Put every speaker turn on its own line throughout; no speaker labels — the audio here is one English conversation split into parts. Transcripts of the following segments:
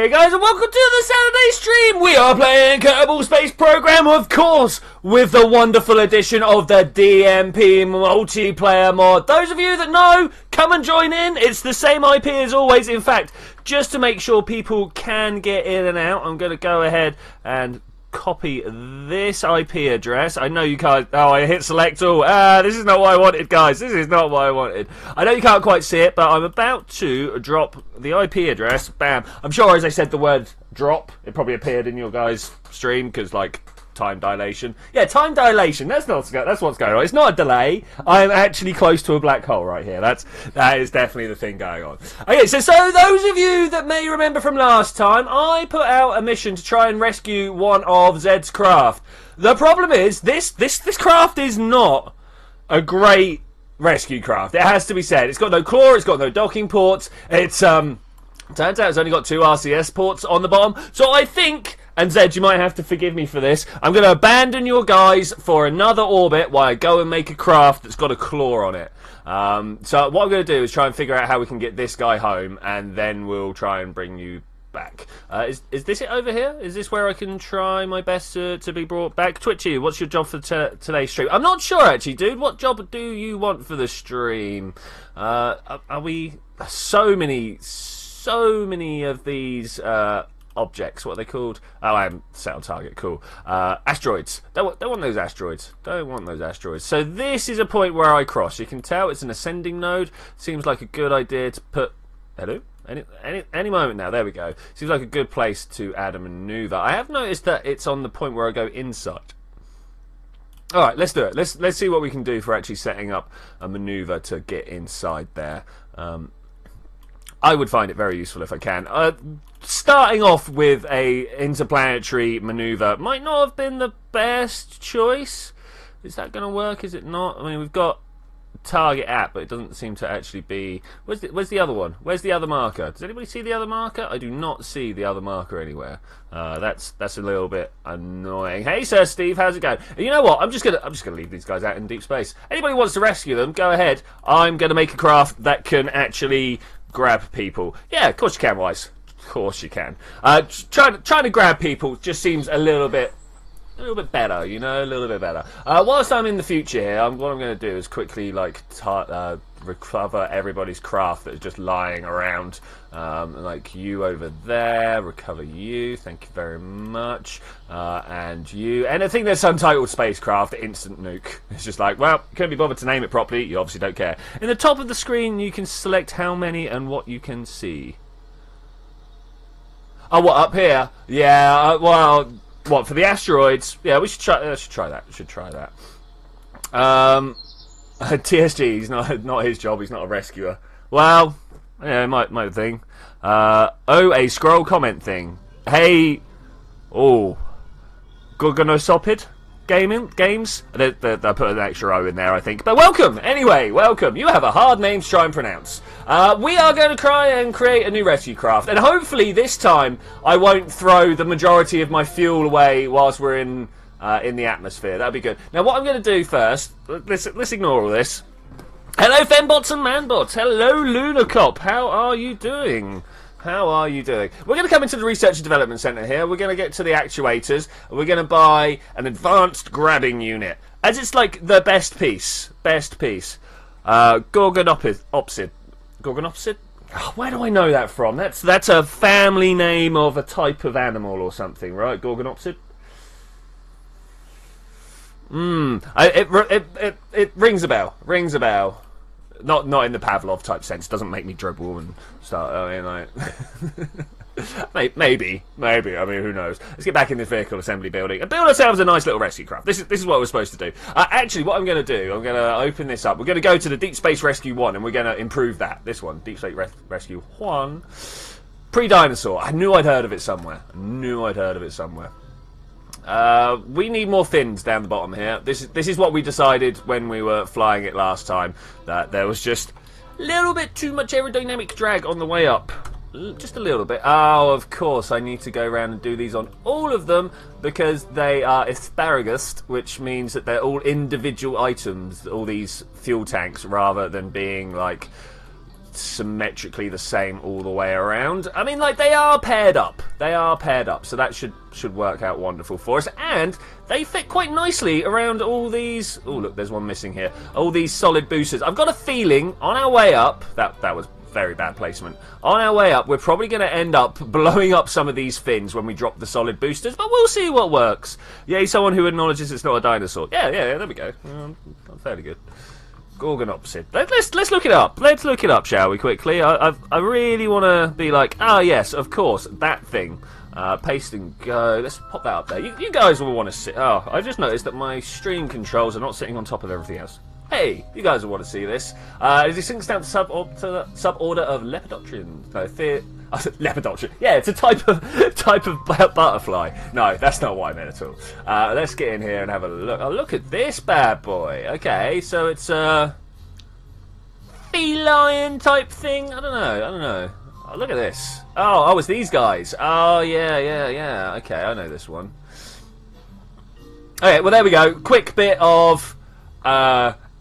Hey guys, and welcome to the Saturday stream! We are playing Kerbal Space Program, of course, with the wonderful addition of the DMP multiplayer mod. Those of you that know, come and join in. It's the same IP as always. In fact, just to make sure people can get in and out, I'm going to go ahead and copy this IP address. I know you can't... Oh, I hit select all. This is not what I wanted, guys. This is not what I wanted. I know you can't quite see it, but I'm about to drop the IP address. Bam. I'm sure as I said the word drop, it probably appeared in your guys' stream, because, like, time dilation. Yeah, time dilation. That's what's going on. It's not a delay. I'm actually close to a black hole right here. That is definitely the thing going on. Okay, so those of you that may remember from last time, I put out a mission to try and rescue one of Zed's craft. The problem is this craft is not a great rescue craft. It has to be said. It's got no claw. It's got no docking ports. It's turns out it's only got 2 RCS ports on the bottom. So I think, and Zed, you might have to forgive me for this, I'm going to abandon your guys for another orbit while I go and make a craft that's got a claw on it. So what I'm going to do is try and figure out how we can get this guy home, and then we'll try and bring you back. Is this it over here? Is this where I can try my best to be brought back? Twitchi, what's your job for today's stream? I'm not sure, actually, dude. What job do you want for the stream? Are we... So many of these objects, what are they called? Oh, I'm set on target, cool. Asteroids. Don't want those asteroids. Don't want those asteroids. So this is a point where I cross. You can tell it's an ascending node. Seems like a good idea to put... Hello? Any moment now. There we go. Seems like a good place to add a maneuver. I have noticed that it's on the point where I go inside. Alright, let's do it. Let's see what we can do for actually setting up a maneuver to get inside there. I would find it very useful if I can. Starting off with a interplanetary maneuver might not have been the best choice. Is that going to work? Is it not? I mean, we've got target at, but it doesn't seem to actually be... Where's the other one? Where's the other marker? Does anybody see the other marker? I do not see the other marker anywhere. That's a little bit annoying. Hey, Sir Steve, how's it going? And you know what? I'm just gonna leave these guys out in deep space. Anybody wants to rescue them? Go ahead. I'm gonna make a craft that can actually grab people. Yeah, of course you can, Wise. Of course you can. Trying to grab people just seems a little bit better, you know, a little bit better. Whilst I'm in the future here, what I'm going to do is quickly, like, recover everybody's craft that is just lying around. Like you over there, recover you, thank you very much. And you, anything that's untitled spacecraft, instant nuke. It's just like, well, you couldn't be bothered to name it properly, you obviously don't care. In the top of the screen, you can select how many and what you can see. Oh, what, up here? Yeah, well... What, for the asteroids? Yeah, we should try that. TSG, he's not his job. He's not a rescuer. Well, yeah, my thing. A scroll comment thing. Hey, Gorgonosopid games. They put an extra O in there, I think. But welcome, anyway, welcome. You have a hard name to try and pronounce. We are going to try and create a new rescue craft, and hopefully this time I won't throw the majority of my fuel away whilst we're in the atmosphere. That'd be good. Now, what I'm going to do first, let's ignore all this. Hello, fembots and manbots. Hello, Lunacop. How are you doing? How are you doing? We're going to come into the Research and Development Centre here. We're going to get to the actuators. We're going to buy an advanced grabbing unit, as it's like the best piece. Gorgonopsid. Gorgonopsid? Oh, where do I know that from? That's a family name of a type of animal or something, right? Gorgonopsid. It rings a bell. Rings a bell. Not in the Pavlov type sense. Doesn't make me dribble and start. I mean, like, maybe. I mean, who knows? Let's get back in this vehicle assembly building and build ourselves a nice little rescue craft. This is what we're supposed to do. Actually, what I'm going to do, I'm going to open this up. We're going to go to the Deep Space Rescue 1, and we're going to improve that. This one, Deep Space Rescue 1, pre-dinosaur. I knew I'd heard of it somewhere. We need more fins down the bottom here. This is what we decided when we were flying it last time, that there was just a little bit too much aerodynamic drag on the way up. Just a little bit. Oh, of course, I need to go around and do these on all of them because they are asparagus, which means that they're all individual items, all these fuel tanks, rather than being like symmetrically the same all the way around. I mean, like, they are paired up. They are paired up, so that should work out wonderful for us. And they fit quite nicely around all these... Oh, look, there's one missing here. All these solid boosters. I've got a feeling on our way up... That was very bad placement. On our way up, we're probably going to end up blowing up some of these fins when we drop the solid boosters, but we'll see what works. Yay, someone who acknowledges it's not a dinosaur. Yeah, there we go. Fairly good. Gorgonopsid. Let's look it up. Let's look it up, shall we, quickly? I really want to be like, ah, yes, of course, that thing. Paste and go. Let's pop that up there. You guys will want to see. Oh, I just noticed that my stream controls are not sitting on top of everything else. Hey, you guys will want to see this. It sinks down to the suborder of Lepidopterans. No, Lepidopteran. Yeah, it's a type of butterfly. No, that's not what I meant at all. Let's get in here and have a look. Oh, look at this bad boy. Okay, so it's a feline type thing. I don't know. Oh, look at this. Oh, it's these guys. Oh, yeah. Okay, I know this one. Okay, well, there we go. Quick bit of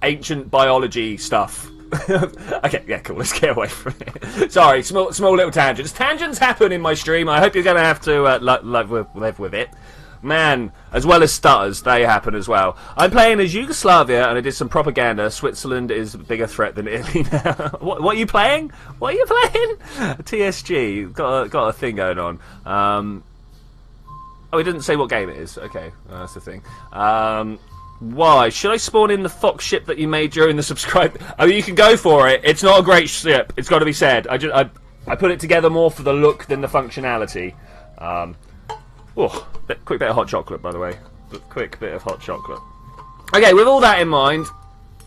ancient biology stuff. Okay, yeah, cool. Let's get away from it. Sorry, small little tangents. Tangents happen in my stream. I hope you're going to have to live with it. Man, as well as stutters, they happen as well. I'm playing as Yugoslavia, and I did some propaganda. Switzerland is a bigger threat than Italy now. What are you playing? What are you playing? TSG. Got a thing going on. Oh, he didn't say what game it is. Okay, that's the thing. Why? Should I spawn in the Fox ship that you made during the subscribe? I mean, you can go for it. It's not a great ship. It's got to be said. I put it together more for the look than the functionality. Quick bit of hot chocolate, by the way. Quick bit of hot chocolate. Okay, with all that in mind,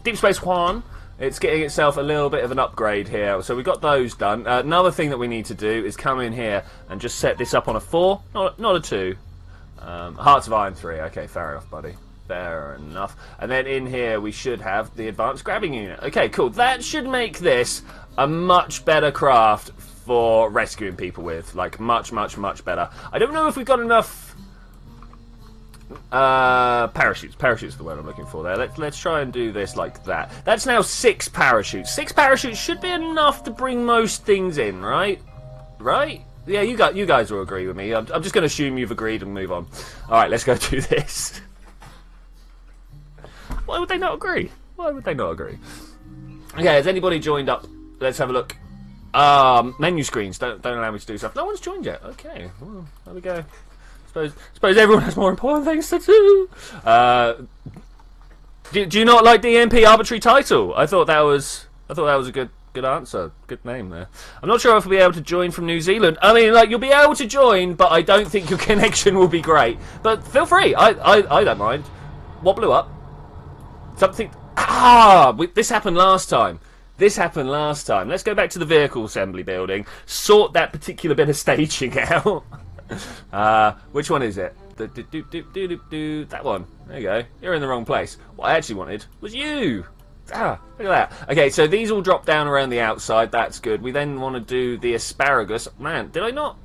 Deep Space One, it's getting itself a little bit of an upgrade here. So we got those done. Another thing that we need to do is come in here and just set this up on a 4, not a 2. Hearts of Iron 3. Okay, fair enough, buddy. Fair enough. And then in here we should have the advanced grabbing unit. Okay, cool. That should make this a much better craft for rescuing people with. Like, much better. I don't know if we've got enough parachutes. Parachutes is the word I'm looking for there. Let's try and do this like that. That's now 6 parachutes. 6 parachutes should be enough to bring most things in, right? Right? Yeah, you guys will agree with me. I'm just going to assume you've agreed and move on. Alright, let's go do this. Why would they not agree? Why would they not agree? Okay, has anybody joined up? Let's have a look. Menu screens don't allow me to do stuff. No one's joined yet. Okay, well, there we go. Suppose everyone has more important things to do. Do you not like DMP Arbitrary title? I thought that was a good answer. Good name there. I'm not sure if I'll be able to join from New Zealand. I mean, like, you'll be able to join, but I don't think your connection will be great. But feel free. I don't mind. What blew up? Something... this happened last time. Let's go back to the vehicle assembly building. Sort that particular bit of staging out. Which one is it? That one. There you go. You're in the wrong place. What I actually wanted was you. Look at that. Okay, so these all drop down around the outside. That's good. We then want to do the asparagus. Man, did I not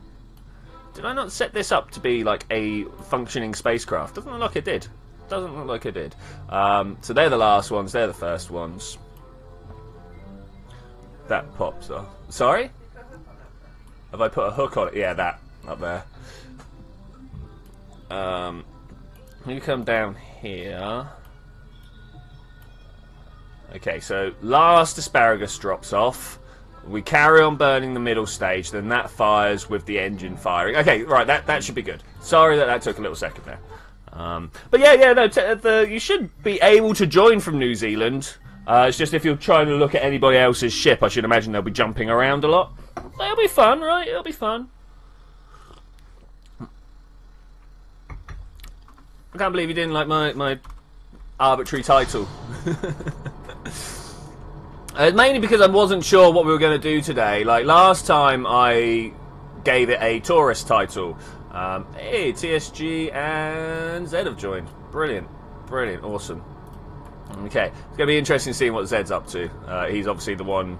set this up to be like a functioning spacecraft? Doesn't look like it did. Doesn't look like it did. So they're the last ones. They're the first ones. That pops off. Sorry? Have I put a hook on it? Yeah, that up there. You come down here. Okay, so last asparagus drops off. We carry on burning the middle stage, then that fires with the engine firing. Okay, right, that should be good. Sorry that took a little second there. But yeah, no, you should be able to join from New Zealand. It's just if you're trying to look at anybody else's ship, I should imagine they'll be jumping around a lot. It'll be fun, right? It'll be fun. I can't believe you didn't like my arbitrary title. Mainly because I wasn't sure what we were going to do today. Like last time I gave it a tourist title. Hey, TSG and Zed have joined. Brilliant. Awesome. Okay, it's going to be interesting seeing what Zed's up to. He's obviously the one.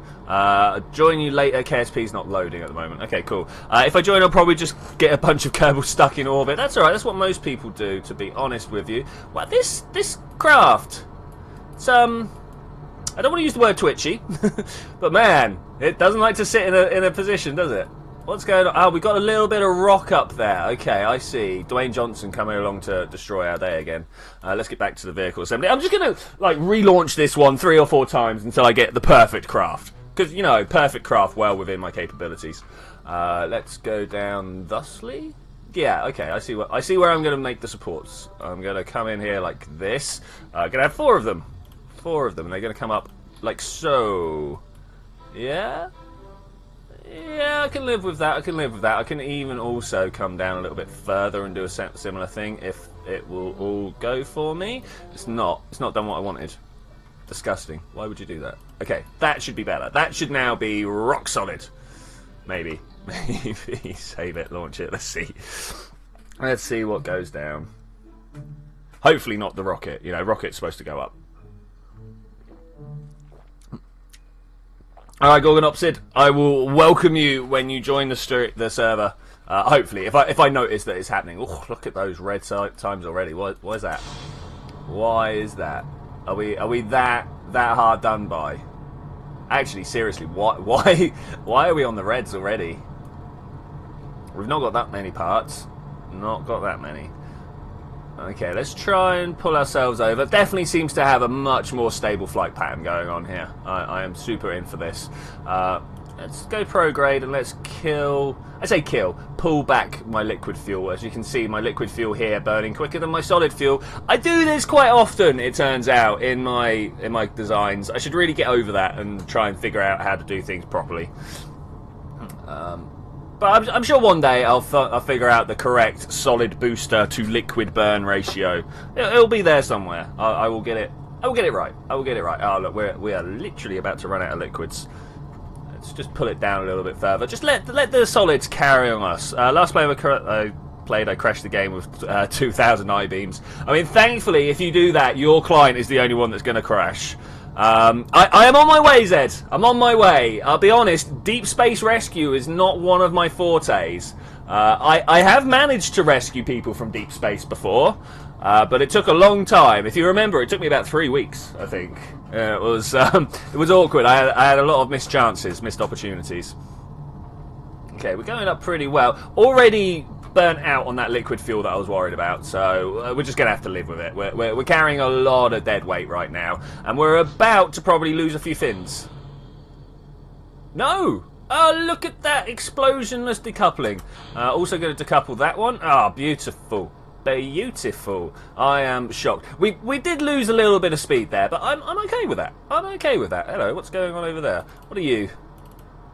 Join you later. KSP's not loading at the moment. Okay, cool. If I join, I'll probably just get a bunch of Kerbal stuck in orbit. That's alright. That's what most people do, to be honest with you. Well, this craft, it's I don't want to use the word twitchy, but man, it doesn't like to sit in a position, does it? What's going on? Oh, we got a little bit of rock up there. Okay, I see. Dwayne Johnson coming along to destroy our day again. Let's get back to the vehicle assembly. I'm just going to like relaunch this one 3 or 4 times until I get the perfect craft. Because, you know, perfect craft well within my capabilities. Let's go down thusly. Yeah, okay, I see where I'm going to make the supports. I'm going to come in here like this. I'm going to have 4 of them. 4 of them, and they're going to come up like so. Yeah? Yeah, I can live with that. I can live with that. I can even also come down a little bit further and do a similar thing if it will all go for me. It's not. It's not done what I wanted. Disgusting. Why would you do that? Okay, that should be better. That should now be rock solid. Maybe. Maybe. Save it, launch it. Let's see. Let's see what goes down. Hopefully not the rocket. You know, rocket's supposed to go up. Alright, Gorgonopsid, I will welcome you when you join the server. Hopefully, if I notice that it's happening. Oh, look at those red times already. Why is that? Why is that? Are we that hard done by? Actually, seriously, why are we on the reds already? We've not got that many parts. Not got that many. Okay, let's try and pull ourselves over. Definitely seems to have a much more stable flight pattern going on here. I am super in for this. Let's go prograde and let's kill... I say kill. Pull back my liquid fuel. As you can see, my liquid fuel here burning quicker than my solid fuel. I do this quite often, it turns out, in my designs. I should really get over that and try and figure out how to do things properly. But I'm sure one day I'll figure out the correct solid booster to liquid burn ratio. It'll be there somewhere. I will get it. I will get it right. I will get it right. Oh look, we are literally about to run out of liquids. Let's just pull it down a little bit further. Just let the solids carry on us. Last play I crashed the game with 2,000 I-beams. I mean, thankfully, if you do that, your client is the only one that's going to crash. I am on my way, Zed. I'm on my way. I'll be honest, deep space rescue is not one of my fortes. I have managed to rescue people from deep space before, but it took a long time. If you remember, it took me about 3 weeks, I think. It was awkward. I had a lot of missed chances, missed opportunities. Okay, we're going up pretty well. Already burnt out on that liquid fuel that I was worried about, so we're just going to have to live with it. We're carrying a lot of dead weight right now, and we're about to probably lose a few fins. No! Oh, look at that explosionless decoupling. Also going to decouple that one. Ah, beautiful. Beautiful. I am shocked. We did lose a little bit of speed there, but I'm okay with that. I'm okay with that. Hello, what's going on over there? What are you?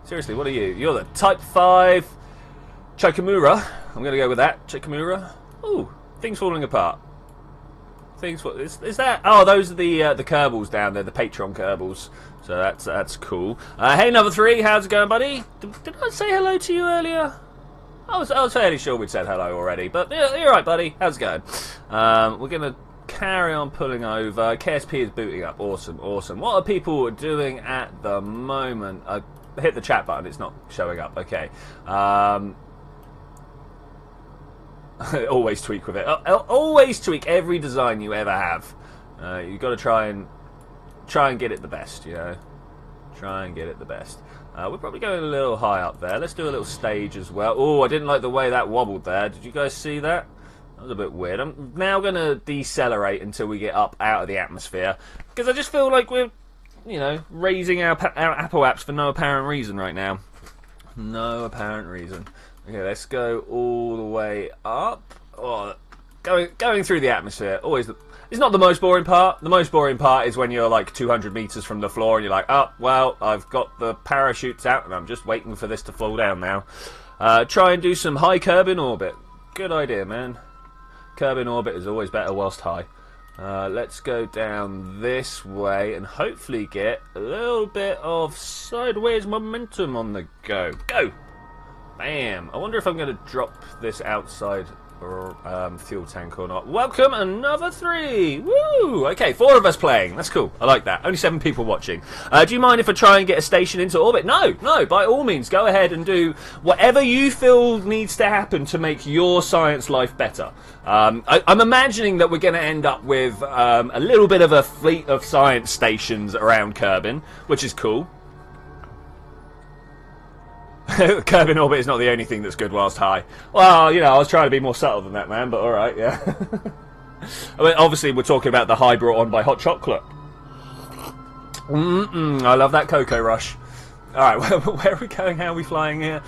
Seriously, what are you? You're the Type 5 Chikamura. I'm going to go with that. Chikamura. Ooh, things falling apart. Is that? Oh, those are the Kerbals down there, the Patreon Kerbals. So that's cool. Hey, number 3, how's it going, buddy? Did I say hello to you earlier? I was fairly sure we'd said hello already, but you're right, buddy. How's it going? We're going to carry on pulling over. KSP is booting up. Awesome, awesome. What are people doing at the moment? I hit the chat button. It's not showing up. Okay. Always tweak with it. Always tweak every design you ever have. You've got to try and get it the best, you know. Try and get it the best. We're probably going a little high up there. Let's do a little stage as well. Oh, I didn't like the way that wobbled there. Did you guys see that? That was a bit weird. I'm now going to decelerate until we get up out of the atmosphere, because I just feel like we're, you know, raising our Apple apps for no apparent reason right now. No apparent reason. Okay, let's go all the way up. Oh, going through the atmosphere, always it's not the most boring part. The most boring part is when you're like 200 meters from the floor and you're like, oh, well, I've got the parachutes out and I'm just waiting for this to fall down now. Try and do some high curb in orbit. Good idea, man. Curb in orbit is always better whilst high. Let's go down this way and hopefully get a little bit of sideways momentum on the go. Go! Bam! I wonder if I'm going to drop this outside fuel tank or not. Welcome, another 3. Woo! Okay, 4 of us playing. That's cool. I like that. Only 7 people watching. Do you mind if I try and get a station into orbit? No, no. By all means, go ahead and do whatever you feel needs to happen to make your science life better. I'm imagining that we're going to end up with a little bit of a fleet of science stations around Kerbin, which is cool. Kerbin orbit is not the only thing that's good whilst high. Well, you know, I was trying to be more subtle than that, man, but alright, yeah. I mean, obviously, we're talking about the high brought on by hot chocolate. I love that Cocoa Rush. Alright, where are we going? How are we flying here?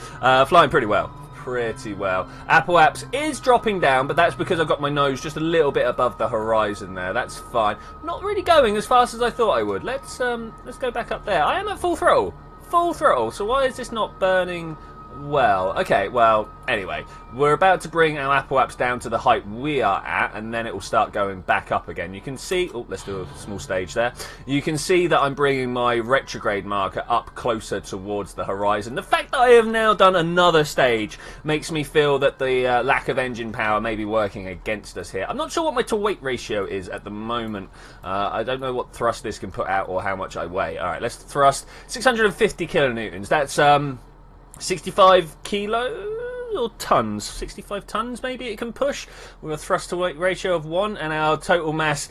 Flying pretty well. Pretty well. Apple Apps is dropping down, but that's because I've got my nose just a little bit above the horizon there. That's fine. Not really going as fast as I thought I would. Let's go back up there. I am at full throttle. Full throttle, so why is this not burning well? Okay, well, anyway, we're about to bring our Apple Apps down to the height we are at, and then it will start going back up again. You can see, oh, let's do a small stage there. You can see that I'm bringing my retrograde marker up closer towards the horizon. The fact that I have now done another stage makes me feel that the lack of engine power may be working against us here. I'm not sure what my to-weight ratio is at the moment. I don't know what thrust this can put out or how much I weigh. Alright, let's thrust 650 kilonewtons. That's 65 kilos or tons? 65 tons maybe it can push with a thrust to weight ratio of 1, and our total mass.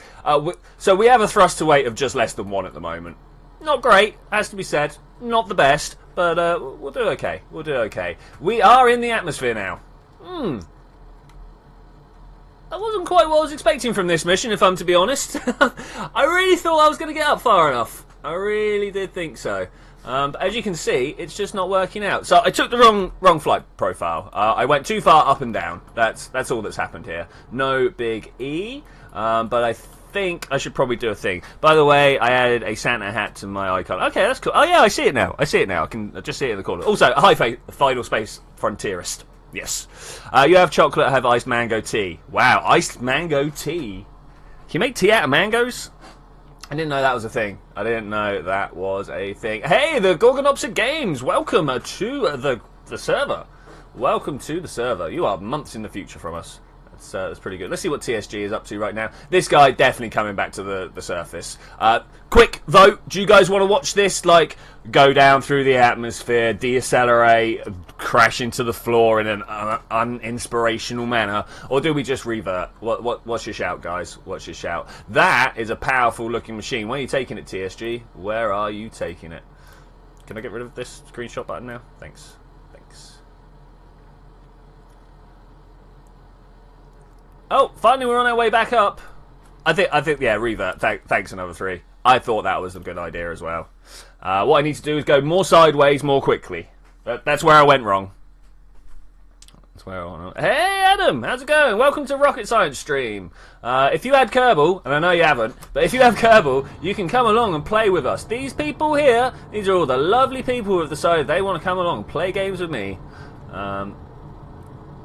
So we have a thrust to weight of just less than 1 at the moment. Not great, has to be said. Not the best, but we'll do okay. We'll do okay. We are in the atmosphere now. That wasn't quite what I was expecting from this mission, if I'm to be honest. I really thought I was going to get up far enough. I really did think so. But as you can see, it's just not working out. So I took the wrong flight profile. I went too far up and down. That's all that's happened here. No big E. But I think I should probably do a thing. By the way, I added a Santa hat to my icon. Okay, that's cool. Oh yeah, I see it now. I see it now. I just see it in the corner. Also, hi, Final Space Frontierist. Yes. You have chocolate. I have iced mango tea. Wow, iced mango tea. Can you make tea out of mangoes? I didn't know that was a thing. I didn't know that was a thing. Hey, the Gorgonopsid Games! Welcome to the server. Welcome to the server. You are months in the future from us. That's pretty good. Let's see what TSG is up to right now. This guy definitely coming back to the surface. Quick vote. Do you guys want to watch this, like, go down through the atmosphere, decelerate, crash into the floor in an uninspirational manner, or do we just revert? What's your shout, guys? What's your shout? That is a powerful looking machine. Where are you taking it, TSG? Where are you taking it? Can I get rid of this screenshot button now? Thanks. Oh, finally we're on our way back up. I think, yeah, revert. Thanks, another 3. I thought that was a good idea as well. What I need to do is go more sideways, more quickly. That's where I went wrong. That's where I went wrong. Hey, Adam, how's it going? Welcome to Rocket Science Stream. If you had Kerbal, and I know you haven't, but if you have Kerbal, you can come along and play with us. These people here, these are all the lovely people who have decided they want to come along and play games with me.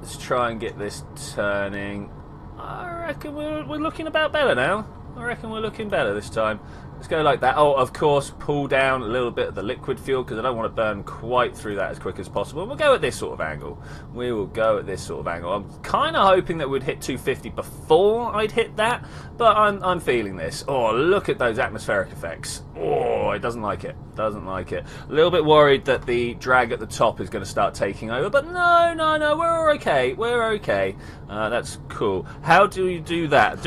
Let's try and get this turning. I reckon we're looking about better now. I reckon we're looking better this time. Let's go like that. Oh, of course, pull down a little bit of the liquid fuel because I don't want to burn quite through that as quick as possible. And we'll go at this sort of angle. We will go at this sort of angle. I'm kind of hoping that we'd hit 250 before I'd hit that, but I'm feeling this. Oh, look at those atmospheric effects. Oh, it doesn't like it. Doesn't like it. A little bit worried that the drag at the top is going to start taking over, but no, we're okay. We're okay. That's cool. How do you do that?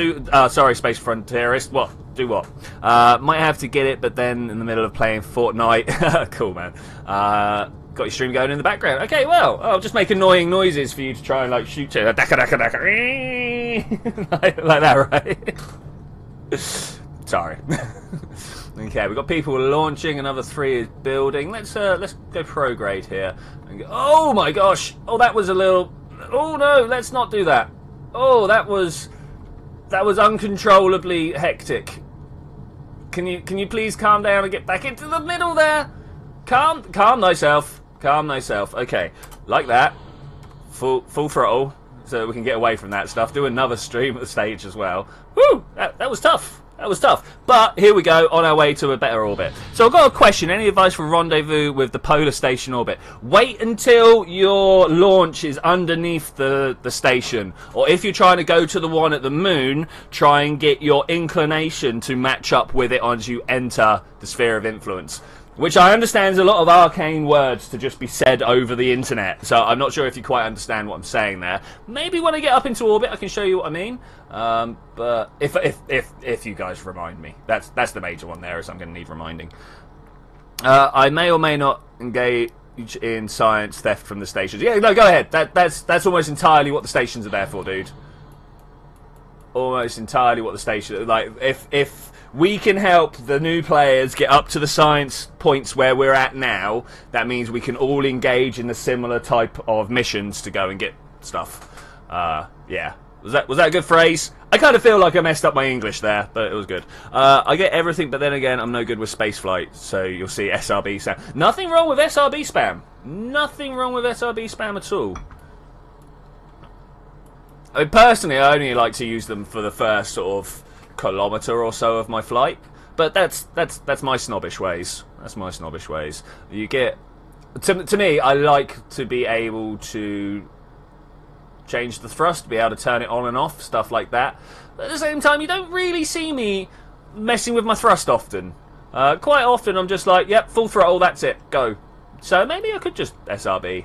Sorry, Space Frontierist. What? Do what? Might have to get it, but then in the middle of playing Fortnite. Cool, man. Got your stream going in the background. Okay, well, I'll just make annoying noises for you to try and, like, shoot to. Daka. like that, right? Sorry. Okay, we've got people launching. Another 3 is building. Let's go prograde here. Oh my gosh! Oh, that was a little. Oh no! Let's not do that. Oh, that was uncontrollably hectic. Can you please calm down and get back into the middle there? Calm thyself. Calm thyself. Okay, like that. Full throttle, so we can get away from that stuff. Do another stream at the stage as well. Woo! That was tough. That was tough. But here we go, on our way to a better orbit. So I've got a question. Any advice for rendezvous with the polar station orbit? Wait until your launch is underneath the station. Or if you're trying to go to the one at the moon, try and get your inclination to match up with it as you enter the sphere of influence. Which I understand is a lot of arcane words to just be said over the internet. So I'm not sure if you quite understand what I'm saying there. Maybe when I get up into orbit I can show you what I mean. But if you guys remind me. That's the major one there, is I'm going to need reminding. I may or may not engage in science theft from the stations. Yeah, no, go ahead. That's almost entirely what the stations are there for, dude. Almost entirely what the station... Like, if we can help the new players get up to the science points where we're at now, that means we can all engage in the similar type of missions to go and get stuff. Yeah. Was that a good phrase? I kind of feel like I messed up my English there, but it was good. I get everything, but then again, I'm no good with spaceflight, so you'll see SRB spam. Nothing wrong with SRB spam. Nothing wrong with SRB spam at all. I mean, personally, I only like to use them for the first sort of kilometre or so of my flight, but that's my snobbish ways. That's my snobbish ways. You get to me, I like to be able to change the thrust, be able to turn it on and off, stuff like that. But at the same time, you don't really see me messing with my thrust often. Quite often, I'm just like, yep, full throttle, that's it, go. So maybe I could just SRB.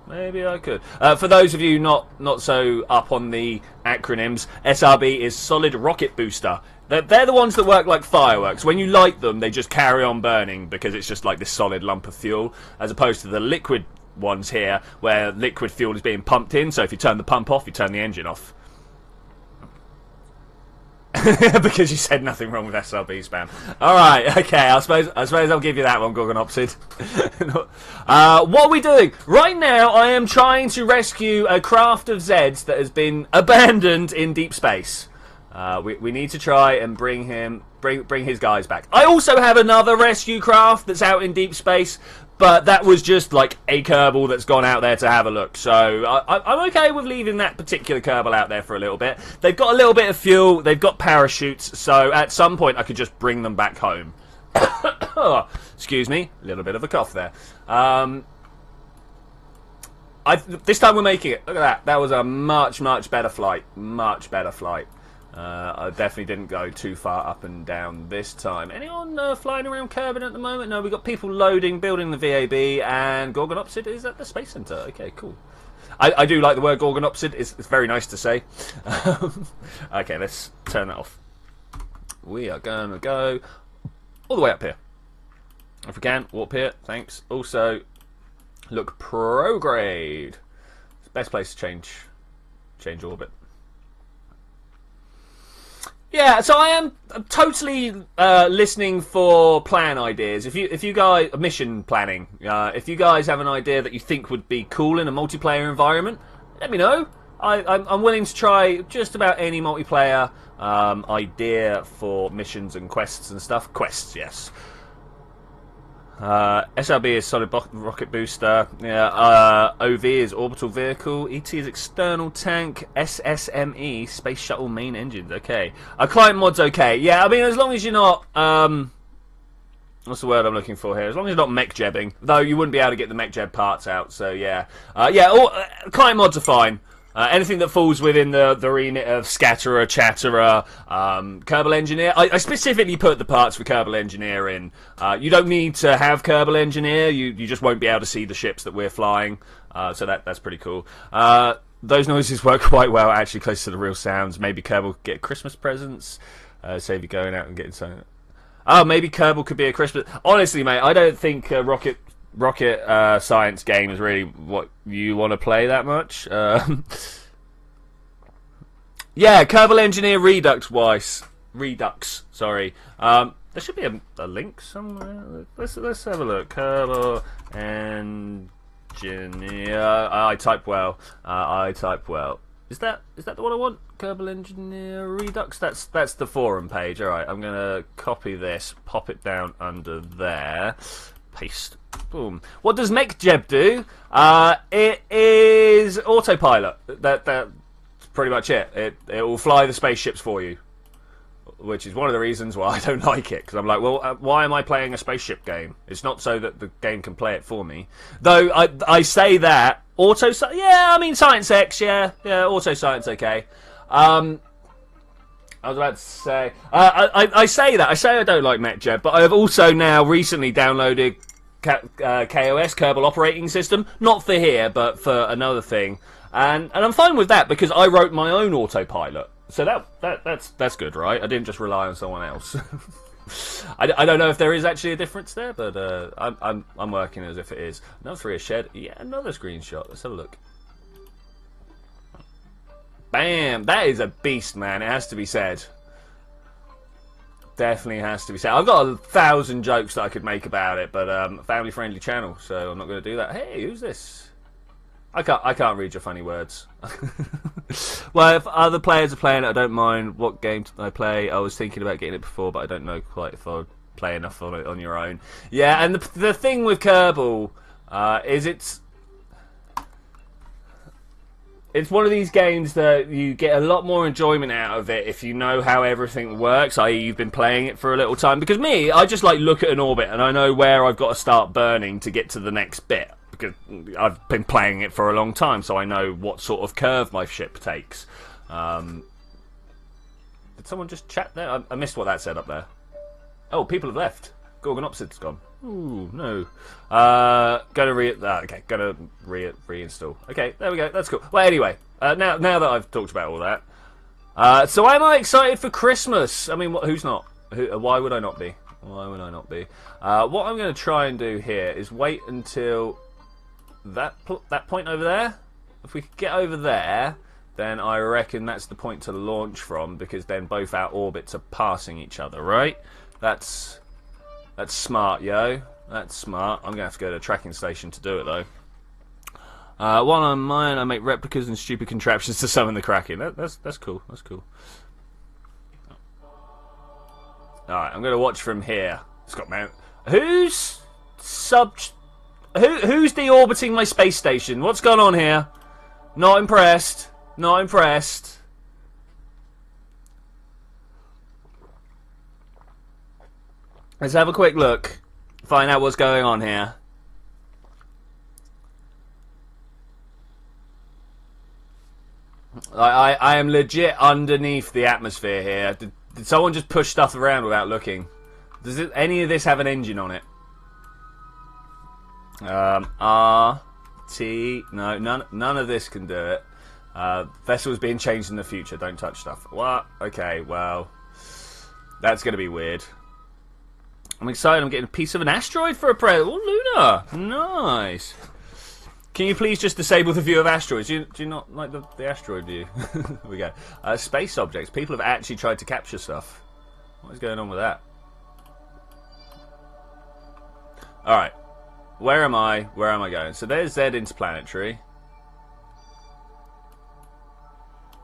Maybe I could. For those of you not so up on the acronyms, SRB is Solid Rocket Booster. They're the ones that work like fireworks. When you light them, they just carry on burning because it's just like this solid lump of fuel, as opposed to the liquid ones here, where liquid fuel is being pumped in. So if you turn the pump off, you turn the engine off. Because you said nothing wrong with SRB spam. Alright, okay, I suppose I'll give you that one, Gorgonopsid. What are we doing? Right now, I am trying to rescue a craft of Zeds that has been abandoned in deep space. We need to try and bring his guys back. I also have another rescue craft that's out in deep space, but that was just like a Kerbal that's gone out there to have a look. So I'm okay with leaving that particular Kerbal out there for a little bit. They've got a little bit of fuel. They've got parachutes. So at some point I could just bring them back home. Excuse me. A little bit of a cough there. This time we're making it. Look at that. That was a much better flight. Much better flight. I definitely didn't go too far up and down this time. Anyone flying around Kerbal at the moment? No, we've got people loading, building the VAB, and Gorgonopsid is at the Space Center. Okay, cool. I do like the word Gorgonopsid. It's very nice to say. Okay, let's turn that off. We are going to go all the way up here. If we can, warp here. Thanks. Also, look prograde. It's the best place to change orbit. Yeah, so I am totally listening for plan ideas. If you guys mission planning, if you guys have an idea that you think would be cool in a multiplayer environment, let me know. I'm willing to try just about any multiplayer idea for missions and quests and stuff. Quests, yes. SRB is solid rocket booster. Yeah. OV is orbital vehicle. ET is external tank. SSME space shuttle main engines. Okay. Client mod's okay. Yeah. I mean, as long as you're not what's the word I'm looking for here? As long as you're not mech jebbing, though you wouldn't be able to get the mech jeb parts out. So yeah. Yeah. Client mods are fine. Anything that falls within the remit of Scatterer, Chatterer, Kerbal Engineer. I specifically put the parts for Kerbal Engineer in. You don't need to have Kerbal Engineer. You just won't be able to see the ships that we're flying. So that's pretty cool. Those noises work quite well, actually, close to the real sounds. Maybe Kerbal get Christmas presents. Save you going out and getting something. Oh, maybe Kerbal could be a Christmas... Honestly, mate, I don't think rocket science game is really what you want to play that much. Yeah, Kerbal Engineer Redux, sorry. There should be a link somewhere. Let's have a look. Kerbal Engineer. I type well. Is that the one I want? Kerbal Engineer Redux. That's the forum page. All right, I'm gonna copy this, pop it down under there. Paste. Boom. What does MechJeb do? It is autopilot. That's pretty much it. It will fly the spaceships for you. which is one of the reasons why I don't like it, because I'm like, well, why am I playing a spaceship game? It's not so that the game can play it for me. Though I say that auto, yeah, I mean Science X, yeah, auto science, okay. I was about to say, I say I don't like MechJeb, but I have also now recently downloaded KOS, Kerbal Operating System, not for here, but for another thing, and I'm fine with that because I wrote my own autopilot. So that's good, right? I didn't just rely on someone else. I don't know if there is actually a difference there, but I'm working as if it is. Another 3 shed. Yeah, another screenshot. Let's have a look. Bam! That is a beast, man. It has to be said. Definitely has to be said. I've got 1,000 jokes that I could make about it, but family-friendly channel, so I'm not going to do that. Hey, who's this? I can't read your funny words. Well, if other players are playing it, I don't mind what game I play. I was thinking about getting it before, but I don't know quite if I'd play enough on it on your own. Yeah, and the thing with Kerbal is it's one of these games that you get a lot more enjoyment out of it if you know how everything works, i.e. you've been playing it for a little time. Because me, I just like look at an orbit and I know where I've got to start burning to get to the next bit. Because I've been playing it for a long time, so I know what sort of curve my ship takes. Did someone just chat there? I missed what that said up there. Oh, people have left. Gorgon Opposite's gone. Ooh, no. Gonna reinstall. Okay, there we go. That's cool. Well, anyway, now that I've talked about all that, so am I excited for Christmas? I mean, who's not? Why would I not be? Why would I not be? What I'm going to try and do here is wait until that point over there. If we could get over there, then I reckon that's the point to launch from, because then both our orbits are passing each other, right? That's smart, yo. That's smart. I'm going to have to go to a tracking station to do it, though. While I'm mine, I make replicas and stupid contraptions to summon the Kraken. That's cool. That's cool. Alright, I'm going to watch from here. Scott Mount. Who's deorbiting my space station? What's going on here? Not impressed. Not impressed. Let's have a quick look. Find out what's going on here. I am legit underneath the atmosphere here. Did someone just push stuff around without looking? Does any of this have an engine on it? R, T, no, none of this can do it. Vessels being changed in the future, don't touch stuff. What? Okay, well, that's going to be weird. I'm excited, I'm getting a piece of an asteroid for a present. Oh, Luna! Nice! Can you please just disable the view of asteroids? Do you not like the asteroid view? Here we go. Space objects. People have actually tried to capture stuff. What is going on with that? Alright. Where am I? Where am I going? So there's Z interplanetary.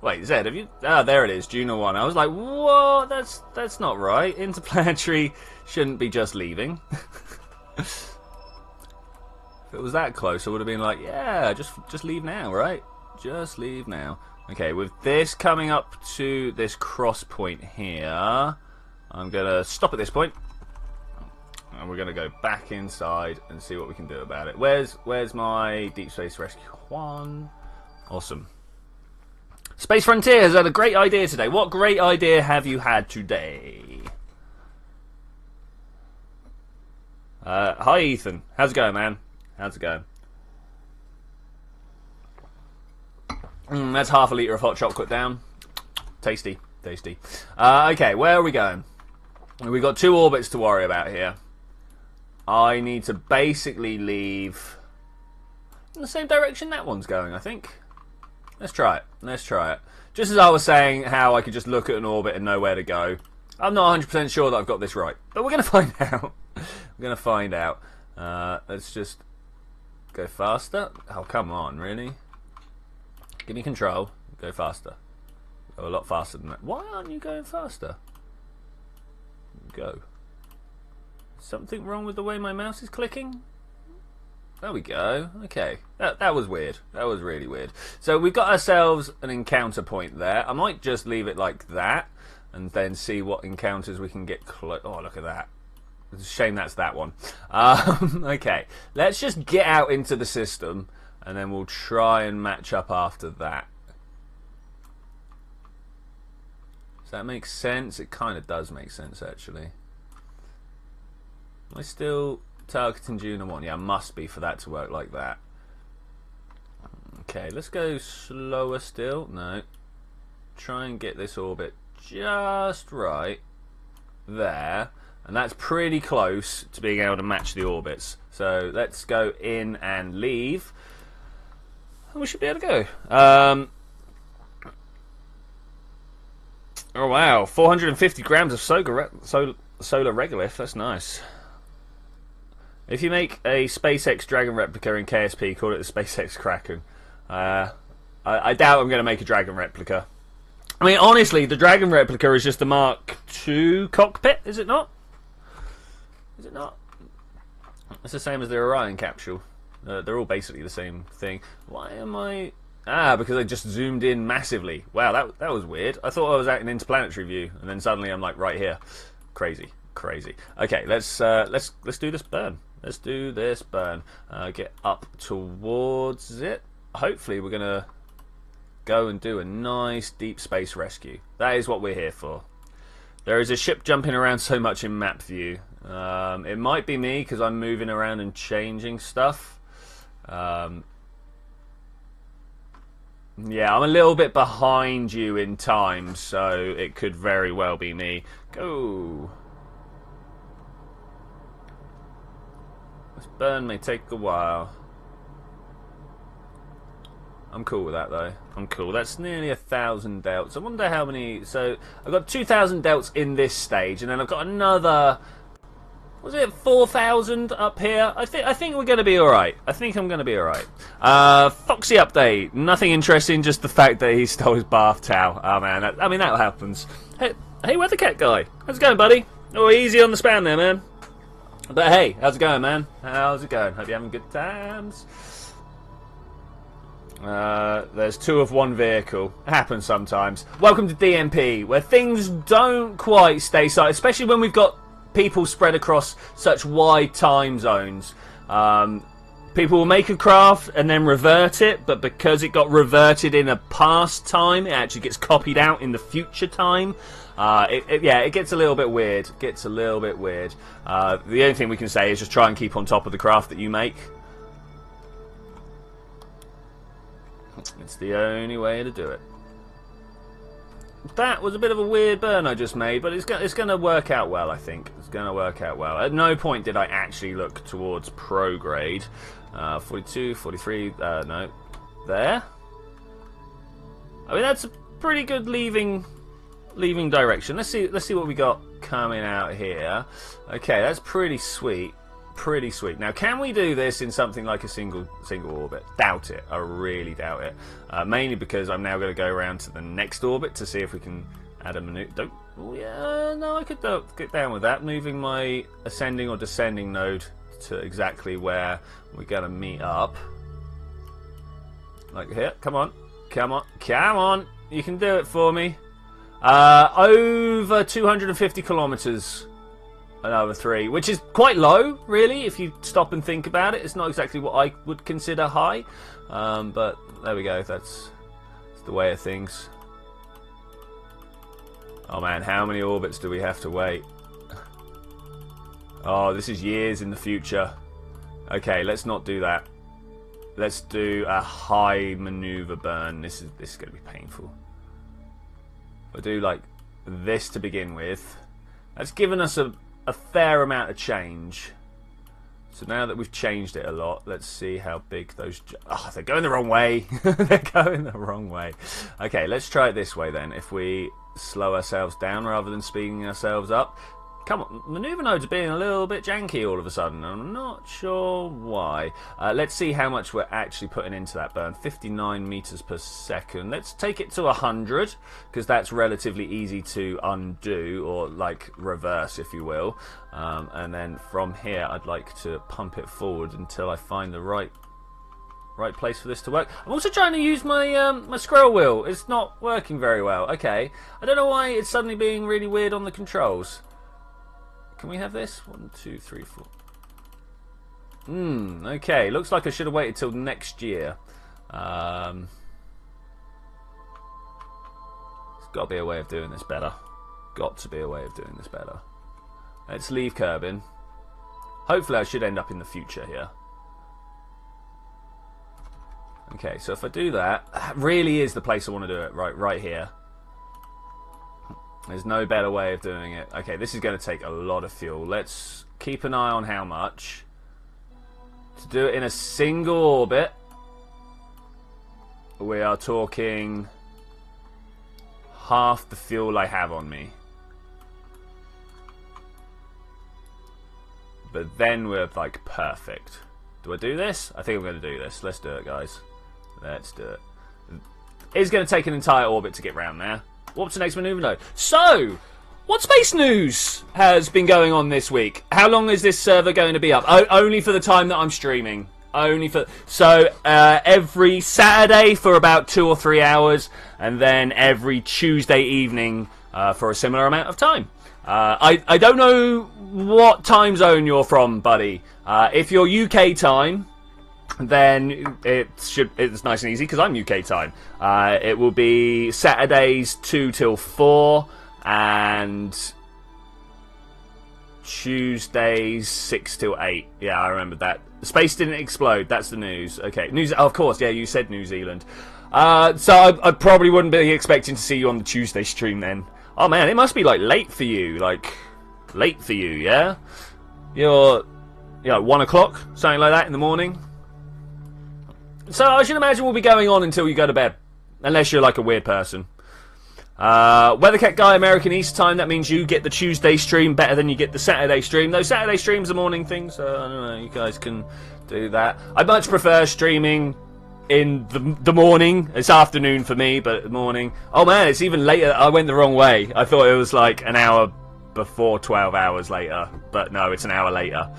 Wait, Z, have you... Ah, there it is, Juno 1. I was like, what? That's not right. Interplanetary shouldn't be just leaving. If it was that close, I would have been like, yeah, just leave now, right? Just leave now. Okay, with this coming up to this cross point here, I'm going to stop at this point. And we're going to go back inside and see what we can do about it. Where's my Deep Space Rescue 1? Awesome. Space Frontier has had a great idea today. What great idea have you had today? Hi, Ethan. How's it going, man? How's it going? That's half a litre of hot chocolate down. Tasty. Tasty. Okay, where are we going? We've got 2 orbits to worry about here. I need to basically leave in the same direction that one's going, I think. Let's try it. Let's try it. Just as I was saying how I could just look at an orbit and know where to go. I'm not 100% sure that I've got this right. But we're going to find out. We're going to find out. Let's just go faster. Oh, come on, really? Give me control. Go faster. Go a lot faster than that. Why aren't you going faster? Go. Something wrong with the way my mouse is clicking? There we go. Okay. That was weird. That was really weird. So we've got ourselves an encounter point there. I might just leave it like that. and then see what encounters we can get close. Oh, look at that. It's a shame that's that one. Okay, let's just get out into the system, and then we'll try and match up after that. Does that make sense? It kind of does make sense, actually. Am I still targeting Juno 1? Yeah, I must be for that to work like that. Okay, let's go slower still. No. Try and get this orbit just right there. And that's pretty close to being able to match the orbits. So let's go in and leave. And we should be able to go. Oh wow, 450 grams of solar regolith. That's nice. If you make a SpaceX Dragon replica in KSP, call it the SpaceX Kraken. I doubt I'm going to make a Dragon replica. I mean, honestly, the Dragon replica is just the Mark II cockpit, is it not? Is it not? It's the same as the Orion capsule. They're all basically the same thing. Why am I... Ah, because I just zoomed in massively. Wow, that was weird. I thought I was at an interplanetary view, and then suddenly I'm like right here. Crazy, crazy. Okay, let's do this burn. Let's do this burn. Get up towards it. Hopefully, we're gonna go and do a nice deep space rescue. That is what we're here for. There is a ship jumping around so much in map view. It might be me because I'm moving around and changing stuff. Yeah, I'm a little bit behind you in time, so it could very well be me. Go! This burn may take a while. I'm cool with that, though. I'm cool. That's nearly 1,000 delts. I wonder how many... So, I've got 2,000 delts in this stage, and then I've got another... Was it 4,000 up here? I think we're going to be alright. I think I'm going to be alright. Foxy update. Nothing interesting, just the fact that he stole his bath towel. Oh, man. I mean, that happens. Hey, Weathercat guy. How's it going, buddy? Oh, easy on the spam there, man. But hey, how's it going, man? How's it going? Hope you're having good times. There's two of one vehicle. It happens sometimes. Welcome to DMP, where things don't quite stay silent, especially when we've got people spread across such wide time zones. People will make a craft and then revert it, but because it got reverted in a past time, it actually gets copied out in the future time. Yeah, it gets a little bit weird. The only thing we can say is just try and keep on top of the craft that you make. It's the only way to do it. That was a bit of a weird burn I just made, but it's going to work out well, I think. It's going to work out well. At no point did I actually look towards prograde. 42, 43, no. There. I mean, that's a pretty good leaving direction. Let's see what we got coming out here. Okay, that's pretty sweet. Pretty sweet. Now, can we do this in something like a single orbit? Doubt it. I really doubt it. Mainly because I'm now going to go around to the next orbit to see if we can add a maneuver. Oh, yeah, no, I could get down with that. Moving my ascending or descending node to exactly where we're going to meet up. Like here. Come on. Come on. Come on. You can do it for me. Over 250 kilometers. Another 3, which is quite low, really, if you stop and think about it. It's not exactly what I would consider high, but there we go. That's the way of things. Oh man, how many orbits do we have to wait? Oh, this is years in the future. Okay, let's not do that. Let's do a high maneuver burn. This is going to be painful. We'll do like this to begin with. That's given us a fair amount of change. So now that we've changed it a lot, let's see how big those... Oh, they're going the wrong way. They're going the wrong way. Okay, let's try it this way then. If we slow ourselves down rather than speeding ourselves up. Come on, maneuver nodes are being a little bit janky all of a sudden. I'm not sure why. Let's see how much we're actually putting into that burn. 59 meters per second. Let's take it to 100, because that's relatively easy to undo, or like reverse, if you will. And then from here, I'd like to pump it forward until I find the right right place for this to work. I'm also trying to use my my scroll wheel. It's not working very well. Okay, I don't know why it's suddenly being really weird on the controls. Can we have this? 1, 2, 3, 4. Okay, looks like I should have waited till next year. There's got to be a way of doing this better. Got to be a way of doing this better. Let's leave Kerbin. Hopefully I should end up in the future here. Okay, so if I do that, that really is the place I want to do it, right here. There's no better way of doing it. Okay, this is going to take a lot of fuel. Let's keep an eye on how much. To do it in a single orbit, we are talking half the fuel I have on me. But then we're like perfect. Do I do this? I think I'm going to do this. Let's do it, guys. Let's do it. It's going to take an entire orbit to get round there. What's the next maneuver node? So, what space news has been going on this week? How long is this server going to be up? Only for the time that I'm streaming. Only for... So, every Saturday for about 2 or 3 hours. And then every Tuesday evening for a similar amount of time. I don't know what time zone you're from, buddy. If you're UK time, then it's nice and easy because I'm UK time. It will be Saturdays 2 till 4 and Tuesdays 6 till 8. Yeah, I remember that. The space didn't explode. That's the news. Okay, news. Oh, of course, yeah, you said New Zealand. So I probably wouldn't be expecting to see you on the Tuesday stream then. Oh man, it must be like late for you. Like late for you, yeah? You're 1 o'clock, something like that in the morning. So I should imagine we'll be going on until you go to bed. Unless you're like a weird person. Weathercat Guy, American East Time. That means you get the Tuesday stream better than you get the Saturday stream. Though Saturday stream's a morning thing, so I don't know. You guys can do that. I much prefer streaming in the morning. It's afternoon for me, but morning. Oh man, it's even later. I went the wrong way. I thought it was like an hour before 12 hours later. But no, it's an hour later.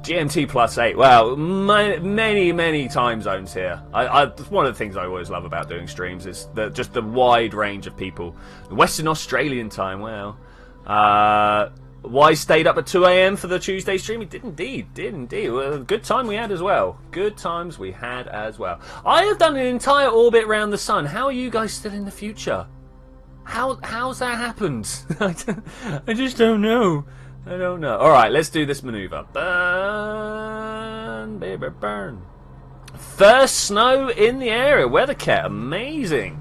GMT +8. Wow, many time zones here. One of the things I always love about doing streams is just the wide range of people. Western Australian time. Wow. Wise stayed up at 2 AM for the Tuesday stream. He did indeed. Well, good time we had as well. Good times we had as well. I have done an entire orbit around the sun. How are you guys still in the future? How's that happened? I just don't know. I don't know. Alright, let's do this maneuver. Burn, baby, burn. First snow in the area. Weathercat, amazing.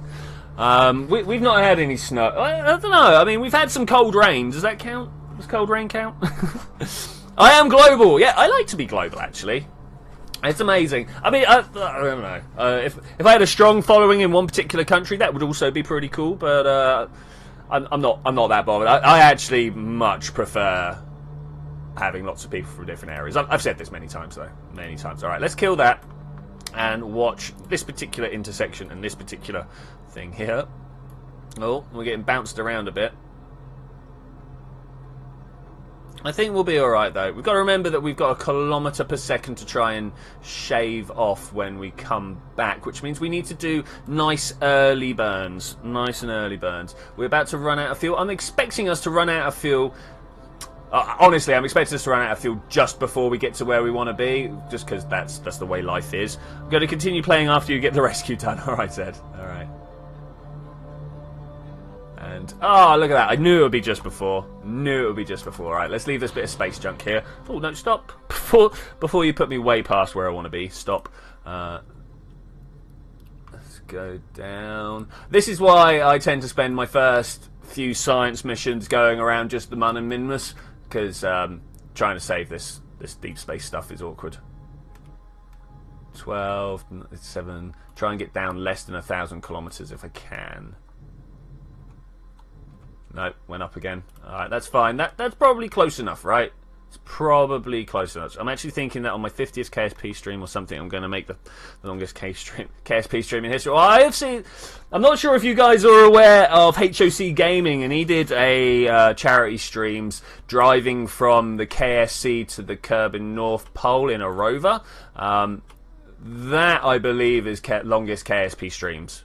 We've not had any snow. I don't know. I mean, we've had some cold rain. Does that count? Does cold rain count? I am global. Yeah, I like to be global, actually. It's amazing. I mean, I don't know. If I had a strong following in one particular country, that would also be pretty cool, but... I'm not that bothered. I actually much prefer having lots of people from different areas. I've said this many times though. Many times. Alright, let's kill that and watch this particular intersection and this particular thing here. Oh, we're getting bounced around a bit. I think we'll be alright though. We've got to remember that we've got 1 kilometre per second to try and shave off when we come back, which means we need to do nice early burns. Nice and early burns. We're about to run out of fuel. I'm expecting us to run out of fuel. Honestly, I'm expecting us to run out of fuel just before we get to where we want to be, just because that's the way life is. I'm going to continue playing after you get the rescue done. Alright, Zed. Alright. And, oh, look at that. I knew it would be just before. Alright, let's leave this bit of space junk here. Oh, no, stop. Before you put me way past where I want to be. Stop. Let's go down. This is why I tend to spend my first few science missions going around just the Mun and Minmus. Because trying to save this deep space stuff is awkward. 12, 7. Try and get down less than 1,000 kilometers if I can. No, went up again. Alright, that's fine. That's probably close enough, right? It's probably close enough. I'm actually thinking that on my 50th KSP stream or something, I'm going to make the longest KSP stream in history. Well, I have seen... I'm not sure if you guys are aware of HOC Gaming, and he did a charity streams driving from the KSC to the Kerbal North Pole in a rover. That, I believe, is longest KSP streams.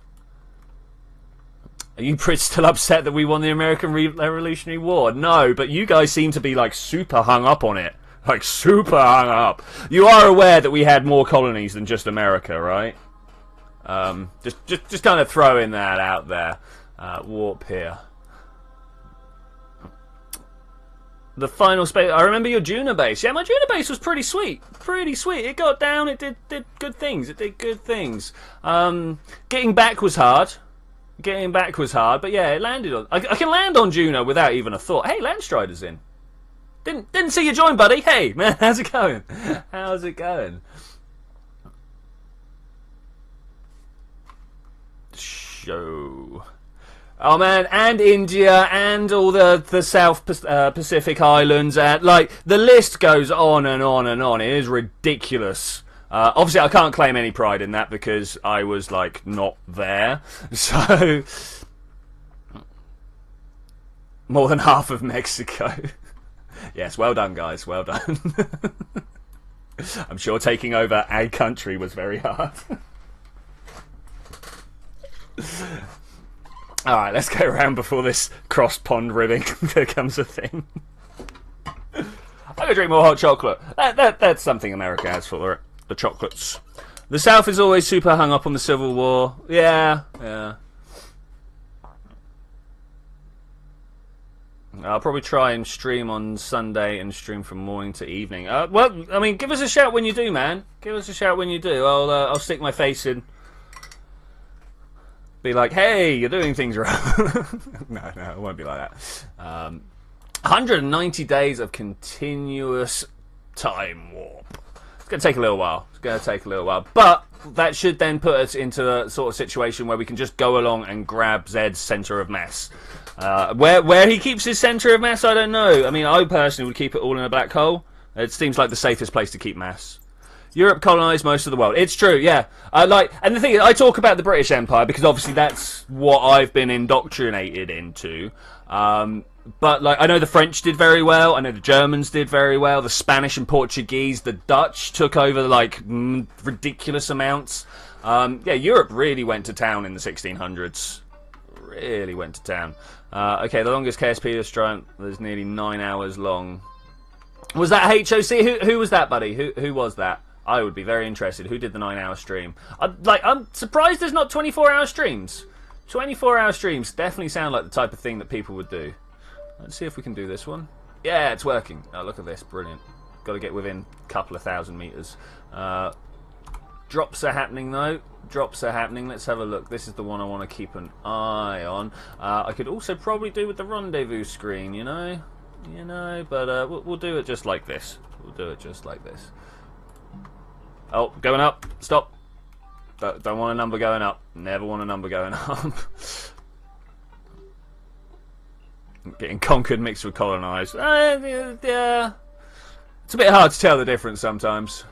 Are you still upset that we won the American Revolutionary War? No, but you guys seem to be, like, super hung up on it. Like, super hung up. You are aware that we had more colonies than just America, right? Just kind of throwing that out there. Warp here. The final space. I remember your Juno base. Yeah, my Juno base was pretty sweet. Pretty sweet. It got down. It did good things. It did good things. Getting back was hard. Getting back was hard, but yeah, it landed on. I can land on Juno without even a thought. Hey, Landstrider's in. Didn't see you join, buddy. Hey, man, how's it going? How's it going? Show. Oh man, and India, and all the South Pacific Islands, and like the list goes on and on and on. It is ridiculous. Obviously, I can't claim any pride in that because I was like not there. So more than half of Mexico. Yes, well done, guys. Well done. I'm sure taking over a country was very hard. Alright, let's go around before this cross-pond ribbing becomes a thing. I'm going to drink more hot chocolate. That's something America has for it. The chocolates. The South is always super hung up on the Civil War. Yeah. I'll probably try and stream on Sunday and stream from morning to evening. Well, I mean, give us a shout when you do, man. Give us a shout when you do. I'll stick my face in. Be like, hey, you're doing things wrong. No, it won't be like that. 190 days of continuous time warp. It's going to take a little while. But that should then put us into a sort of situation where we can just go along and grab Zed's centre of mass. Where he keeps his centre of mass, I don't know. I mean, I personally would keep it all in a black hole. It seems like the safest place to keep mass. Europe colonised most of the world. It's true, yeah. And the thing is, I talk about the British Empire because obviously that's what I've been indoctrinated into. But like, I know the French did very well. I know the Germans did very well. The Spanish and Portuguese, the Dutch took over like ridiculous amounts. Yeah, Europe really went to town in the 1600s. Really went to town. Okay, the longest KSP restaurant was nearly 9 hours long. Was that HOC? Who was that, buddy? Who was that? I would be very interested. Who did the 9-hour stream? I'm surprised there's not 24-hour streams. 24-hour streams definitely sound like the type of thing that people would do. Let's see if we can do this one. Yeah, it's working. Oh, look at this. Brilliant. Got to get within a couple of thousand meters. Drops are happening, though. Drops are happening. Let's have a look. This is the one I want to keep an eye on. I could also probably do with the rendezvous screen, you know? But we'll do it just like this. We'll do it just like this. Oh, going up. Stop. Don't want a number going up. Never want a number going up. Getting conquered mixed with colonised. Yeah. It's a bit hard to tell the difference sometimes.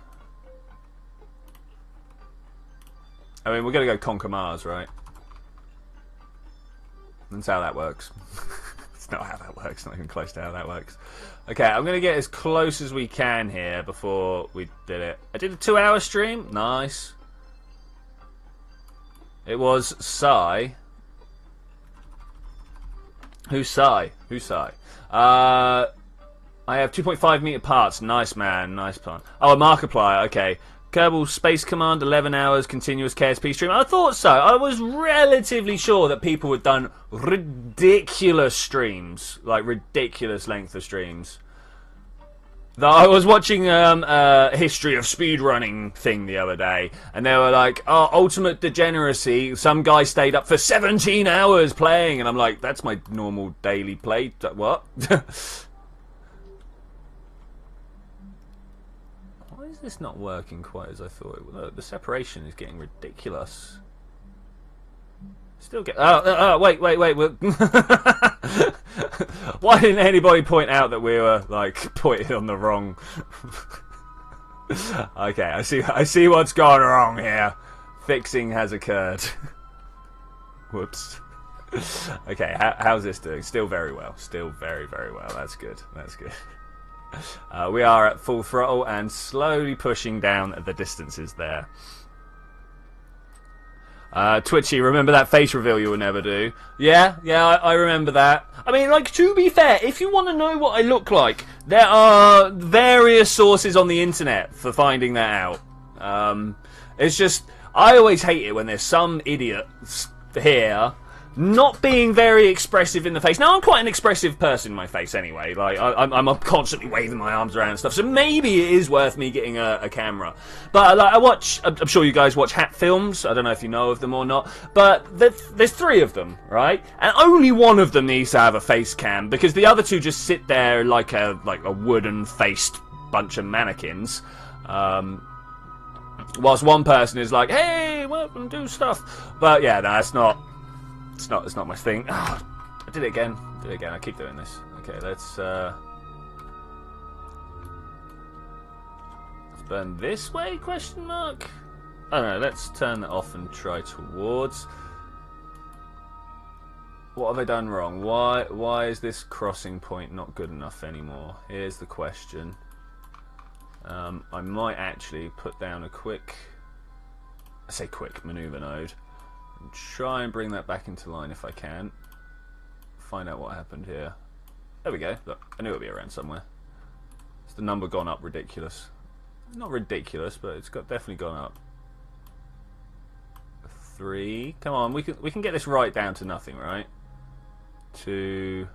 I mean, we're going to go conquer Mars, right? That's how that works. It's not how that works. Not even close to how that works. Okay, I'm going to get as close as we can here before we did it. I did a 2-hour stream. Nice. It was Psy. Who's Psy? I have 2.5 meter parts. Nice, man. Nice plan. Oh, a Markiplier. Okay. Kerbal Space Command, 11 hours, continuous KSP stream. I thought so. I was relatively sure that people had done ridiculous streams. Like, ridiculous length of streams. I was watching a history of speedrunning thing the other day, and they were like, oh, ultimate degeneracy. Some guy stayed up for 17 hours playing, and I'm like, that's my normal daily play. What? Why is this not working quite as I thought it would? Look, the separation is getting ridiculous. Still get. Wait. Why didn't anybody point out that we were like pointed on the wrong? Okay, I see what's gone wrong here. Fixing has occurred. Whoops. Okay, how's this doing? Still very well. Still very well. That's good. That's good. We are at full throttle and slowly pushing down the distances there. Twitchy, remember that face reveal you will never do? Yeah, I remember that. I mean, like, to be fair, if you want to know what I look like, there are various sources on the internet for finding that out. It's just, I always hate it when there's some idiot here not being very expressive in the face. Now, I'm quite an expressive person in my face anyway. Like, I'm constantly waving my arms around and stuff, so maybe it is worth me getting a camera. But like, I'm sure you guys watch hat films. I don't know if you know of them or not, but there's 3 of them, right? And only one of them needs to have a face cam, because the other 2 just sit there like a wooden-faced bunch of mannequins. Whilst one person is like, hey, welcome, do stuff. But yeah, no, it's not my thing. Oh, I did it again. I keep doing this. Okay, let's burn this way, question mark? I don't know, let's turn that off and try towards. What have I done wrong? Why is this crossing point not good enough anymore? Here's the question. I might actually put down a quick maneuver node and try and bring that back into line if I can. Find out what happened here. There we go. Look, I knew it would be around somewhere. Has the number gone up ridiculous? Not ridiculous, but it's definitely gone up. 3. Come on, we can get this right down to nothing, right? 2.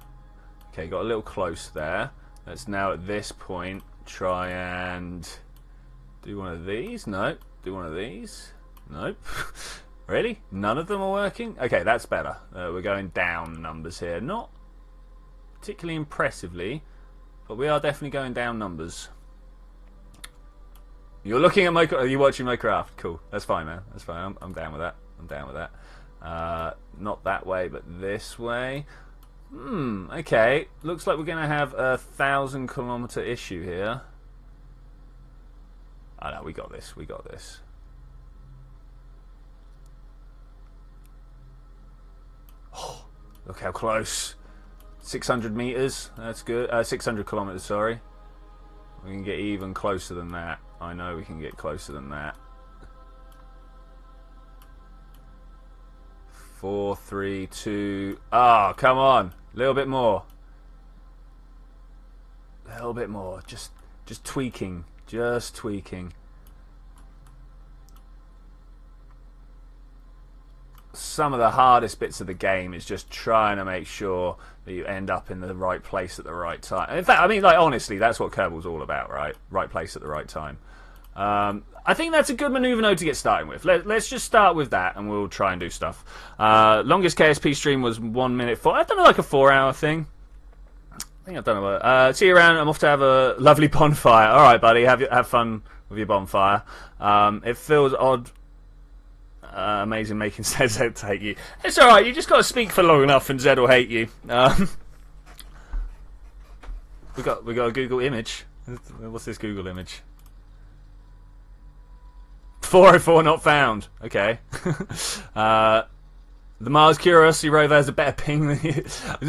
Okay, got a little close there. Let's now at this point try and do one of these. No. Do one of these. Nope. Really? None of them are working? Okay, that's better. We're going down numbers here. Not particularly impressively, but we are definitely going down numbers. You're looking at my... Are you watching my craft? Cool. That's fine, man. That's fine. I'm down with that. I'm down with that. Not that way, but this way. Okay. Looks like we're going to have a 1,000-kilometer issue here. Oh, no, we got this. We got this. Oh, look how close. 600 meters. That's good. 600 kilometers, sorry. We can get even closer than that. I know we can get closer than that. 4, 3, 2. Oh, come on. A little bit more. A little bit more. Just tweaking. Just tweaking. Some of the hardest bits of the game is just trying to make sure that you end up in the right place at the right time. In fact, I mean, like, honestly, that's what Kerbal's all about, right? Right place at the right time. I think that's a good maneuver node to get started with. Let's just start with that, and we'll try and do stuff. Longest KSP stream was 1 minute 4. I've done like a 4-hour thing. I think I've done it. See you around. I'm off to have a lovely bonfire. All right, buddy. Have fun with your bonfire. It feels odd. Amazing making Zed hate you. It's alright, you just got to speak for long enough and Zed will hate you. We got a Google image. What's this Google image? 404 not found. Okay. The Mars Curiosity rover has a better ping than you.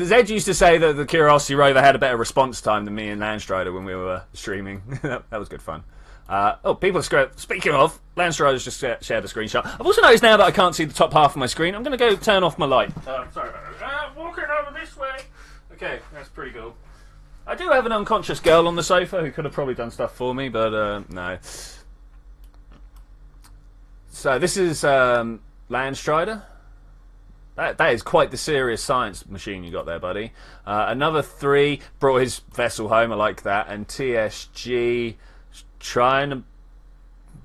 Zed used to say that the Curiosity rover had a better response time than me and Landstrider when we were streaming. That was good fun. Oh, people are speaking of, Landstrider's just shared a screenshot. I've also noticed now that I can't see the top half of my screen. I'm going to go turn off my light. Sorry about that. Walking over this way. Okay, that's pretty cool. I do have an unconscious girl on the sofa who could have probably done stuff for me, but no. So this is Landstrider. That is quite the serious science machine you got there, buddy. Another 3 brought his vessel home. I like that. And TSG trying to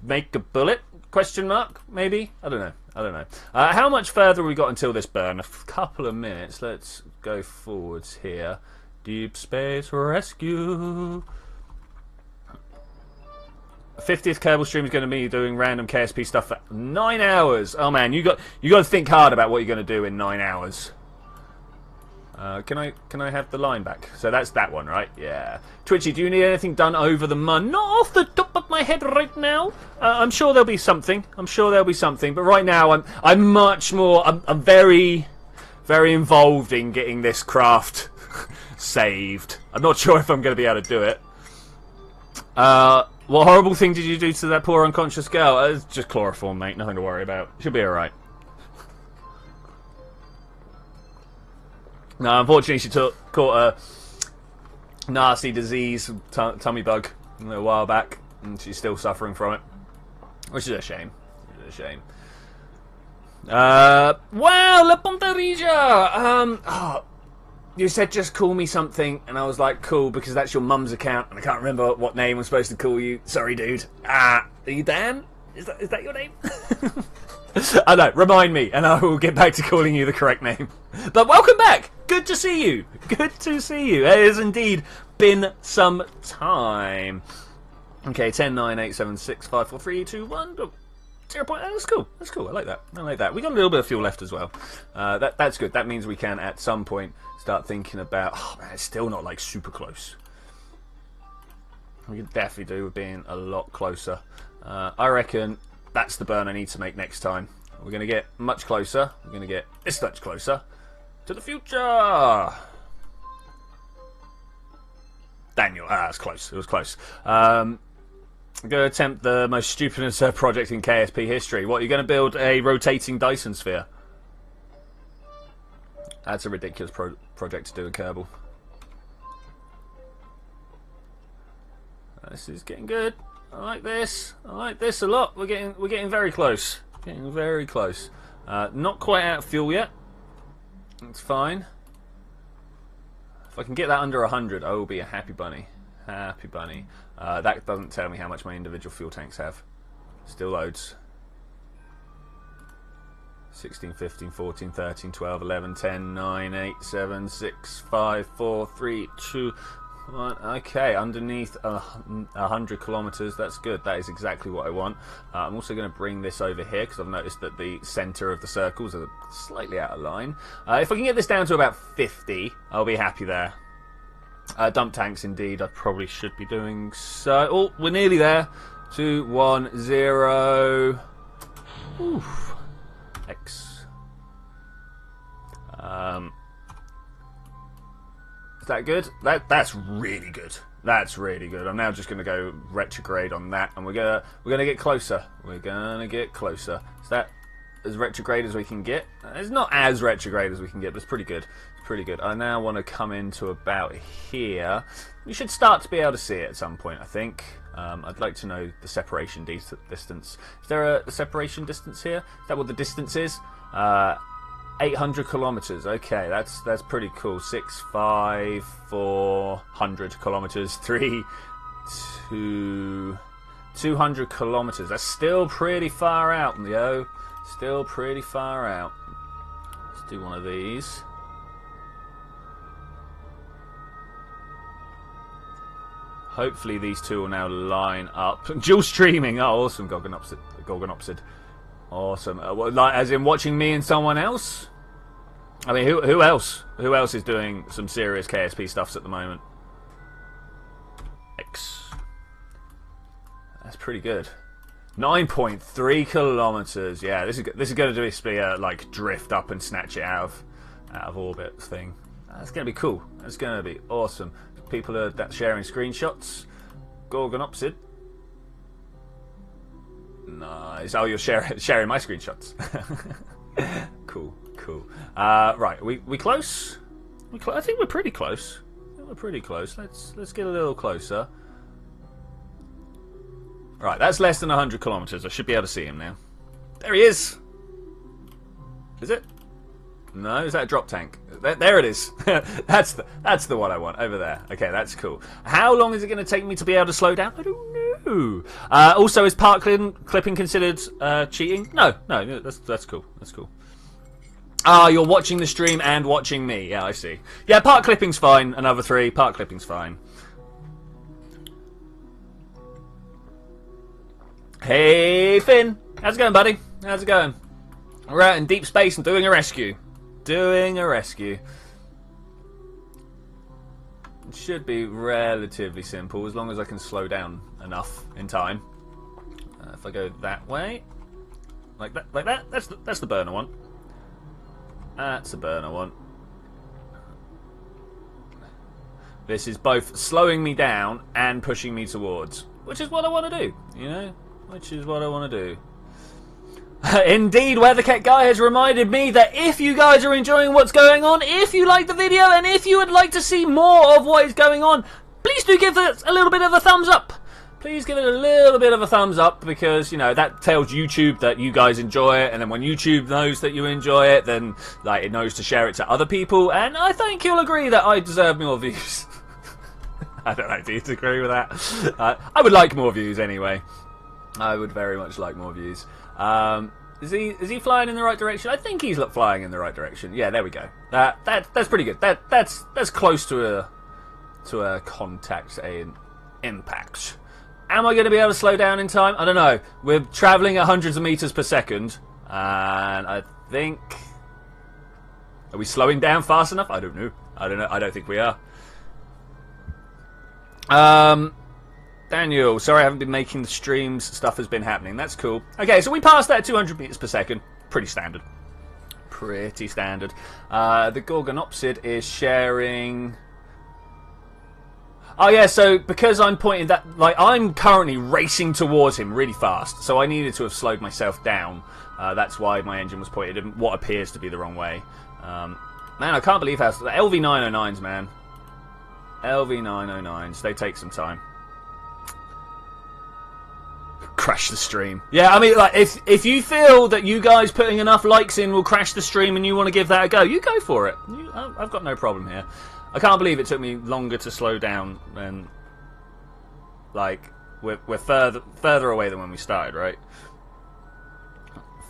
make a bullet? Question mark? Maybe? I don't know. How much further have we got until this burn? A couple of minutes. Let's go forwards here. Deep Space Rescue. 50th Kerbal stream is going to be doing random KSP stuff for 9 hours. Oh man, you got to think hard about what you're going to do in 9 hours. Can I have the line back? So that's that one, right? Yeah. Twitchy, do you need anything done over the month? Not off the top of my head right now. I'm sure there'll be something. But right now, I'm much more. I'm very, very involved in getting this craft saved. I'm not sure if I'm going to be able to do it. What horrible thing did you do to that poor unconscious girl? It's just chloroform, mate. Nothing to worry about. She'll be alright. No, unfortunately she caught a nasty disease, tummy bug, a little while back, and she's still suffering from it. Which is a shame. It's a shame. Wow, La Pontarija! Oh, you said just call me something, and I was like, cool, because that's your mum's account, and I can't remember what name I'm supposed to call you. Sorry, dude. Are you Dan? Is that your name? I know, remind me, and I will get back to calling you the correct name. But welcome back! Good to see you! Good to see you. It has indeed been some time. Okay, 10, 9, 8, 7, 6, 5, 4, 3, 2, 1. 0 point. Oh, that's cool. That's cool. I like that. I like that. We got a little bit of fuel left as well. That's good. That means we can, at some point, start thinking about. Oh man, it's still not like super close. We could definitely do with being a lot closer. I reckon that's the burn I need to make next time. We're going to get much closer. We're going to get this much closer to the future. Daniel. That's close. It was close. I'm going to attempt the most stupidest project in KSP history. What, you're going to build a rotating Dyson sphere? That's a ridiculous project to do in Kerbal. This is getting good. I like this. I like this a lot. We're getting very close. Getting very close. Not quite out of fuel yet. It's fine. If I can get that under 100, I will be a happy bunny. Happy bunny. That doesn't tell me how much my individual fuel tanks have. Still loads. 16, 15, 14, 13, 12, 11, 10, 9, 8, 7, 6, 5, 4, 3, 2, 1. Okay, underneath 100 kilometers. That's good. That is exactly what I want. I'm also going to bring this over here because I've noticed that the center of the circles are slightly out of line. If I can get this down to about 50, I'll be happy there. Dump tanks, indeed. I probably should be doing so. Oh, we're nearly there. 2, 1, 0. Oof. X. Is that good? That's really good. That's really good. I'm now just going to go retrograde on that, and we're gonna get closer. We're gonna get closer. Is that as retrograde as we can get? It's not as retrograde as we can get, but it's pretty good. Pretty good. I now want to come into about here. We should start to be able to see it at some point, I think. I'd like to know the separation distance. Is there a separation distance here? Is that what the distance is? 800 kilometers. Okay, that's pretty cool. 6, 5, 400 kilometers. 3, 2, 200 kilometers. That's still pretty far out, yo. Still pretty far out. Let's do one of these. Hopefully these two will now line up. Dual streaming. Oh, awesome. Gorgonopsid. Awesome. As in watching me and someone else? I mean, who else? Who else is doing some serious KSP stuffs at the moment? X. That's pretty good. 9.3 kilometers. Yeah, this is going to be a like drift up and snatch it out of orbit thing. That's going to be cool. That's going to be awesome. People are sharing screenshots. Gorgonopsid. Nice. Oh, you're sharing my screenshots. Cool. Right, we close? I think we're pretty close. We're pretty close. Let's get a little closer. Right, that's less than 100 kilometers. I should be able to see him now. There he is. Is it? No, is that a drop tank? There it is. That's the one I want over there. Okay, that's cool. How long is it going to take me to be able to slow down? I don't know. Also, is part clipping considered cheating? No, that's cool. That's cool. Ah, you're watching the stream and watching me. Yeah, I see. Yeah, part clipping's fine. Another 3. Part clipping's fine. Hey, Finn. How's it going, buddy? How's it going? We're out in deep space and doing a rescue. It should be relatively simple as long as I can slow down enough in time. If I go that way, like that, that's the burner one. That's the burner one. This is both slowing me down and pushing me towards, which is what I want to do, you know? Which is what I want to do. Indeed, Weathercat Guy has reminded me that if you guys are enjoying what's going on, if you like the video, and if you would like to see more of what is going on, please do give it a little bit of a thumbs up. Please give it a little bit of a thumbs up, because, you know, that tells YouTube that you guys enjoy it, and then when YouTube knows that you enjoy it, then, like, it knows to share it to other people, and I think you'll agree that I deserve more views. I don't know, do you agree with that? I would like more views anyway. I would very much like more views. Is he flying in the right direction? I think he's flying in the right direction. Yeah, there we go. That's pretty good. That's close to a contact, an impact. Am I going to be able to slow down in time? I don't know. We're travelling at hundreds of meters per second, and I think, are we slowing down fast enough? I don't know. I don't think we are. Daniel, sorry I haven't been making the streams. Stuff has been happening. That's cool. Okay, so we passed that at 200 meters per second. Pretty standard. Pretty standard. The Gorgonopsid is sharing... Oh yeah, so because I'm pointing that... Like, I'm currently racing towards him really fast, so I needed to have slowed myself down. That's why my engine was pointed in what appears to be the wrong way. Man, I can't believe how... The LV909s, man. LV909s. They take some time. Crash the stream. Yeah, I mean, like, if you feel that you guys putting enough likes in will crash the stream and you want to give that a go, you go for it. I've got no problem here. I can't believe it took me longer to slow down than, like, we're further away than when we started, right?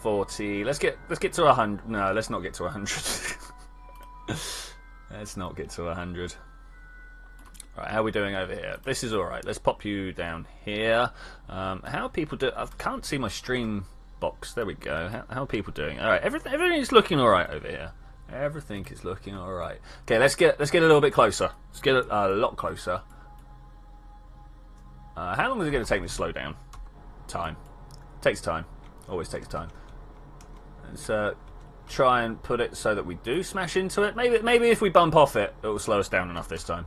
40. Let's get to 100. No, let's not get to 100. Let's not get to 100. Right, how are we doing over here? This is alright. Let's pop you down here. How are people doing? I can't see my stream box. There we go. How are people doing? Alright, everything is looking alright over here. Everything is looking alright. Okay, let's get a little bit closer. Let's get a lot closer. How long is it going to take me to slow down? Time. Takes time. Always takes time. Let's try and put it so that we do smash into it. Maybe if we bump off it, it will slow us down enough this time.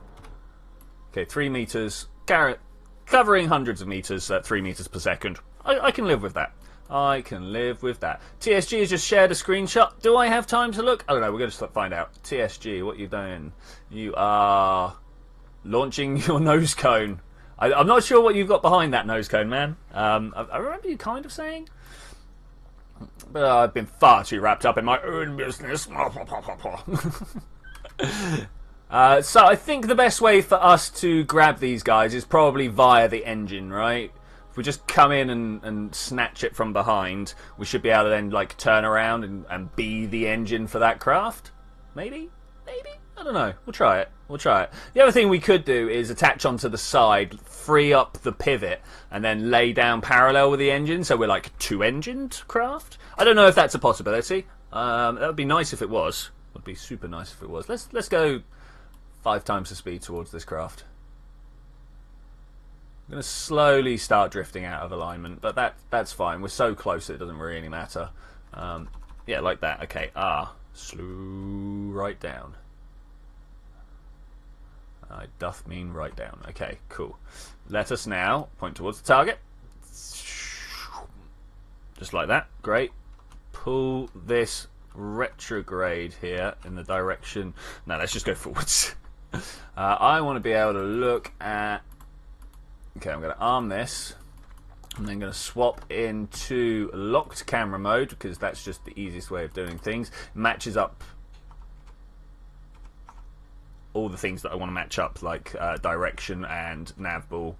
Okay, 3 meters, covering hundreds of meters at 3 meters per second. I can live with that. I can live with that. TSG has just shared a screenshot. Do I have time to look? I don't know, we're going to find out. TSG, what are you doing? You are launching your nose cone. I'm not sure what you've got behind that nose cone, man. I remember you kind of saying. But I've been far too wrapped up in my own business. So I think the best way for us to grab these guys is probably via the engine, right? If we just come in and snatch it from behind, we should be able to then, like, turn around and be the engine for that craft. Maybe? Maybe? I don't know. We'll try it. We'll try it. The other thing we could do is attach onto the side, free up the pivot, and then lay down parallel with the engine, so we're like two-engined craft. I don't know if that's a possibility. That would be nice if it was. It would be super nice if it was. Let's go 5 times the speed towards this craft. I'm going to slowly start drifting out of alignment, but that's fine. We're so close it doesn't really matter. Yeah, like that. Okay, slow right down. I doth mean right down. Okay, cool. Let us now point towards the target. Just like that. Great. Pull this retrograde here in the direction... No, let's just go forwards. I want to be able to look at... Okay, I'm going to arm this. I'm then going to swap into locked camera mode, because that's just the easiest way of doing things. Matches up all the things that I want to match up, like direction and nav ball.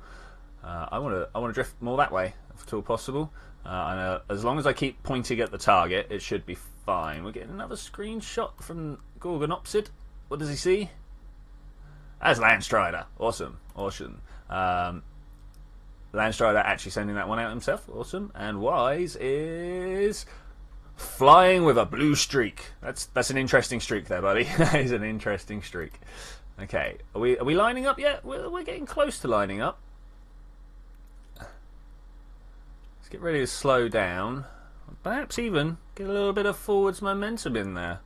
I want to drift more that way, if at all possible. And as long as I keep pointing at the target, it should be fine. We're getting another screenshot from Gorgonopsid. What does he see? That's Landstrider. Awesome. Awesome. Landstrider actually sending that one out himself. Awesome. And Wise is flying with a blue streak. That's an interesting streak there, buddy. That is an interesting streak. Okay. Are we lining up yet? We're getting close to lining up. Let's get ready to slow down. Perhaps even get a little bit of forwards momentum in there.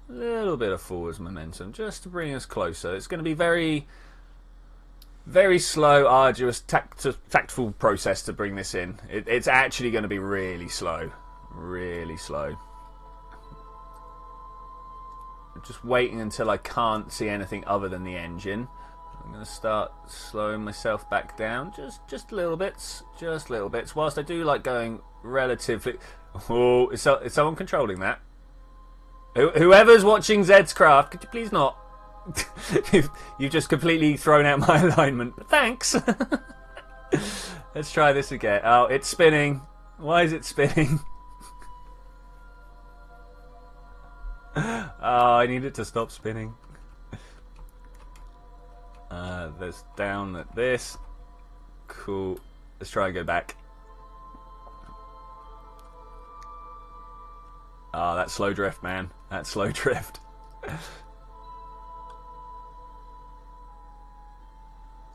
A little bit of forwards momentum just to bring us closer. It's going to be very Very slow, arduous, tactful process to bring this in. It's actually going to be really slow. Really slow. I'm just waiting until I can't see anything other than the engine. I'm going to start slowing myself back down. Just little bits. Just little bits. Whilst I do like going relatively... Oh, is someone controlling that? Whoever's watching Zed's Craft, could you please not? You've just completely thrown out my alignment. But thanks. Let's try this again. Oh, it's spinning. Why is it spinning? Oh, I need it to stop spinning. There's down at this. Cool. Let's try and go back. Oh, that slow drift, man. That slow drift.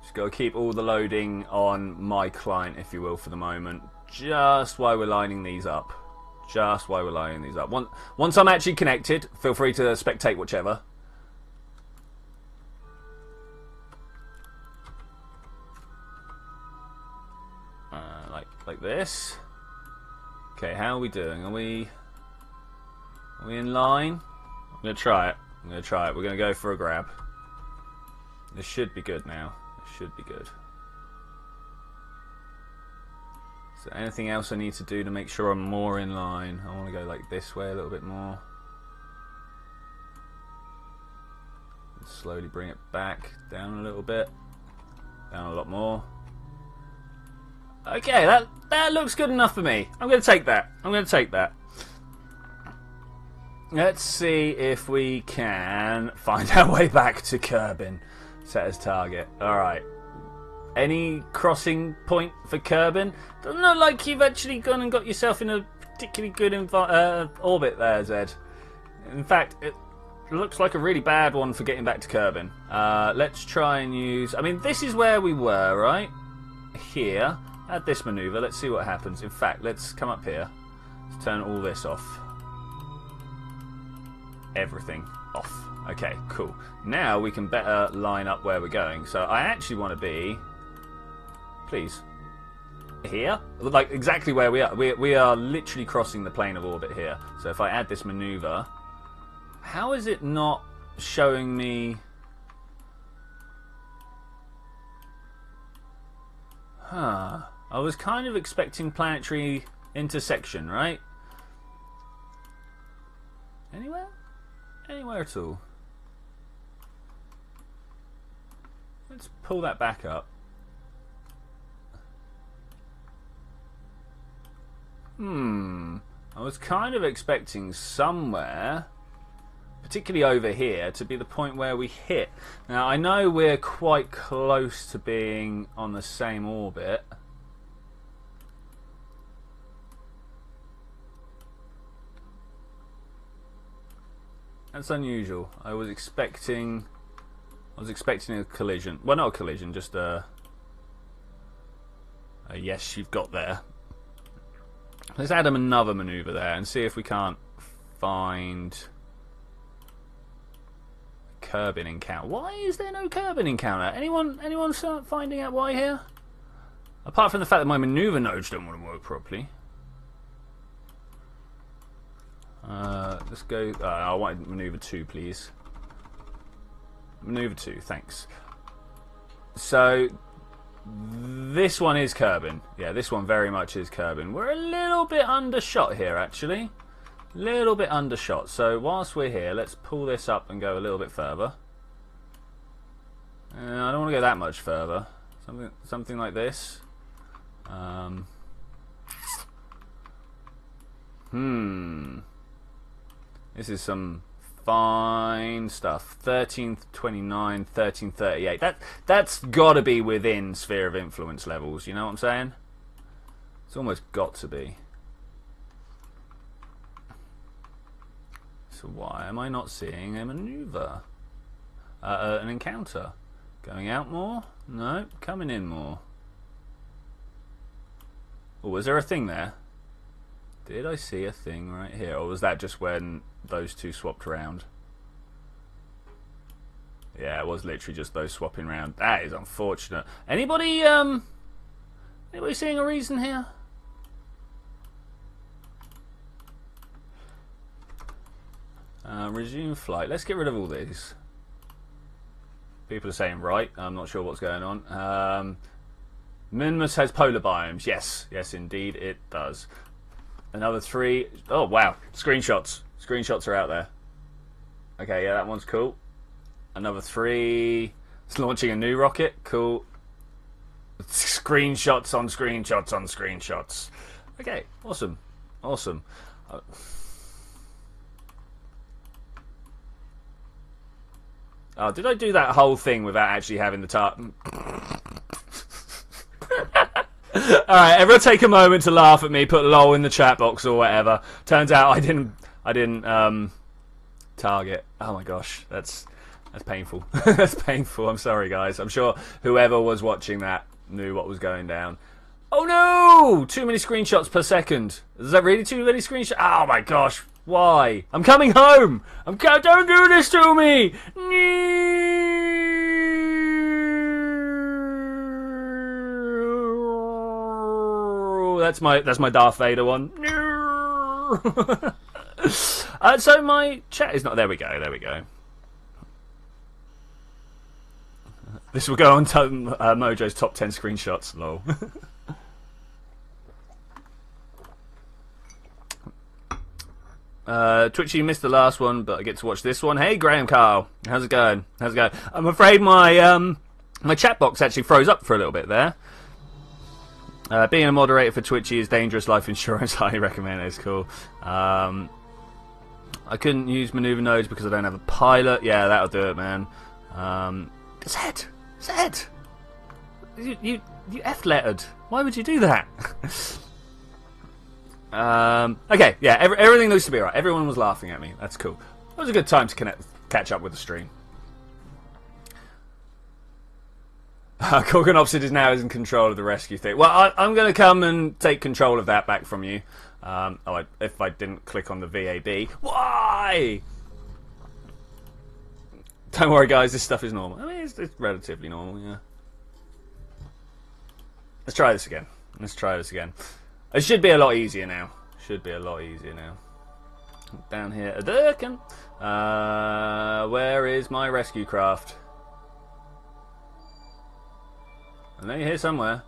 Just got to keep all the loading on my client, if you will, for the moment. Just while we're lining these up. Just while we're lining these up. Once I'm actually connected, feel free to spectate whichever. Like this. Okay, how are we doing? Are we in line? I'm going to try it. We're going to go for a grab. This should be good now. This should be good. So anything else I need to do to make sure I'm more in line? I want to go like this way a little bit more. Slowly bring it back down a little bit. Down a lot more. Okay, that looks good enough for me. I'm going to take that. Let's see if we can find our way back to Kerbin. Set as target. Alright. Any crossing point for Kerbin? Doesn't look like you've actually gone and got yourself in a particularly good orbit there, Zed. In fact, it looks like a really bad one for getting back to Kerbin. Let's try and use... I mean, this is where we were, right? Here. Add this manoeuvre. Let's see what happens. In fact, let's come up here. Let's turn all this off. Everything off. Okay, cool. Now we can better line up where we're going. So I actually want to be... Please. Here? Like exactly where we are. We are literally crossing the plane of orbit here. So if I add this manoeuvre... How is it not showing me... Huh. I was kind of expecting planetary intersection, right? Anywhere? Anywhere at all. Let's pull that back up. I was kind of expecting somewhere, particularly over here, to be the point where we hit. Now, I know we're quite close to being on the same orbit. That's unusual. I was expecting a collision. Well, not a collision, just a yes, you've got there. Let's add him another manoeuvre there and see if we can't find a Kerbin encounter. Why is there no Kerbin encounter? Anyone start finding out why here? Apart from the fact that my manoeuvre nodes don't want to work properly. Let's go... I want manoeuvre 2, please. Manoeuvre 2, thanks. So, this one is Kerbin. Yeah, this one very much is Kerbin. We're a little bit undershot here, actually. Little bit undershot. So, whilst we're here, let's pull this up and go a little bit further. I don't want to go that much further. Something like this. This is some fine stuff. 1329, 1338. That's got to be within sphere of influence levels. You know what I'm saying? It's almost got to be. So why am I not seeing a maneuver? An encounter. Going out more? No. Coming in more. Oh, was there a thing there? Did I see a thing right here? Or was that just when those two swapped around? Yeah, it was literally just those swapping around. That is unfortunate. Anybody seeing a reason here? Resume flight. Let's get rid of all these. People are saying right. I'm not sure what's going on. Minmus has polar biomes. Yes, yes, indeed it does. Another 3. Oh wow, screenshots. Screenshots are out there. Okay, yeah, that one's cool. Another 3. It's launching a new rocket. Cool. Screenshots on screenshots on screenshots. Okay, awesome, awesome. Oh, did I do that whole thing without actually having the Alright, everyone take a moment to laugh at me, put lol in the chat box or whatever. Turns out I didn't target. Oh my gosh, that's painful. That's painful. I'm sorry guys. I'm sure whoever was watching that knew what was going down. Oh no! Too many screenshots per second. Is that really too many screenshots? Oh my gosh. Why? I'm coming home! Don't do this to me! That's my Darth Vader one. So my chat is not. There we go. There we go. This will go on to Mojo's top 10 screenshots. Lol. Twitchy, you missed the last one, but I get to watch this one. Hey, Graham Carl, how's it going? How's it going? I'm afraid my my chat box actually froze up for a little bit there. Being a moderator for Twitchy is dangerous life insurance. Highly recommend it. It's cool. I couldn't use maneuver nodes because I don't have a pilot. Yeah, that'll do it, man. Zed, you F-lettered. Why would you do that? Okay, yeah, everything looks to be right. Everyone was laughing at me. That's cool. It was a good time to catch up with the stream. Gorgon Opsid is now in control of the rescue thing. Well, I'm going to come and take control of that back from you. If I didn't click on the VAB. Why? Don't worry, guys. This stuff is normal. I mean, it's relatively normal, yeah. Let's try this again. It should be a lot easier now. Down here, Adurkin. Where is my rescue craft? I know you're here somewhere.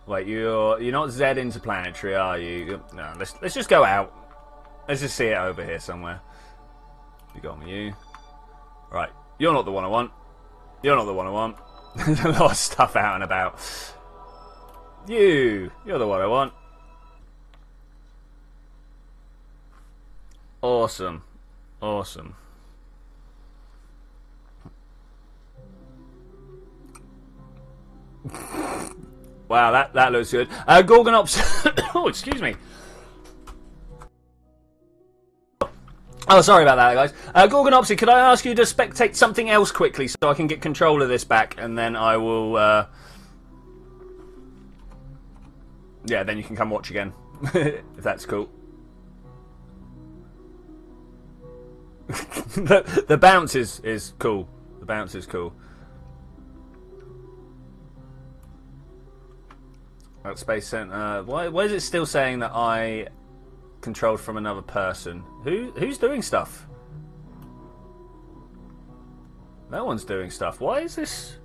Wait, you're not Z interplanetary, are you? No, let's just go out. Let's just see it over here somewhere. You got me, you. Right, you're not the one I want. There's a lot of stuff out and about. You're the one I want. Awesome. Wow, that looks good. Gorgonops. Oh, excuse me. Oh, sorry about that, guys. Gorgonopsy, could I ask you to spectate something else quickly so I can get control of this back, and then I will. Yeah, then you can come watch again, if that's cool. The bounce is cool. The bounce is cool. At Space Center. Why is it still saying that I controlled from another person? Who's doing stuff? No one's doing stuff. Why is this?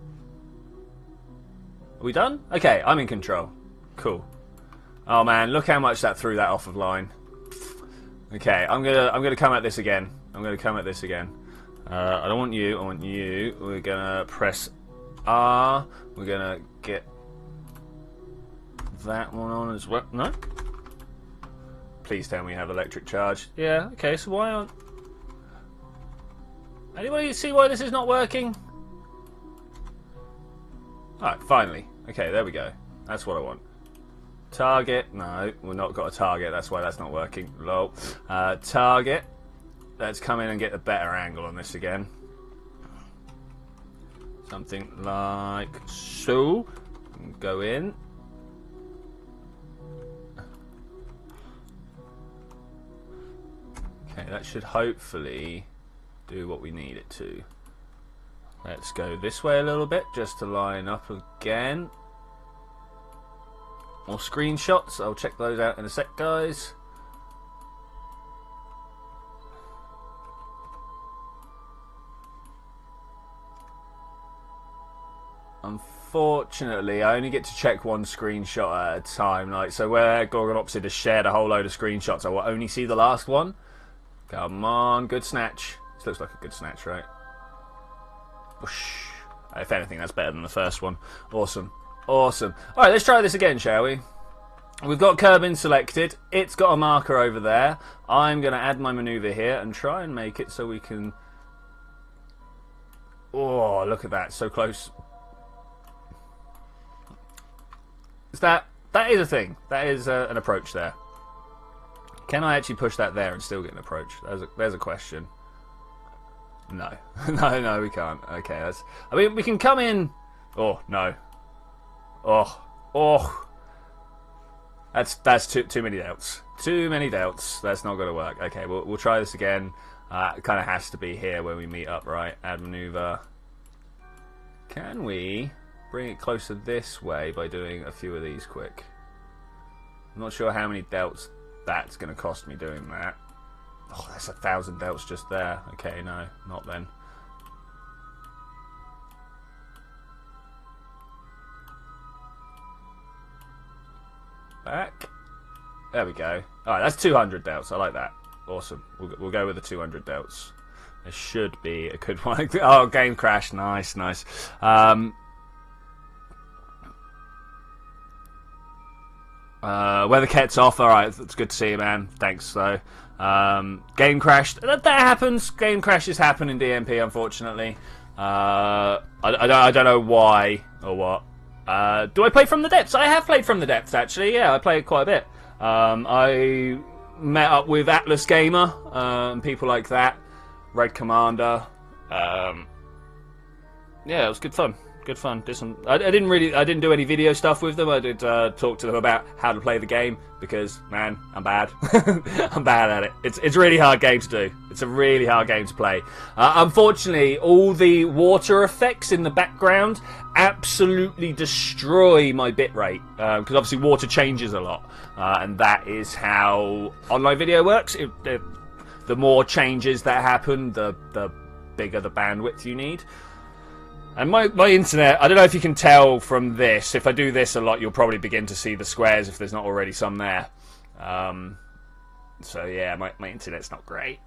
Are we done? Okay, I'm in control. Cool. Oh man, look how much that threw that off of line. Okay, I'm gonna come at this again. I don't want you. I want you. We're gonna press R. We're gonna get that one on as well. No. Please tell me you have electric charge. Yeah. Okay. So why aren't? Anybody see why this is not working? Alright, finally. Okay, there we go. That's what I want. Target. No, we've not got a target. That's why that's not working. Lol. Target. Let's come in and get a better angle on this again. Something like so. Go in. Okay, that should hopefully do what we need it to. Let's go this way a little bit, just to line up again. More screenshots. I'll check those out in a sec, guys. Unfortunately, I only get to check one screenshot at a time. Like, so where Gorgonopsid has shared a whole load of screenshots, I will only see the last one. Come on, good snatch. This looks like a good snatch, right? Whoosh. If anything, that's better than the first one. Awesome. Awesome. Alright, let's try this again, shall we? We've got Kerbal selected. It's got a marker over there. I'm going to add my maneuver here and try and make it so we can... Oh, look at that. So close. That is a thing. That is an approach there. Can I actually push that there and still get an approach? There's a question. No. no, we can't. Okay, that's... I mean, we can come in... Oh, no. Oh. That's too many doubts. Too many doubts. That's not going to work. Okay, we'll try this again. It kind of has to be here when we meet up, right? Add maneuver. Can we bring it closer this way by doing a few of these quick? I'm not sure how many doubts that's going to cost me doing that. Oh, that's 1,000 doubts just there. Okay, no, not then. Back. There we go. Alright, that's 200 doubts. I like that. Awesome. We'll go with the 200 doubts. There should be a good one. Oh, game crash. Nice. Weather cat's off. Alright, it's good to see you, man. Thanks, though. Game crashed. That happens. Game crashes happen in DMP, unfortunately. I don't know why or what. Do I play from the depths? I have played from the depths, actually. Yeah, I play it quite a bit. I met up with Atlas Gamer and people like that. Red Commander. Yeah, it was good fun. Good fun. I didn't do any video stuff with them. I did talk to them about how to play the game because, man, I'm bad. I'm bad at it. It's a really hard game to do. It's a really hard game to play. Unfortunately, all the water effects in the background absolutely destroy my bitrate because obviously water changes a lot, and that is how online video works. The more changes that happen, the bigger the bandwidth you need. And my internet, I don't know if you can tell from this. If I do this a lot, you'll probably begin to see the squares if there's not already some there. So yeah, my internet's not great.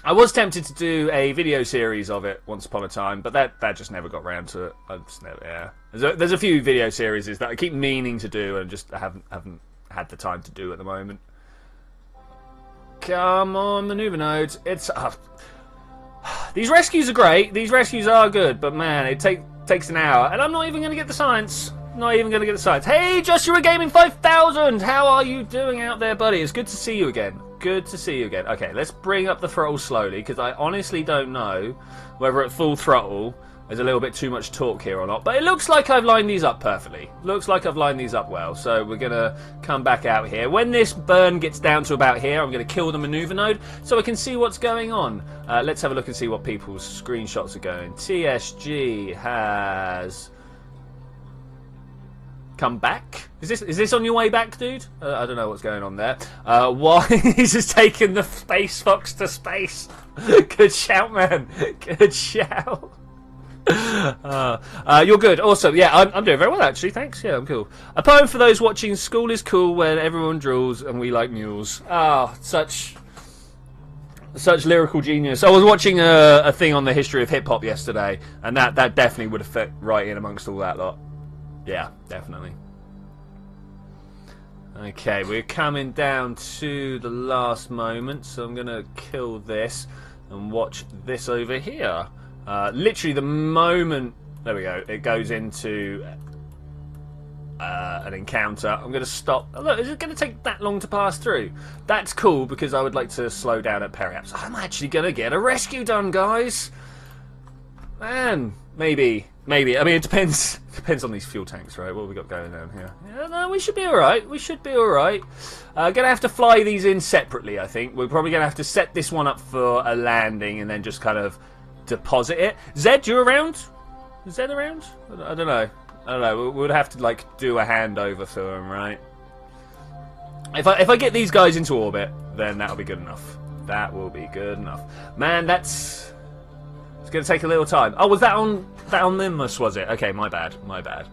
I was tempted to do a video series of it once upon a time, but that just never got round to it. Yeah. There's a few video series that I keep meaning to do and just haven't had the time to do at the moment. Come on, maneuver nodes. It's... These rescues are great. These rescues are good, but man, it takes an hour, and I'm not even going to get the science. Not even going to get the science. Hey, Joshua Gaming 5000, how are you doing out there, buddy? It's good to see you again. Good to see you again. Okay, let's bring up the throttle slowly because I honestly don't know whether at full throttle there's a little bit too much torque here or not. But it looks like I've lined these up perfectly. Looks like I've lined these up well. So we're going to come back out here. When this burn gets down to about here, I'm going to kill the maneuver node so I can see what's going on. Let's have a look and see what people's screenshots are going. TSG has come back. Is this on your way back, dude? I don't know what's going on there. Why he's just taking the Space Fox to space. Good shout, man. Good shout. You're good. Also, yeah, I'm doing very well actually. Thanks. Yeah, I'm cool. A poem for those watching. School is cool when everyone drools and we like mules. Such lyrical genius. I was watching a thing on the history of hip hop yesterday, and that definitely would have fit right in amongst all that lot. Yeah, definitely. Okay, we're coming down to the last moment, so I'm gonna kill this and watch this over here. Literally the moment, there we go, it goes into an encounter, I'm going to stop. Oh, look, is it going to take that long to pass through? That's cool because I would like to slow down at periaps. I'm actually going to get a rescue done, guys. Man, maybe. I mean, it depends on these fuel tanks, right? What have we got going down here? Yeah, no, we should be alright. We should be alright. Gonna have to fly these in separately, I think. We're probably going to have to set this one up for a landing and then just kind of deposit it. Zed, you around? Is Zed around? I don't know. I don't know. We'd have to like do a handover for him, right? If I get these guys into orbit, then that'll be good enough. That will be good enough. Man, it's going to take a little time. Oh, was that on Nimbus, was it? Okay, my bad. My bad.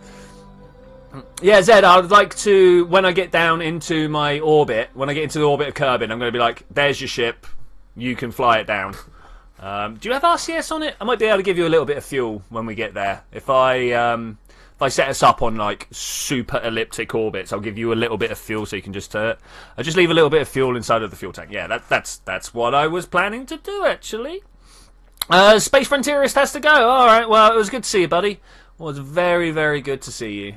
Yeah, Zed, I would like to, when I get down into my orbit, when I get into the orbit of Kerbin, I'm going to be like, there's your ship. You can fly it down. Do you have RCS on it? I might be able to give you a little bit of fuel when we get there. If I set us up on like super elliptic orbits, I'll give you a little bit of fuel so you can just I'll just leave a little bit of fuel inside of the fuel tank. Yeah, that's what I was planning to do actually. Space Frontierist has to go. All right, well, it was good to see you, buddy. It was very, very good to see you.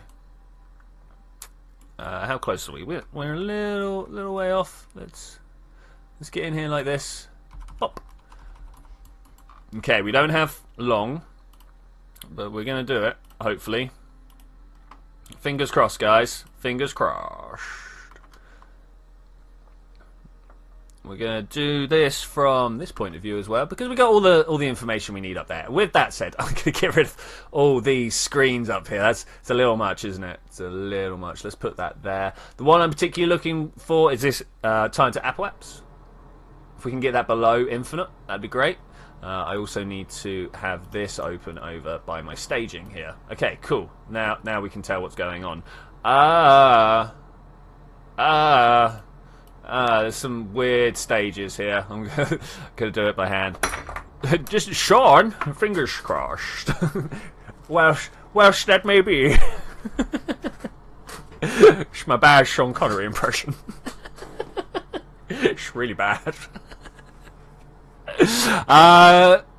How close are we? We're a little way off. Let's get in here like this. Pop. Okay, we don't have long, but we're gonna do it. Hopefully. Fingers crossed, guys. Fingers crossed. We're gonna do this from this point of view as well, because we got all the information we need up there. With that said, I'm gonna get rid of all these screens up here. It's a little much, isn't it? It's a little much. Let's put that there. The one I'm particularly looking for is this time to apoapse. If we can get that below infinite, that'd be great. I also need to have this open over by my staging here. Okay, cool. Now we can tell what's going on. There's some weird stages here. I'm gonna do it by hand. Just Sean, fingers crossed. Welsh that may be. It's my bad Sean Connery impression. It's really bad.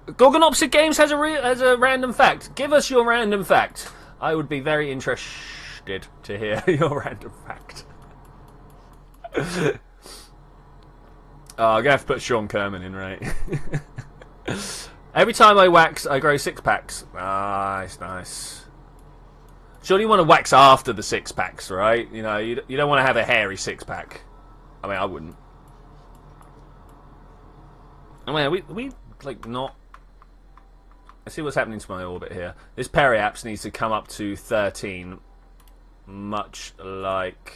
Gorgonopsid Games has a random fact. Give us your random fact. I would be very interested to hear your random fact. I'm gonna have to put Sean Kerman in, right? Every time I wax, I grow 6 packs. Nice. Surely you want to wax after the 6 packs, right? You know, you don't want to have a hairy 6 pack. I mean, I wouldn't. I mean, we like not. Let's see what's happening to my orbit here. This periapse needs to come up to 13, much like.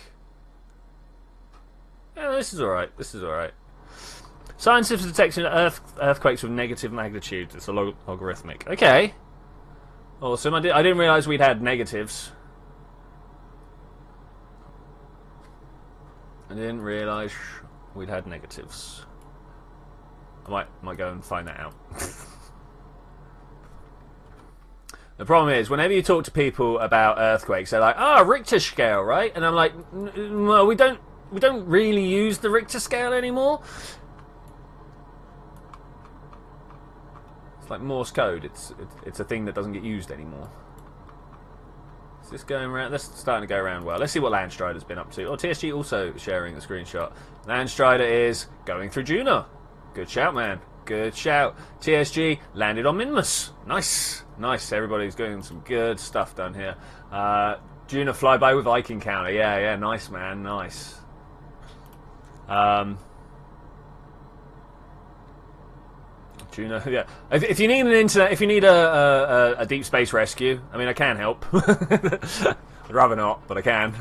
Yeah, this is all right. This is all right. Scientists detecting earthquakes with negative magnitude. It's a logarithmic. Okay. Awesome. I didn't realise we'd had negatives. I didn't realise we'd had negatives. I might go and find that out. The problem is, whenever you talk to people about earthquakes, they're like, "Oh, Richter scale, right?" And I'm like, "Well, we don't really use the Richter scale anymore." It's like Morse code. It's a thing that doesn't get used anymore. Is this going around? That's starting to go around well. Let's see what Landstrider's been up to. Oh, TSG also sharing a screenshot. Landstrider is going through Juno. Good shout, man. Good shout. TSG landed on Minmus. Nice. Nice. Everybody's doing some good stuff down here. Juno flyby with Viking counter. Yeah. Nice, man. Nice. Juno, yeah. If you need an internet, if you need a deep space rescue, I mean, I can help. I'd rather not, but I can.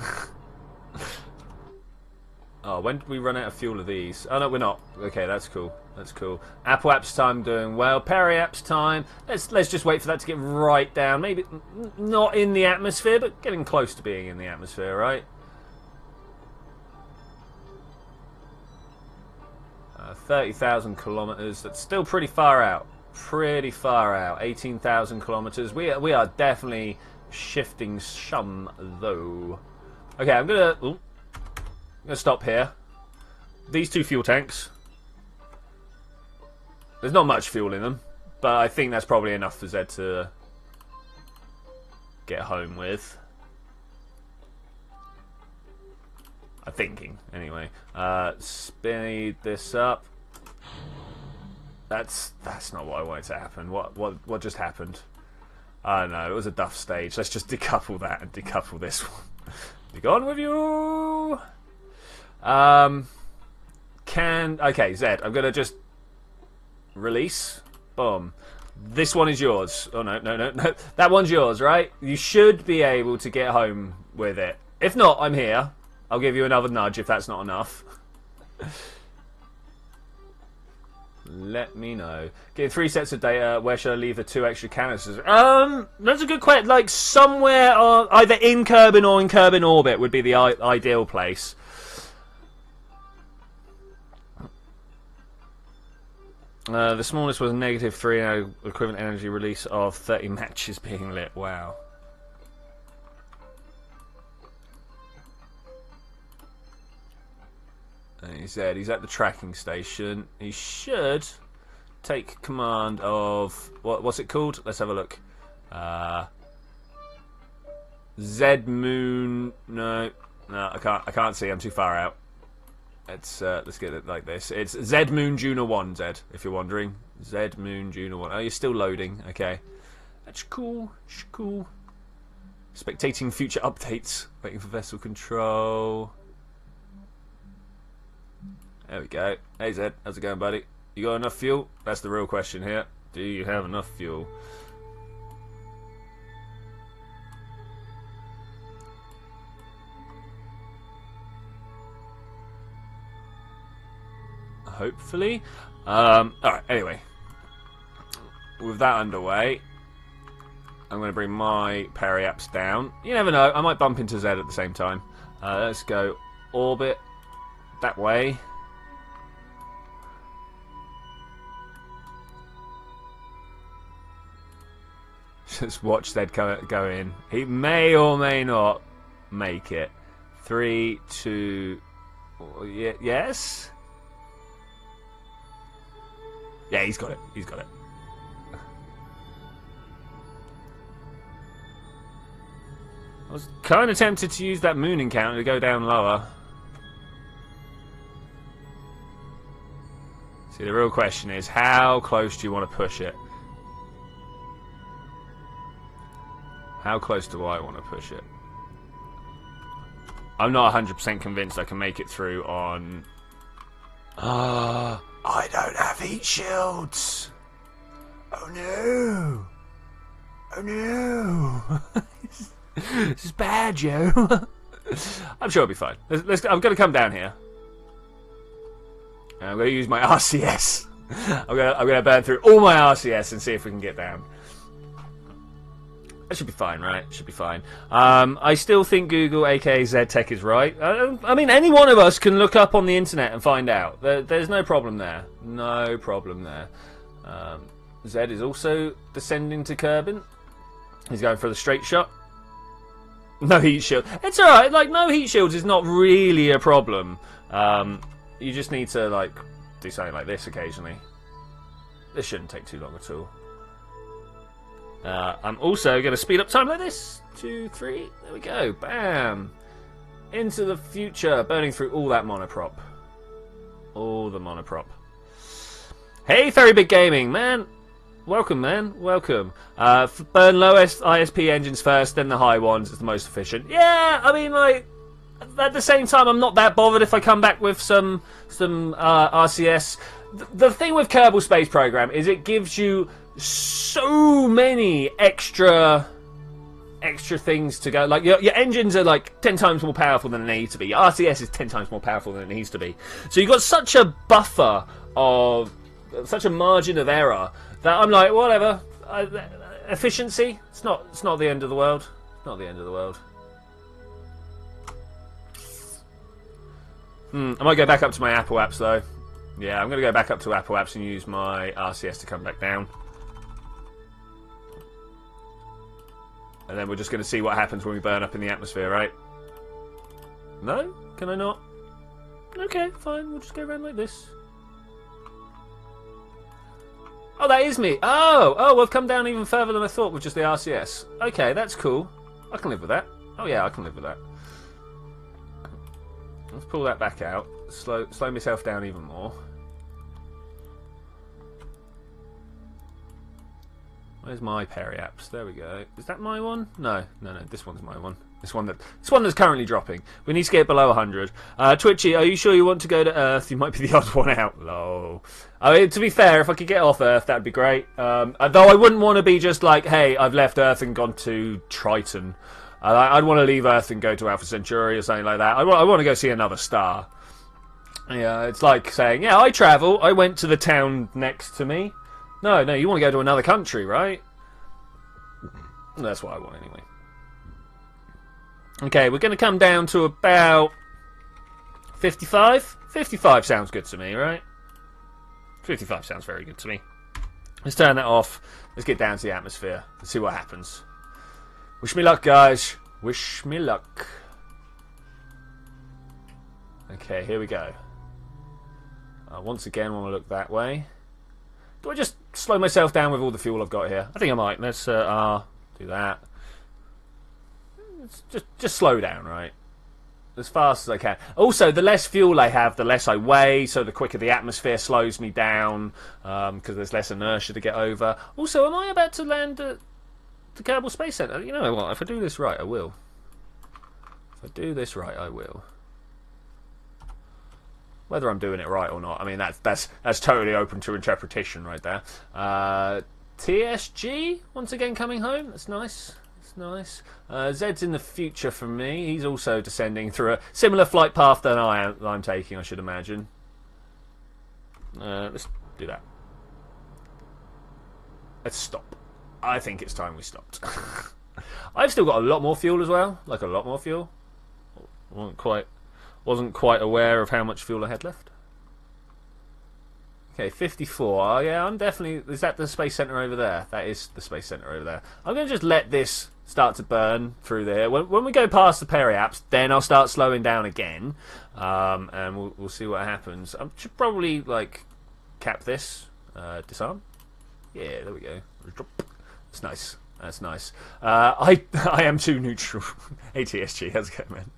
Oh, when did we run out of fuel of these? Oh no, we're not. Okay, that's cool. That's cool. Apoapse time doing well. Periapse time. Let's just wait for that to get right down. Maybe not in the atmosphere, but getting close to being in the atmosphere, right? 30,000 kilometers. That's still pretty far out. Pretty far out. 18,000 kilometers. We are definitely shifting some though. Okay, I'm gonna stop here. These 2 fuel tanks. There's not much fuel in them, but I think that's probably enough for Zed to get home with. I'm thinking, anyway. Speed this up. That's not what I wanted to happen. What just happened? I don't know. It was a duff stage. Let's just decouple that and decouple this one. Be gone with you. Okay, Zed. I'm gonna just release. Boom. This one is yours. Oh, no. That one's yours, right? You should be able to get home with it. If not, I'm here. I'll give you another nudge if that's not enough. Let me know. Get 3 sets of data. Where should I leave the 2 extra canisters? That's a good question. Like, somewhere either in Kerbin or in Kerbin orbit would be the ideal place. The smallest was -3 and equivalent energy release of 30 matches being lit. Wow. And he said he's at the tracking station. He should take command of what's it called? Let's have a look. Z Moon. No, I can't see. I'm too far out. Let's get it like this. It's Z Moon Juno 1, Zed, if you're wondering. Z Moon Juno 1. Oh, you're still loading. Okay, that's cool. That's cool. Spectating future updates. Waiting for vessel control. There we go. Hey Zed, how's it going, buddy? You got enough fuel? That's the real question here. Do you have enough fuel? Hopefully. Alright, anyway. With that underway, I'm going to bring my peri-apps down. You never know, I might bump into Zed at the same time. Let's go orbit that way. Just watch Zed go in. He may or may not make it. 3, 2... Yes? Yeah, he's got it. He's got it. I was kind of tempted to use that moon encounter to go down lower. See, the real question is, how close do you want to push it? How close do I want to push it? I'm not 100% convinced I can make it through on... I don't have heat shields! Oh no! Oh no! This is bad, Joe. I'm sure it'll be fine. I'm going to come down here. And I'm going to use my RCS. I'm going to burn through all my RCS and see if we can get down. That should be fine, right? Should be fine. I still think Google, aka ZTech, is right. I mean, any one of us can look up on the internet and find out. There's no problem there. No problem there. Zed is also descending to Kerbin. He's going for the straight shot. No heat shield. It's alright. Like, no heat shields is not really a problem. You just need to, like, do something like this occasionally. This shouldn't take too long at all. I'm also going to speed up time like this. 2, 3. There we go. Bam. Into the future. Burning through all that monoprop. All the monoprop. Hey, Very Big Gaming, man. Welcome, man. Welcome. Burn lowest ISP engines first, then the high ones is the most efficient. Yeah, I mean, like, at the same time, I'm not that bothered if I come back with some RCS. The thing with Kerbal Space Program is it gives you so many extra things to go. Like, your engines are like 10 times more powerful than they need to be. Your RCS is 10 times more powerful than it needs to be. So you've got such a buffer of, such a margin of error that I'm like, whatever. Efficiency, it's not the end of the world. It's not the end of the world. I might go back up to my Apple apps though. Yeah, I'm going to go back up to Apple apps and use my RCS to come back down. And then we're just going to see what happens when we burn up in the atmosphere, right? No? Can I not? Okay, fine. We'll just go around like this. Oh, that is me. Oh, I've come down even further than I thought with just the RCS. Okay, that's cool. I can live with that. Oh yeah, I can live with that. Let's pull that back out. Slow myself down even more. Where's my periapps? There we go. Is that my one? No. This one's my one. This one that's currently dropping. We need to get below 100. Twitchy, are you sure you want to go to Earth? You might be the odd one out. Lol. I mean, to be fair, if I could get off Earth, that'd be great. Though I wouldn't want to be just like, hey, I've left Earth and gone to Triton. I'd want to leave Earth and go to Alpha Centauri or something like that. I want to go see another star. Yeah, it's like saying, yeah, I travel. I went to the town next to me. No, you want to go to another country, right? That's what I want anyway. Okay, we're going to come down to about 55. 55 sounds good to me, right? 55 sounds very good to me. Let's turn that off. Let's get down to the atmosphere. Let's see what happens. Wish me luck, guys. Wish me luck. Okay, here we go. Once again, I want to look that way. Do I just slow myself down with all the fuel I've got here? I think I might. Let's do that. Just slow down, right? As fast as I can. Also, the less fuel I have, the less I weigh, so the quicker the atmosphere slows me down, because there's less inertia to get over. Also, am I about to land at the Kerbal Space Center? You know what? If I do this right, I will. If I do this right, I will. Whether I'm doing it right or not, I mean, that's totally open to interpretation right there. TSG, once again coming home. That's nice. That's nice. Zed's in the future for me. He's also descending through a similar flight path than I'm taking, I should imagine. Let's do that. Let's stop. I think it's time we stopped. I've still got a lot more fuel as well. Like a lot more fuel. Wasn't quite aware of how much fuel I had left. Okay, 54. Oh, yeah, I'm definitely... Is that the Space Center over there? That is the Space Center over there. I'm going to just let this start to burn through there. When we go past the periapps, then I'll start slowing down again. And we'll see what happens. I should probably, like, cap this. Disarm. Yeah, there we go. That's nice. That's nice. I am too neutral. ATSG, how's it going, man?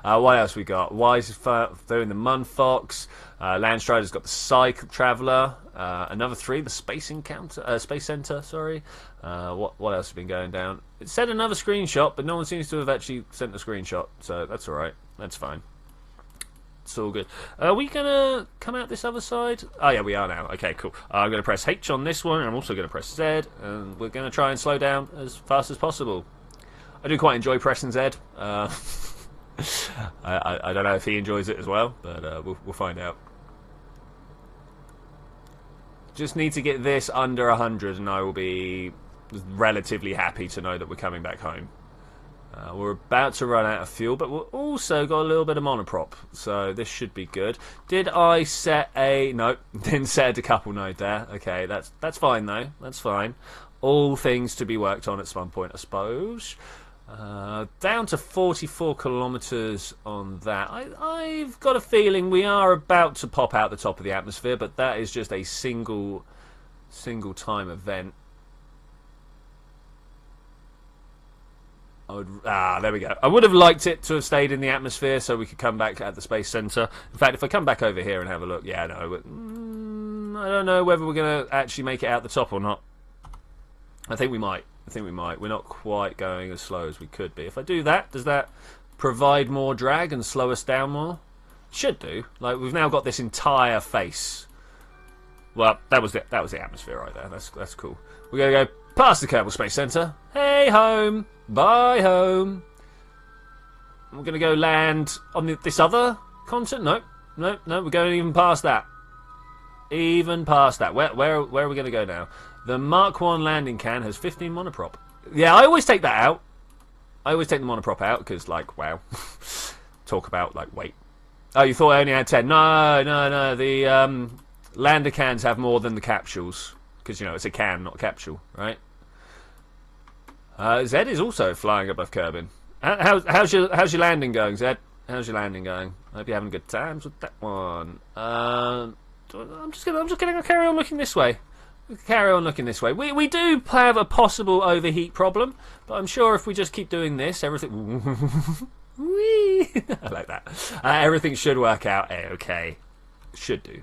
What else we got? Wise doing the Munfox. Landstrider's got the Psych Traveller. Another 3, the Space Center. Sorry. What else has been going down? It said another screenshot, but no one seems to have actually sent a screenshot, so that's all right. That's fine. It's all good. Are we gonna come out this other side? Oh yeah, we are now. Okay, cool. I'm gonna press H on this one, and I'm also gonna press Z, and we're gonna try and slow down as fast as possible. I do quite enjoy pressing Z. I don't know if he enjoys it as well, but we'll find out. Just need to get this under 100 and I will be relatively happy to know that we're coming back home. We're about to run out of fuel, but we've also got a little bit of monoprop, so this should be good. Did I set a... No, didn't set a decouple node there. Okay, that's fine though. That's fine. All things to be worked on at some point, I suppose. Down to 44 kilometers on that. I've got a feeling we are about to pop out the top of the atmosphere, but that is just a single time event. There we go. I would have liked it to have stayed in the atmosphere so we could come back at the Space Center. In fact, if I come back over here and have a look, yeah, no, I don't know whether we're going to actually make it out the top or not. I think we might. We're not quite going as slow as we could be. If I do that, does that provide more drag and slow us down more? Should do. Like, we've now got this entire face. Well, that was the atmosphere right there. That's cool. We're gonna go past the Kerbal Space Center. Hey home, bye home. We're gonna go land on this other continent. No. We're going even past that. Even past that. Where are we gonna go now? The Mark 1 landing can has 15 monoprop. Yeah, I always take that out. I always take the monoprop out because, like, wow. Talk about, like, weight. Oh, you thought I only had 10? No. The lander cans have more than the capsules because, you know, it's a can, not a capsule, right? Zed is also flying above Kerbin. How's your landing going, Zed? How's your landing going? I hope you're having good times with that one. I'm just gonna carry on looking this way. Carry on looking this way. We do have a possible overheat problem, but I'm sure if we just keep doing this, everything... I like that. Everything should work out okay. Should do.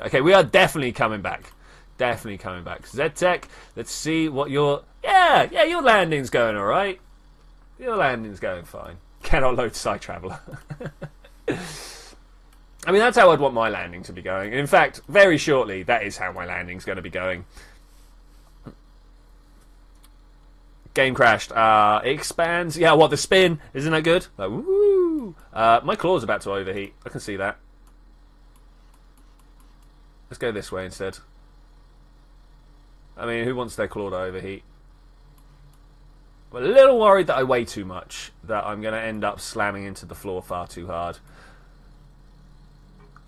Okay, we are definitely coming back. Definitely coming back. Z-Tech, let's see what your... Yeah, your landing's going alright. Your landing's going fine. Cannot load Side Traveller. I mean, that's how I'd want my landing to be going. In fact, very shortly, that is how my landing's going to be going. Game crashed. It expands. Yeah, what, the spin? Isn't that good? Like, woo! My claw's about to overheat. I can see that. Let's go this way instead. I mean, who wants their claw to overheat? I'm a little worried that I weigh too much. That I'm going to end up slamming into the floor far too hard.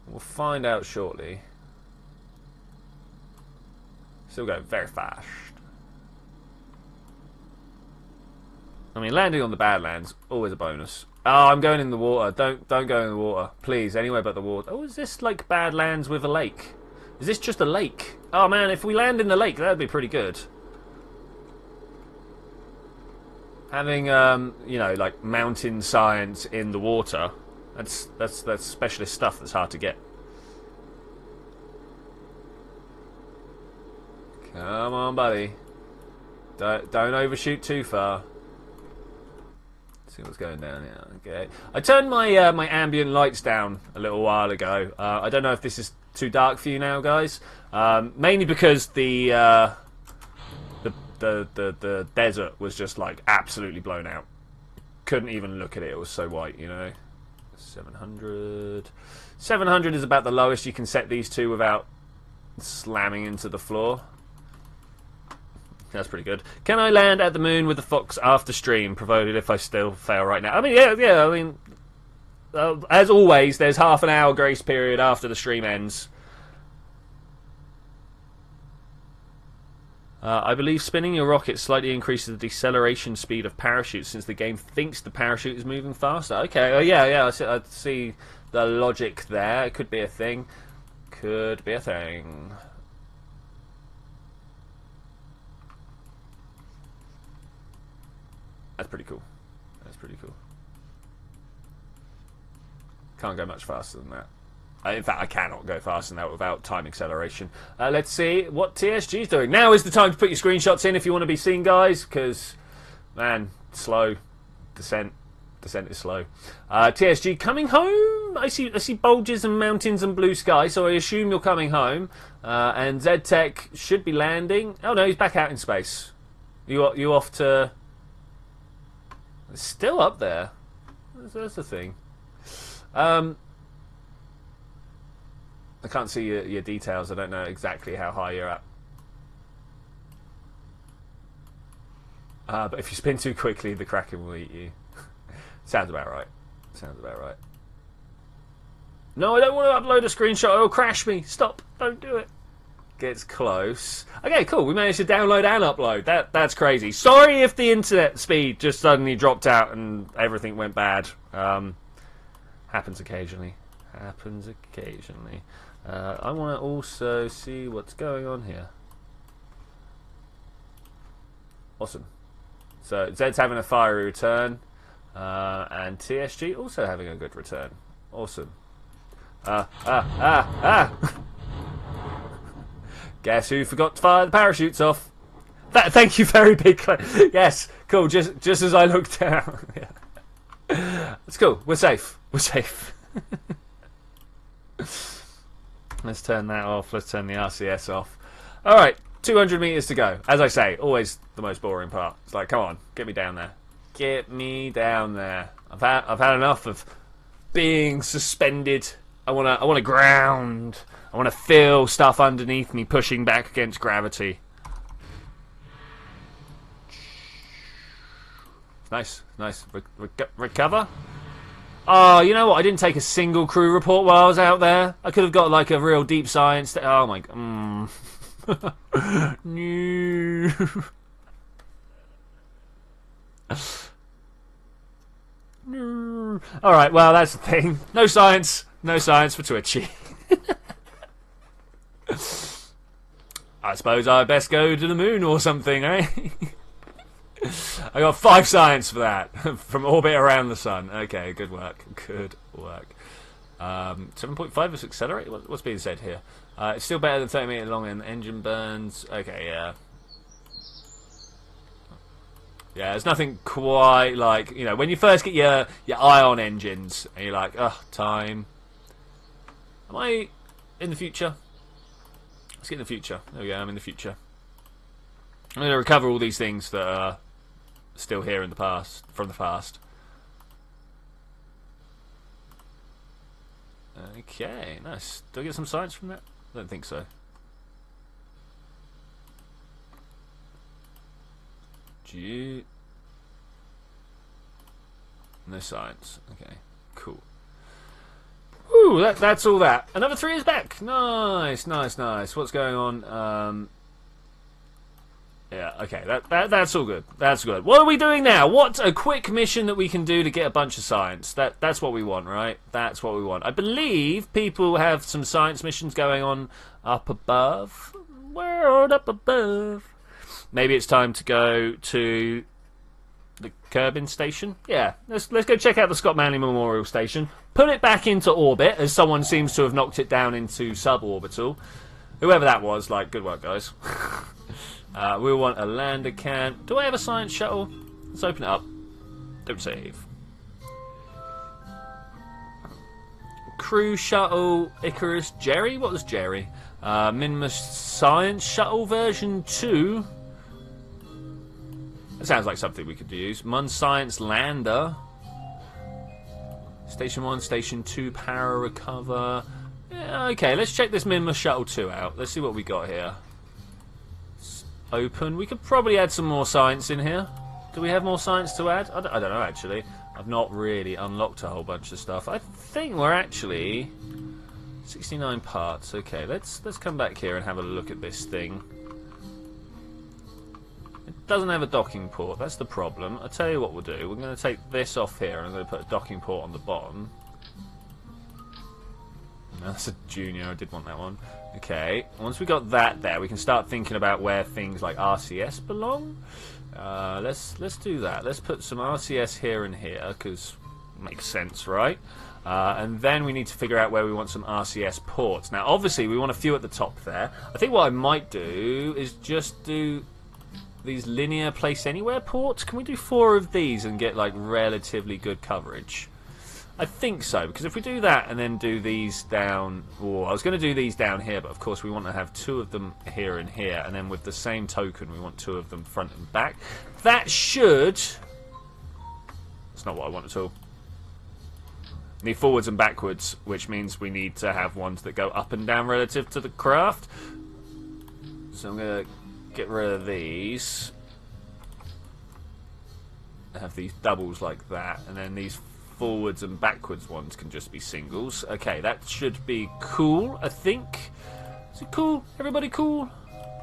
We'll find out shortly. Still going very fast. I mean, landing on the Badlands, always a bonus. Oh, I'm going in the water. Don't go in the water. Please, anywhere but the water. Oh, is this like Badlands with a lake? Is this just a lake? Oh man, if we land in the lake, that would be pretty good. Having, you know, like mountain science in the water, that's specialist stuff that's hard to get. Come on, buddy. Don't overshoot too far. See what's going down here. Okay, I turned my my ambient lights down a little while ago. I don't know if this is too dark for you now, guys. Mainly because the desert was just like absolutely blown out. Couldn't even look at it. It was so white, you know. 700. 700 is about the lowest you can set these to without slamming into the floor. That's pretty good. Can I land at the moon with the Fox after stream, provided if I still fail right now? I mean, yeah. I mean, as always, there's half an hour grace period after the stream ends. I believe spinning your rocket slightly increases the deceleration speed of parachutes since the game thinks the parachute is moving faster. Okay, yeah. I see the logic there. It could be a thing. Could be a thing. That's pretty cool. That's pretty cool. Can't go much faster than that. In fact, I cannot go faster than that without time acceleration. Let's see what TSG is doing. Now is the time to put your screenshots in if you want to be seen, guys, because, man, slow. Descent is slow. TSG coming home. I see bulges and mountains and blue sky, so I assume you're coming home. And Z-Tech should be landing. Oh, no, he's back out in space. You off to... It's still up there. That's the thing. I can't see your details. I don't know exactly how high you're at. But if you spin too quickly, the Kraken will eat you. Sounds about right. Sounds about right. No, I don't want to upload a screenshot. It'll crash me. Stop. Don't do it. Gets close. Okay, cool. We managed to download and upload. That's crazy. Sorry if the internet speed just suddenly dropped out and everything went bad. Happens occasionally. Happens occasionally. I want to also see what's going on here. Awesome. So Zed's having a fiery return, and TSG also having a good return. Awesome. Guess who forgot to fire the parachutes off? Thank you, very big. Yes, cool. Just as I looked down. Yeah. It's cool. We're safe. We're safe. Let's turn that off. Let's turn the RCS off. All right, 200 meters to go. As I say, always the most boring part. It's like, come on, get me down there. Get me down there. I've had enough of being suspended. I want to ground. I want to feel stuff underneath me pushing back against gravity. Nice. Recover. Oh, you know what? I didn't take a single crew report while I was out there. I could have got like a real deep science. Oh my god. No. No. All right. Well, that's the thing. No science. No science for Twitchi. I suppose I best go to the moon or something, eh? I got 5 science for that. From orbit around the sun. Okay, good work. Good work. 7.5 is accelerate. What's being said here? It's still better than 30 meter long and engine burns. Okay, yeah. Yeah, there's nothing quite like, you know, when you first get your ion engines and you're like, ugh, time. Am I in the future? Let's get in the future. There we go, I'm in the future. I'm going to recover all these things that are still here in the past, from the past. Okay, nice. Do I get some science from that? I don't think so. No science. Okay, cool. Ooh, that's all that. Another 3 is back. Nice, nice, nice. What's going on? Yeah, okay, that's all good. That's good. What are we doing now? What's a quick mission that we can do to get a bunch of science? That's what we want, right? That's what we want. I believe people have some science missions going on up above. World up above. Maybe it's time to go to the Kerbal station. Yeah, let's go check out the Scott Manley Memorial Station. Put it back into orbit, as someone seems to have knocked it down into suborbital. Whoever that was, like, good work, guys. We want a lander can. Do I have a science shuttle? Let's open it up. Don't save. Crew shuttle, Icarus, Jerry? What was Jerry? Minmus Science Shuttle version 2. That sounds like something we could use. Mun Science Lander. Station 1, Station 2, Power Recover. Yeah, okay, let's check this Minmus Shuttle 2 out. Let's see what we got here. It's open. We could probably add some more science in here. Do we have more science to add? I don't know, actually. I've not really unlocked a whole bunch of stuff. I think we're actually 69 parts. Okay, let's come back here and have a look at this thing. It doesn't have a docking port. That's the problem. I'll tell you what we'll do. We're going to take this off here and I'm going to put a docking port on the bottom. That's a junior. I did want that one. Okay, once we got that there, we can start thinking about where things like RCS belong. Let's do that. Let's put some RCS here and here, because it makes sense, right? And then we need to figure out where we want some RCS ports. Now, obviously, we want a few at the top there. I think what I might do is just do these linear place anywhere ports. Can we do 4 of these and get, like, relatively good coverage? I think so, because if we do that and then do these down... Oh, I was going to do these down here, but of course we want to have 2 of them here and here, and then with the same token we want 2 of them front and back. That should... That's not what I want at all. We need forwards and backwards, which means we need to have ones that go up and down relative to the craft. So I'm going to get rid of these. Have these doubles like that, and then these forwards and backwards ones can just be singles. Okay, that should be cool, I think. Is it cool? Everybody cool?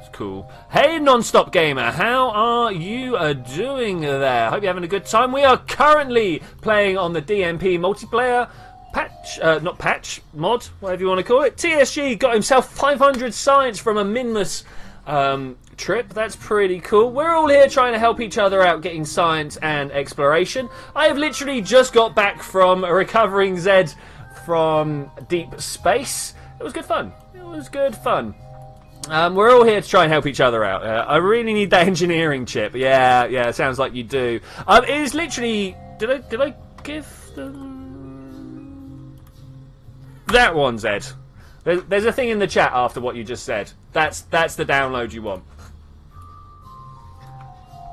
It's cool. Hey, Non-Stop Gamer, how are you doing there? Hope you're having a good time. We are currently playing on the DMP multiplayer patch, not patch, mod, whatever you want to call it. TSG got himself 500 science from a Minmus trip. That's pretty cool. We're all here trying to help each other out getting science and exploration. I have literally just got back from recovering Zed from deep space. It was good fun. It was good fun. We're all here to try and help each other out. I really need that engineering chip. Yeah, it sounds like you do. It is literally... Did I give them... That one, Zed. There's a thing in the chat after what you just said. That's the download you want.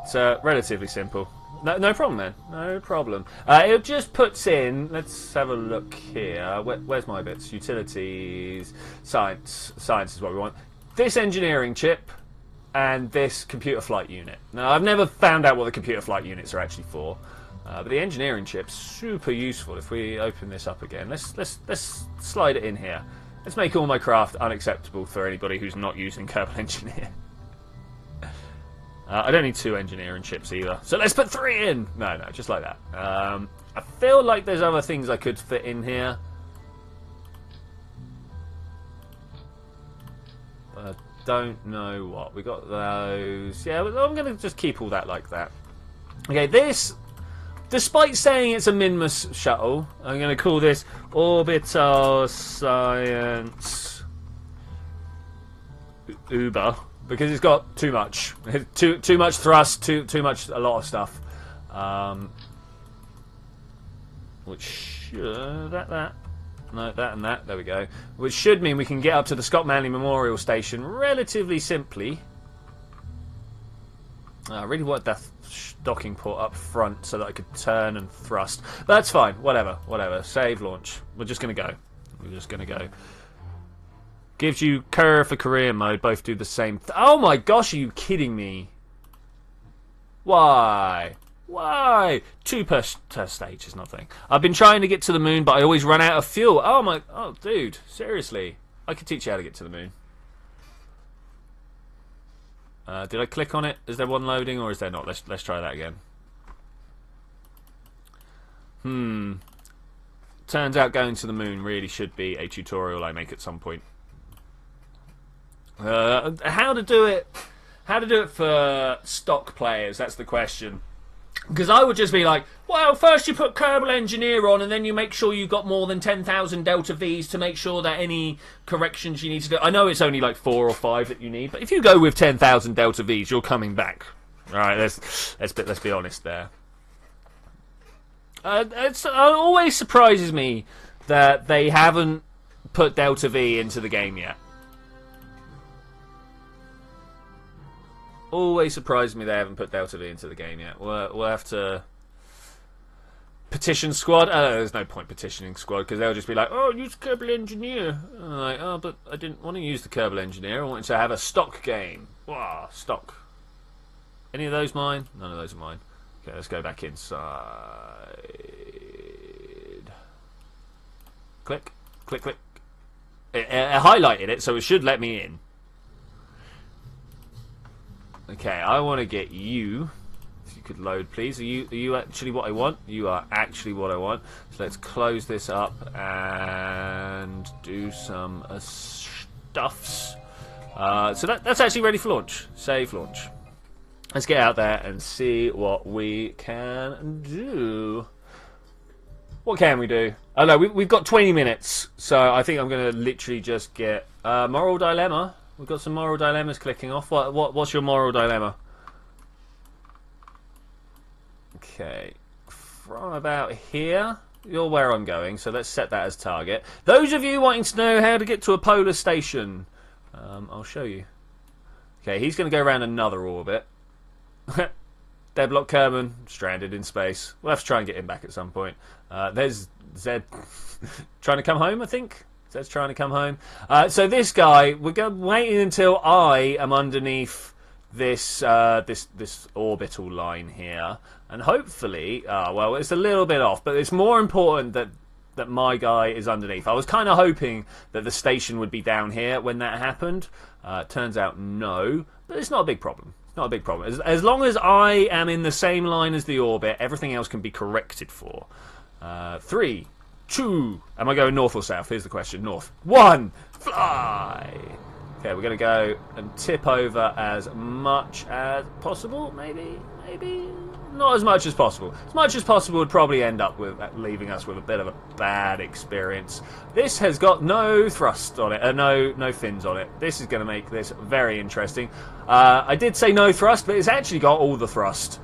It's relatively simple. No problem, man. No problem. It just puts in... Let's have a look here. Where's my bits? Utilities. Science. Science is what we want. This engineering chip and this computer flight unit. Now, I've never found out what the computer flight units are actually for. But the engineering chip's super useful. If we open this up again, let's slide it in here. Let's make all my craft unacceptable for anybody who's not using Kerbal Engineer. I don't need 2 engineering chips either. So let's put 3 in! No, just like that. I feel like there's other things I could fit in here. But I don't know what. We got those. Yeah, I'm going to just keep all that like that. Okay, this... despite saying it's a Minmus shuttle, I'm going to call this Orbital Science Uber, because it's got too much. Too much thrust, too much, a lot of stuff. Which, that and that, there we go. Which should mean we can get up to the Scott Manley Memorial Station relatively simply. I really want that docking port up front so that I could turn and thrust. But that's fine, whatever. Save launch. We're just going to go. Gives you curve for career mode, both do the same. Oh my gosh, are you kidding me? Why? 2 per stage is nothing. I've been trying to get to the moon, but I always run out of fuel. Oh dude, seriously. I could teach you how to get to the moon. Did I click on it? Is there one loading or is there not? Let's try that again. Turns out going to the moon really should be a tutorial I make at some point. How to do it for stock players, that's the question. Because I would just be like, well, first you put Kerbal Engineer on and then you make sure you've got more than 10,000 Delta Vs to make sure that any corrections you need to do. I know it's only like 4 or 5 that you need, but if you go with 10,000 Delta Vs, you're coming back. Alright, let's be honest there. It always surprises me that they haven't put Delta V into the game yet. Always surprises me they haven't put Delta V into the game yet. We'll have to petition squad. There's no point petitioning squad because they'll just be like, oh, use Kerbal Engineer. And I'm like, oh, but I didn't want to use the Kerbal Engineer. I wanted to have a stock game. Wow, stock. Any of those mine? None of those are mine. Okay, let's go back inside. Click. It highlighted it, so it should let me in. Okay, I want to get you. If you could load, please. Are you actually what I want? You are actually what I want. So let's close this up and do some stuffs. So that's actually ready for launch. Save launch. Let's get out there and see what we can do. What can we do? Oh no, we've got 20 minutes. So I think I'm going to literally just get moral dilemma. We've got some moral dilemmas clicking off. What's your moral dilemma? Okay. From about here, you're where I'm going, so let's set that as target. Those of you wanting to know how to get to a polar station, I'll show you. Okay, he's going to go around another orbit. Deadlock Kerman, stranded in space. We'll have to try and get him back at some point. There's Zed trying to come home, I think. Zed's trying to come home. So this guy, we're waiting until I am underneath this this orbital line here, and hopefully, well, it's a little bit off, but it's more important that my guy is underneath. I was kind of hoping that the station would be down here when that happened. Turns out no, but it's not a big problem. It's not a big problem. As long as I am in the same line as the orbit, everything else can be corrected for. 3, 2. Am I going north or south? Here's the question. North. 1. Fly. Okay, we're going to go and tip over as much as possible. Maybe not as much as possible. As much as possible would probably end up with leaving us with a bit of a bad experience. This has got no thrust on it, no fins on it. This is going to make this very interesting. I did say no thrust, but it's actually got all the thrust.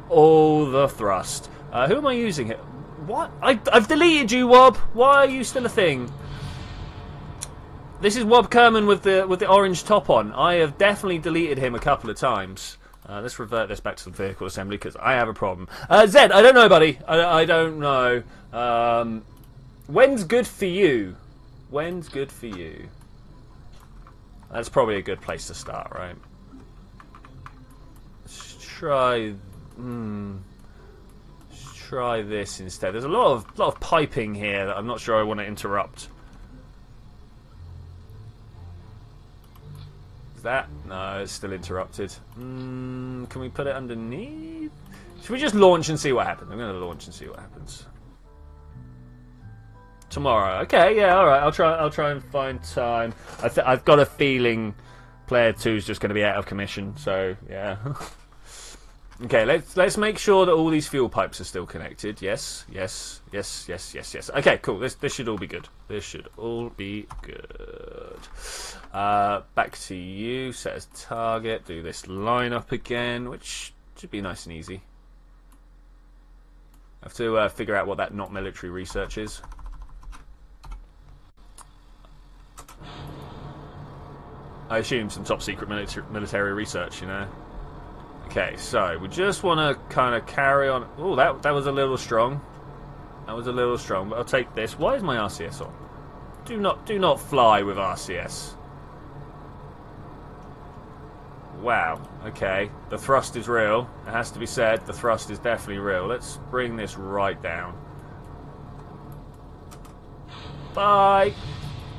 All the thrust. Who am I using here? What? I've deleted you, Wob. Why are you still a thing? This is Wob Kerman with the orange top on. I have definitely deleted him a couple of times. Let's revert this back to the vehicle assembly because I have a problem. Zed, I don't know, buddy. I don't know. When's good for you? When's good for you? That's probably a good place to start, right? Let's try. Try this instead. There's a lot of piping here that I'm not sure I want to interrupt. Is that? No, it's still interrupted. Can we put it underneath? Should we just launch and see what happens? I'm going to launch and see what happens. Tomorrow. Okay, yeah, all right. I'll try and find time. I've got a feeling player 2 is just going to be out of commission. So yeah. Okay, let's make sure that all these fuel pipes are still connected. Yes. Okay, cool. This should all be good. This should all be good. Back to you. Set as target. Do this lineup again, which should be nice and easy. I have to figure out what that not military research is. I assume some top secret military research, you know. Okay, so we just want to kind of carry on. Oh, that was a little strong. That was a little strong, but I'll take this. Why is my RCS on? Do not fly with RCS. Wow. Okay, the thrust is real. It has to be said, the thrust is definitely real. Let's bring this right down. Bye.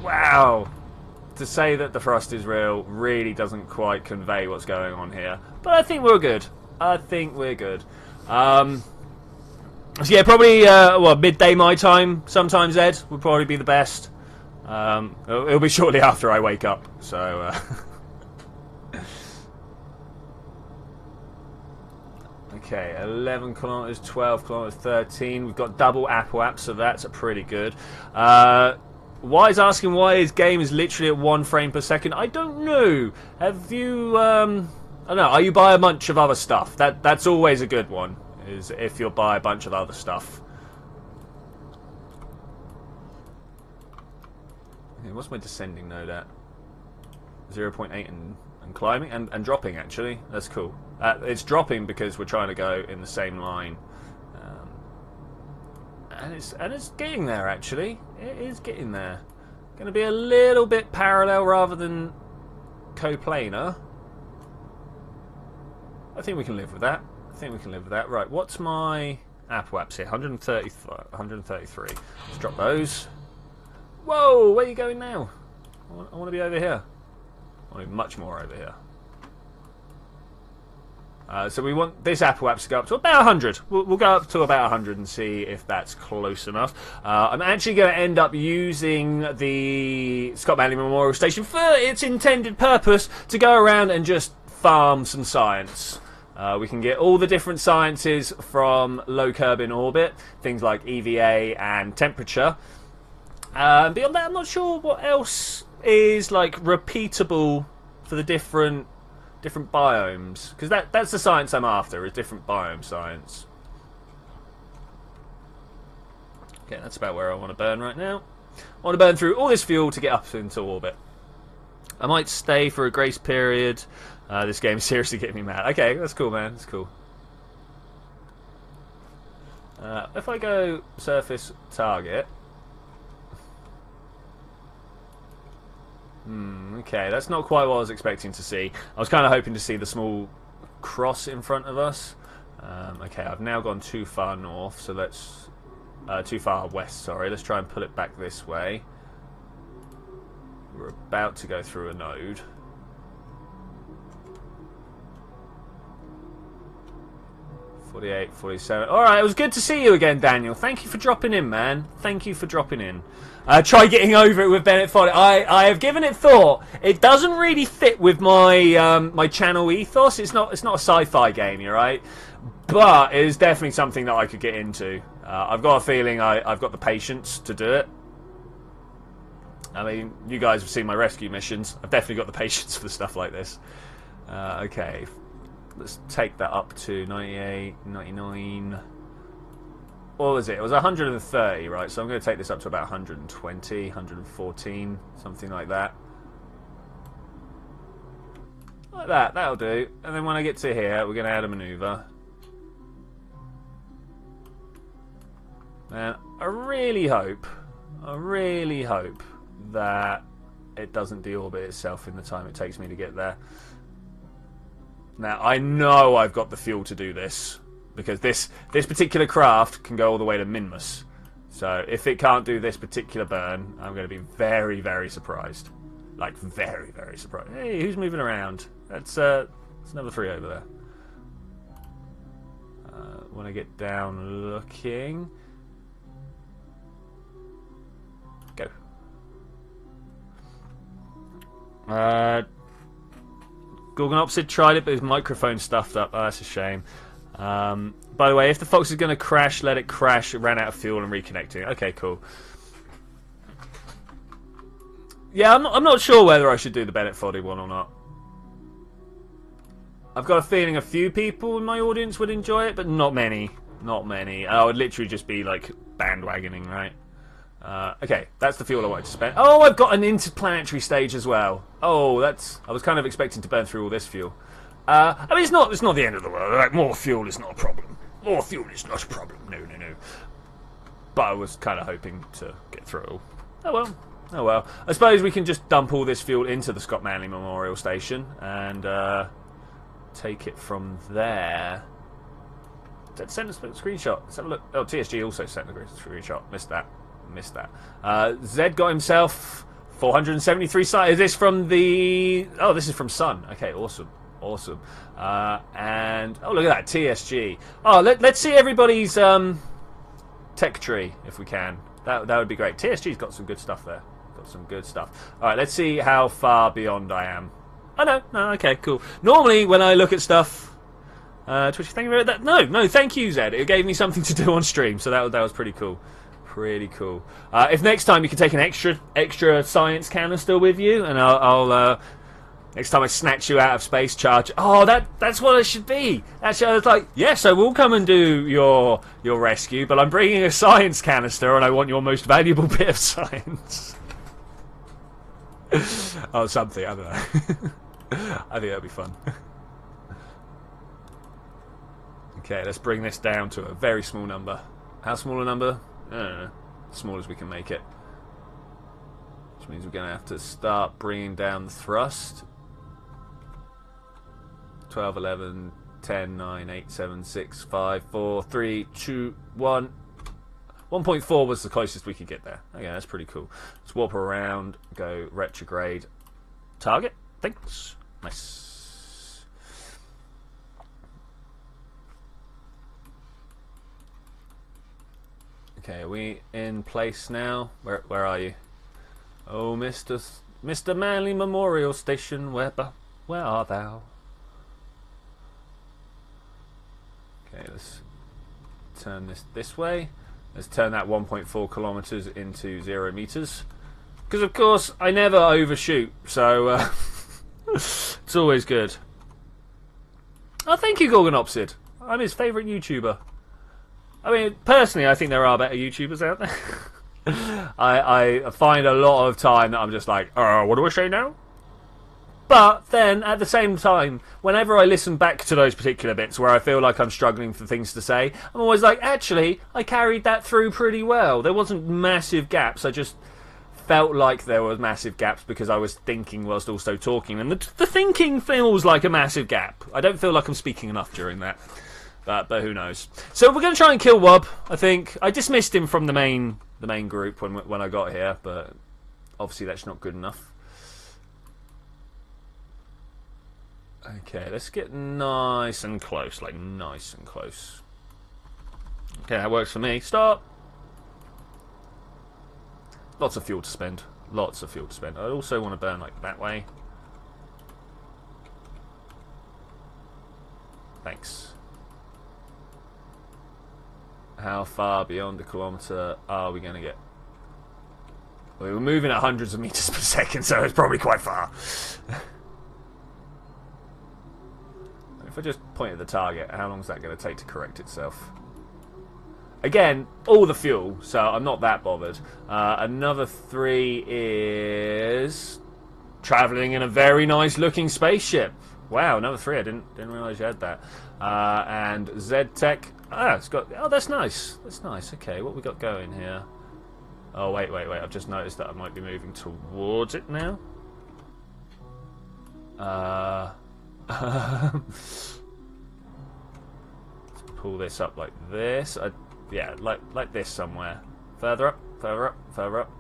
Wow. To say that the thrust is real really doesn't quite convey what's going on here. But I think we're good. I think we're good. So yeah, probably midday my time sometimes, Ed, would probably be the best. It'll be shortly after I wake up. So okay, 11 kilometers, 12 kilometers, 13. We've got double Apple apps, so that's pretty good. Why is asking why his game is literally at 1 frame per second? I don't know. Have you? I don't know. Are you buy a bunch of other stuff? That's always a good one. Is if you'll buy a bunch of other stuff. Okay, what's my descending node at? 0.8 and climbing and dropping actually. That's cool. It's dropping because we're trying to go in the same line. And it's getting there actually. It is getting there. Going to be a little bit parallel rather than coplanar. I think we can live with that. Right, what's my Apple apps here? 133. Let's drop those. Whoa, where are you going now? I want to be over here. I want to be much more over here. So we want this Apple apps to go up to about 100. We'll go up to about 100 and see if that's close enough. I'm actually going to end up using the Scott Manley Memorial Station for its intended purpose to go around and just farm some science. We can get all the different sciences from low Kerbal orbit, things like EVA and temperature. Beyond that, I'm not sure what else is like repeatable for the different biomes, because that's the science I'm after, is different biome science. Okay, that's about where I want to burn right now. I want to burn through all this fuel to get up into orbit. I might stay for a grace period. This game is seriously getting me mad. Okay, that's cool, man. That's cool. If I go surface target. Okay, that's not quite what I was expecting to see. I was kind of hoping to see the small cross in front of us. Okay, I've now gone too far north, so let's... too far west, sorry. Let's try and pull it back this way. We're about to go through a node. $48, $47. Alright, it was good to see you again, Daniel. Thank you for dropping in, man. Thank you for dropping in. Try getting over it with Bennett Foley. I have given it thought. It doesn't really fit with my my channel ethos. It's not a sci-fi game, you're right? But it is definitely something that I could get into. I've got a feeling I've got the patience to do it. I mean, you guys have seen my rescue missions. I've definitely got the patience for stuff like this. Okay. Let's take that up to 98, 99. What was it? It was 130, right? So I'm going to take this up to about 120, 114, something like that. Like that, that'll do. And then when I get to here, we're going to add a maneuver. And I really hope that it doesn't deorbit itself in the time it takes me to get there. Now, I know I've got the fuel to do this, because this particular craft can go all the way to Minmus. So if it can't do this particular burn, I'm going to be very, very surprised. Like, very, very surprised. Hey, who's moving around? That's another 3 over there. When I get down looking... Go. Gorgon Opsid tried it, but his microphone stuffed up. Oh, that's a shame. By the way, if the Fox is going to crash, let it crash. It ran out of fuel and reconnecting. Okay, cool. Yeah, I'm not sure whether I should do the Bennett Foddy one or not. I've got a feeling a few people in my audience would enjoy it, but not many. Not many. I would literally just be like bandwagoning, right? Okay, that's the fuel I wanted to spend. Oh, I've got an interplanetary stage as well. Oh, that's... I was kind of expecting to burn through all this fuel. I mean, it's not the end of the world. Like, more fuel is not a problem. More fuel is not a problem. No, no, no. But I was kind of hoping to get through it all. Oh well. Oh well. I suppose we can just dump all this fuel into the Scott Manley Memorial Station and take it from there. Did send a screenshot? Let's have a look. Oh, TSG also sent a screenshot. Missed that. Missed that. Zed got himself 473 sites. Is this from the... Oh, this is from Sun. Okay, awesome. Awesome. And... Oh, look at that. TSG. Oh, let's see everybody's tech tree, if we can. That would be great. TSG's got some good stuff there. Got some good stuff. Alright, let's see how far beyond I am. Oh, no. No, okay, cool. Normally, when I look at stuff... Twitch, thank you very much. No, thank you, Zed. It gave me something to do on stream, so that was pretty cool. Pretty cool. If next time you can take an extra science canister with you, and I'll next time I snatch you out of space, charge. Oh, that's what it should be. Actually, I was like, yes, I will come and do your rescue, but I'm bringing a science canister, and I want your most valuable bit of science. Oh, something. I don't know. I think that'd be fun. Okay, let's bring this down to a very small number. How small a number? I don't know. As small as we can make it. Which means we're going to have to start bringing down the thrust. 12, 11, 10, 9, 8, 7, 6, 5, 4, 3, 2, 1. 1.4 was the closest we could get there. Okay, that's pretty cool. Let's warp around, go retrograde. Target? Thanks. Nice. Okay, are we in place now? Where are you? Oh, Mr. Manley Memorial Station, where art thou? Okay, let's turn this way. Let's turn that 1.4 kilometers into 0 meters. Because of course I never overshoot, so it's always good. Oh, thank you, Gorgonopsid. I'm his favourite YouTuber. I mean, personally, I think there are better YouTubers out there. I find a lot of time that I'm just like, what do I say now? But then, at the same time, whenever I listen back to those particular bits where I feel like I'm struggling for things to say, I'm always like, actually, I carried that through pretty well. There wasn't massive gaps. I just felt like there were massive gaps because I was thinking whilst also talking. And the thinking feels like a massive gap. I don't feel like I'm speaking enough during that. But who knows? So we're going to try and kill Wob, I think. I dismissed him from the main group when I got here, but obviously that's not good enough. Okay, let's get nice and close, like nice and close. Okay, that works for me. Stop! Lots of fuel to spend. Lots of fuel to spend. I also want to burn like that way. Thanks. How far beyond a kilometre are we going to get? We were moving at hundreds of meters per second, so it's probably quite far. If I just point at the target, how long is that going to take to correct itself? Again, all the fuel, so I'm not that bothered. Another 3 is travelling in a very nice looking spaceship. Wow, another 3. I didn't realise you had that. And Z-Tech. It's got... Oh, that's nice. That's nice. Okay, what we got going here? Oh, wait. I've just noticed that I might be moving towards it now. Let's pull this up like this. Yeah, like this somewhere. Further up, further up, further up.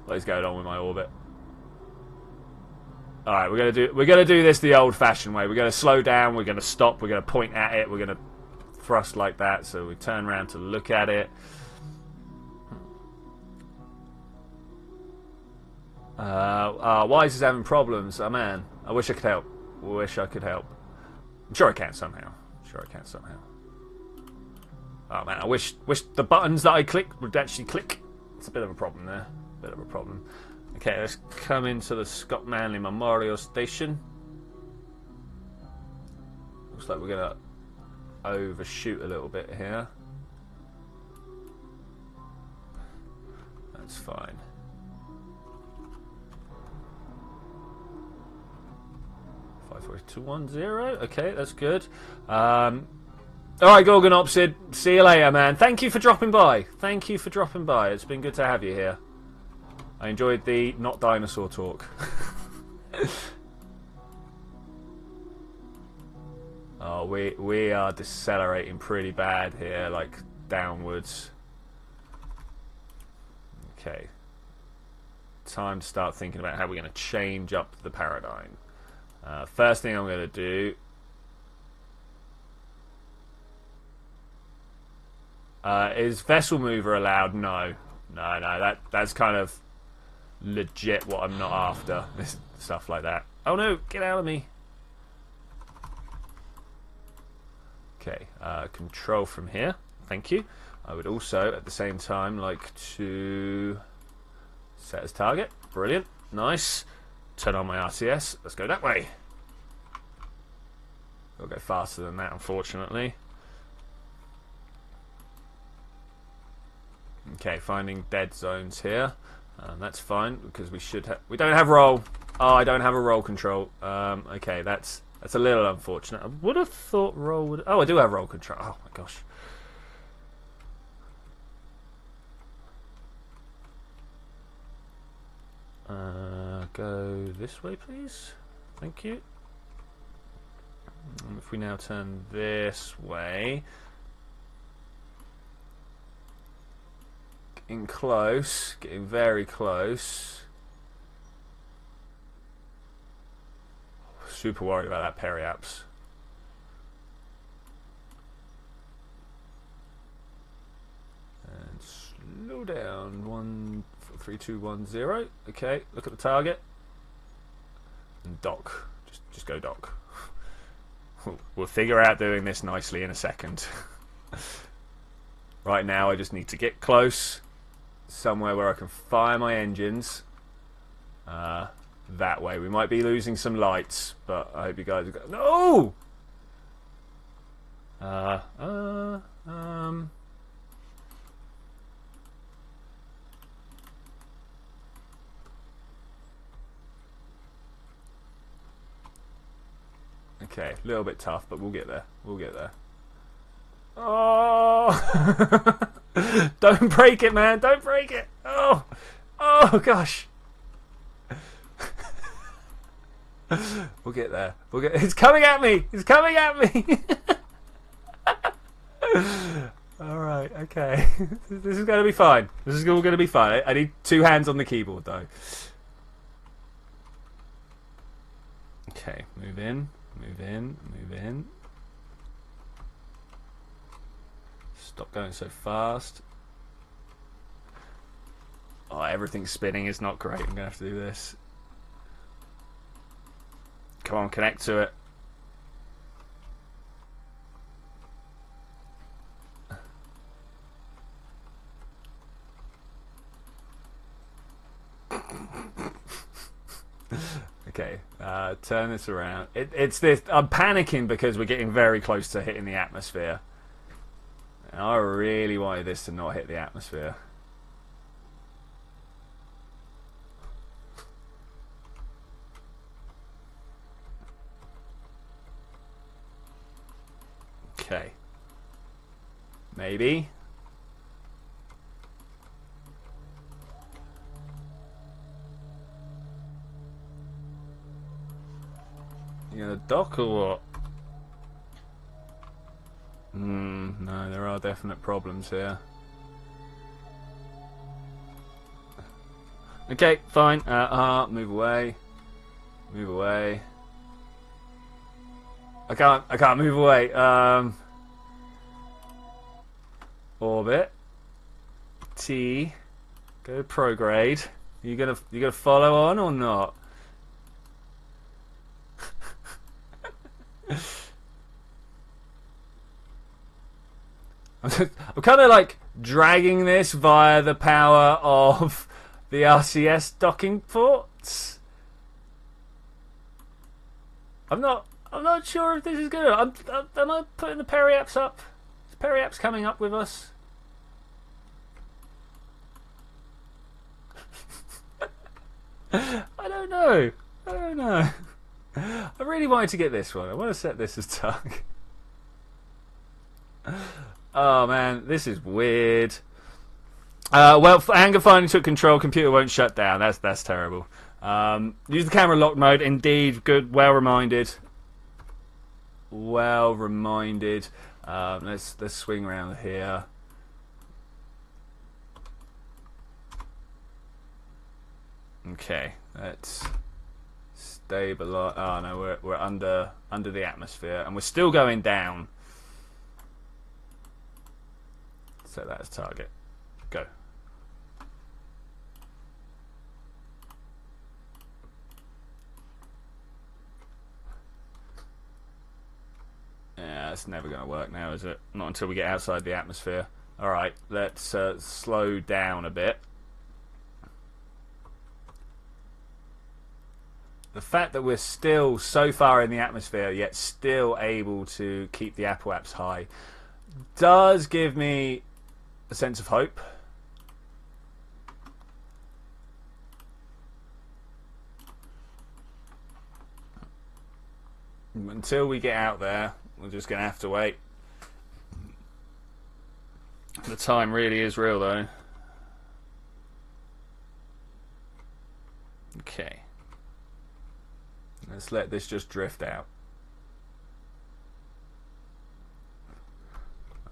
What is going on with my orbit? All right, we're gonna do this the old-fashioned way. We're gonna slow down. We're gonna stop. We're gonna point at it. We're gonna thrust like that. So we turn around to look at it. Wise is having problems. Oh man, I wish I could help. Wish I could help. I'm sure I can somehow. Oh man, I wish the buttons that I click would actually click. It's a bit of a problem there. Okay, let's come into the Scott Manley Memorial Station. Looks like we're gonna overshoot a little bit here. That's fine. Okay, that's good. Alright, Gorgonopsid, see you later, man. Thank you for dropping by. It's been good to have you here. I enjoyed the not dinosaur talk. Oh, we are decelerating pretty bad here, like downwards. Okay. Time to start thinking about how we're going to change up the paradigm. First thing I'm going to do is vessel mover allowed? No, that's kind of legit what I'm not after. Stuff like that. Oh no, get out of me. Okay, control from here. Thank you. I would also, at the same time, like to set as target. Brilliant. Nice. Turn on my RTS. Let's go that way. We'll go faster than that, unfortunately. Okay, finding dead zones here. That's fine because we don't have roll. Oh, I don't have a roll control. Okay, that's a little unfortunate. I would have thought roll would. Oh, I do have roll control. Oh my gosh. Go this way, please. Thank you. And if we now turn this way, getting close, getting very close. Super worried about that periaps. And slow down. 13210. Okay, look at the target. And dock. Just go dock. We'll figure out doing this nicely in a second. Right now I just need to get close. Somewhere where I can fire my engines. That way. We might be losing some lights, but I hope you guys have got... No! Okay, a little bit tough, but we'll get there. Oh! Don't break it, man! Don't break it! Oh! Oh, gosh! We'll get there. It's coming at me! It's coming at me! Alright, okay. This is going to be fine. This is all going to be fine. I need 2 hands on the keyboard, though. Okay, move in. Stop going so fast. Oh, everything's spinning. It's not great. I'm going to have to do this. Come on, connect to it. Okay, turn this around. It's this. I'm panicking because we're getting very close to hitting the atmosphere. And I really wanted this to not hit the atmosphere. Okay. Maybe. You gonna dock or what? No, there are definite problems here. Okay, fine. Move away. Move away. I can't move away. Orbit. T. Go prograde. You gonna follow on or not? I'm kind of like dragging this via the power of the RCS docking ports. I'm not sure if this is good. Am I putting the periapse up? Is periapse coming up with us? I don't know. I really wanted to get this one. I want to set this as target. Oh man, this is weird. Well, anger finally took control. Computer won't shut down. That's terrible. Use the camera lock mode. Indeed, good. Well reminded. Let's swing around here. Okay, let's stabilize. Oh no, we're under the atmosphere, and we're still going down. Set that as target. Go. Yeah, it's never going to work now, is it? Not until we get outside the atmosphere. Alright, let's slow down a bit. The fact that we're still so far in the atmosphere, yet still able to keep the apoaps high, does give me a sense of hope. Until we get out there, we're just going to have to wait. The time really is real, though. Okay. Let's let this just drift out.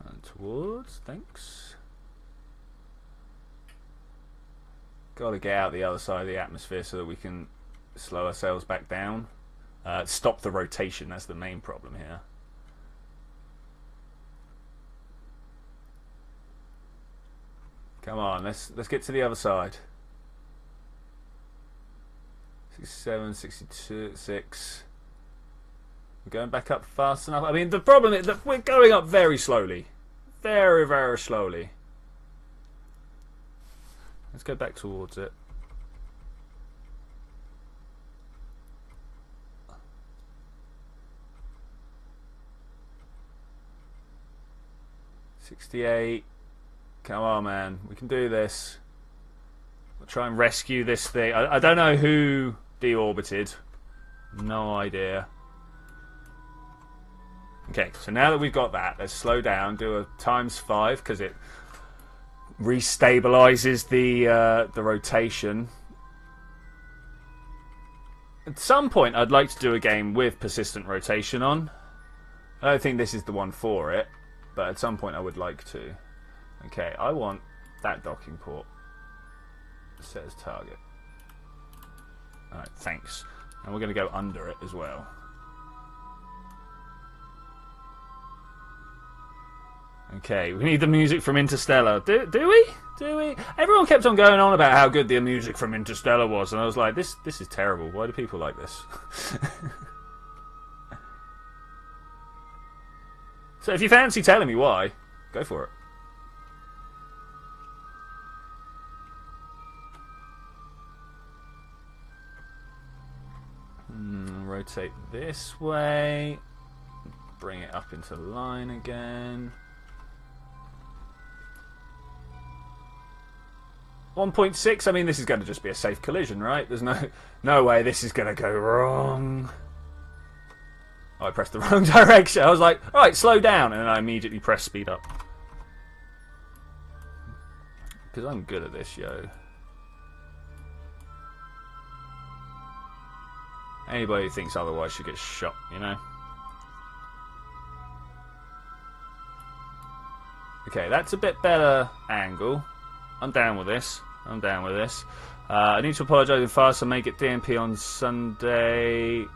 And towards, thanks. Got to get out the other side of the atmosphere so that we can slow ourselves back down. Stop the rotation, that's the main problem here. Come on, let's get to the other side. 67, 62, 6. We're going back up fast enough. I mean, the problem is that we're going up very slowly. Very, very slowly. Let's go back towards it. $68. Come on, man. We can do this. We'll try and rescue this thing. I don't know who deorbited. No idea. Okay, so now that we've got that, let's slow down, do a ×5 because it restabilizes the rotation. At some point, I'd like to do a game with persistent rotation on. I don't think this is the one for it, but at some point I would like to. Okay, I want that docking port. Set as target. Alright, thanks. And we're going to go under it as well. Okay, we need the music from Interstellar. Do we? Do we? Everyone kept on going on about how good the music from Interstellar was, and I was like, this is terrible. Why do people like this? So if you fancy telling me why, go for it. Rotate this way. Bring it up into line again. 1.6, I mean, this is going to just be a safe collision, right? There's no way this is going to go wrong. Oh, I pressed the wrong direction. I was like, alright, slow down. And then I immediately pressed speed up. Because I'm good at this, yo. Anybody who thinks otherwise should get shot, you know? Okay, that's a bit better angle. I'm down with this. I'm down with this. I need to apologise in fast and make it DMP on Sunday.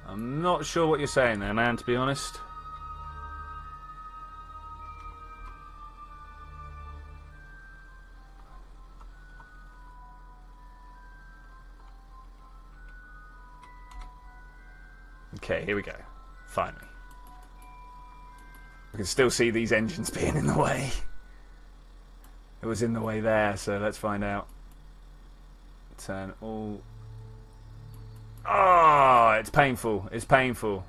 I'm not sure what you're saying there, man, to be honest. Okay, here we go. Finally. I can still see these engines being in the way. It was in the way there, so let's find out. Turn all... Oh, it's painful. It's painful.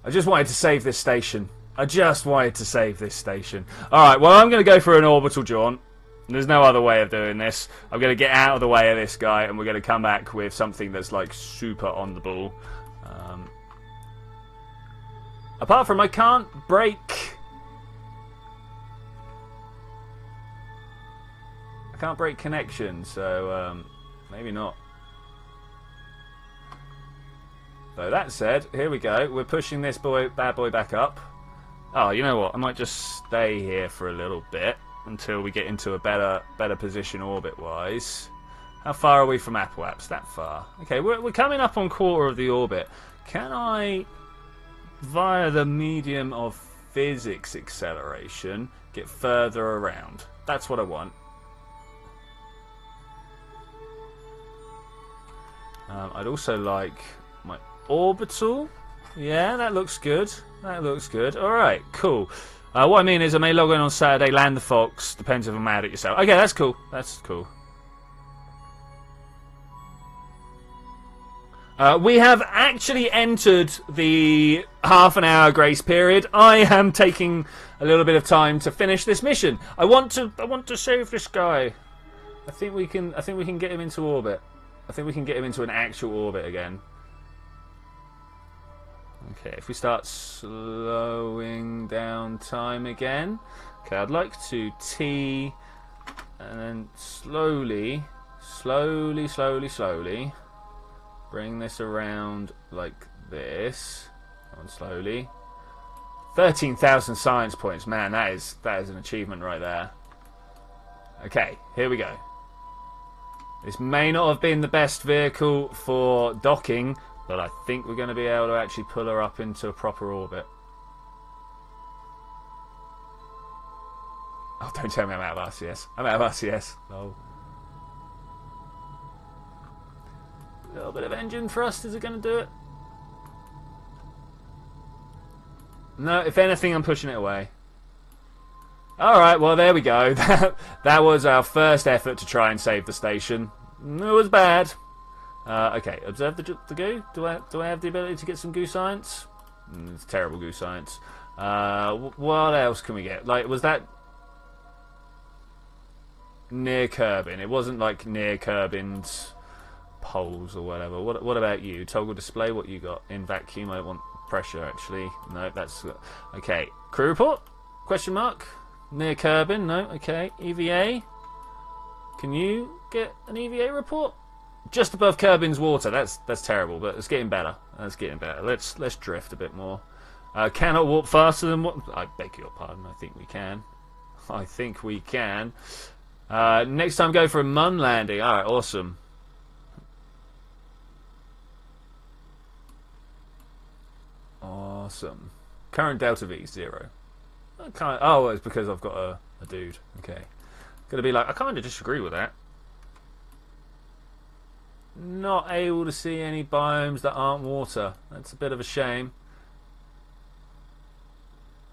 I just wanted to save this station. I just wanted to save this station. Alright, well, I'm going to go for an orbital jaunt. There's no other way of doing this. I'm going to get out of the way of this guy, and we're going to come back with something that's, like, super on the ball. Apart from I can't brake... I can't break connection, so maybe not. So that said, here we go. We're pushing this bad boy back up. Oh, you know what? I might just stay here for a little bit until we get into a better position orbit-wise. How far are we from Apoaps? That far. Okay, we're coming up on quarter of the orbit. Can I, via the medium of physics acceleration, get further around? That's what I want. I'd also like my orbital. Yeah, that looks good. That looks good. Alright, cool. What I mean is I may log in on Saturday, land the Fox. Depends if I'm mad at yourself. Okay, that's cool. That's cool. We have actually entered the half-an-hour grace period. I am taking a little bit of time to finish this mission. I want to save this guy. I think we can get him into orbit. I think we can get him into an actual orbit again. Okay, if we start slowing down time again. Okay, I'd like to T and then slowly bring this around like this. Come on, slowly. 13,000 science points. Man, that is an achievement right there. Okay, here we go. This may not have been the best vehicle for docking, but I think we're going to be able to actually pull her up into a proper orbit. Oh, don't tell me I'm out of RCS. I'm out of RCS. No. A little bit of engine thrust, is it going to do it? No, if anything, I'm pushing it away. Alright, well, there we go. That was our first effort to try and save the station. It was bad. Okay, observe the goo. Do I have the ability to get some goo science? It's terrible goo science. What else can we get? Like, was that near Kerbin? It wasn't like near Kerbin's poles or whatever. What about you? Toggle display. What you got in vacuum? I want pressure actually. No, that's okay. Crew report? Question mark. Near Kerbin? No. Okay. EVA. Can you get an EVA report? Just above Kerbin's water. That's terrible, but it's getting better. That's getting better. Let's drift a bit more. Cannot warp faster than what? I beg your pardon. I think we can. I think we can. Next time, go for a Mun landing. All right, awesome. Awesome. Current delta V 0. Oh, it's because I've got a dude. Okay. Gonna be like, I kind of disagree with that. Not able to see any biomes that aren't water. That's a bit of a shame.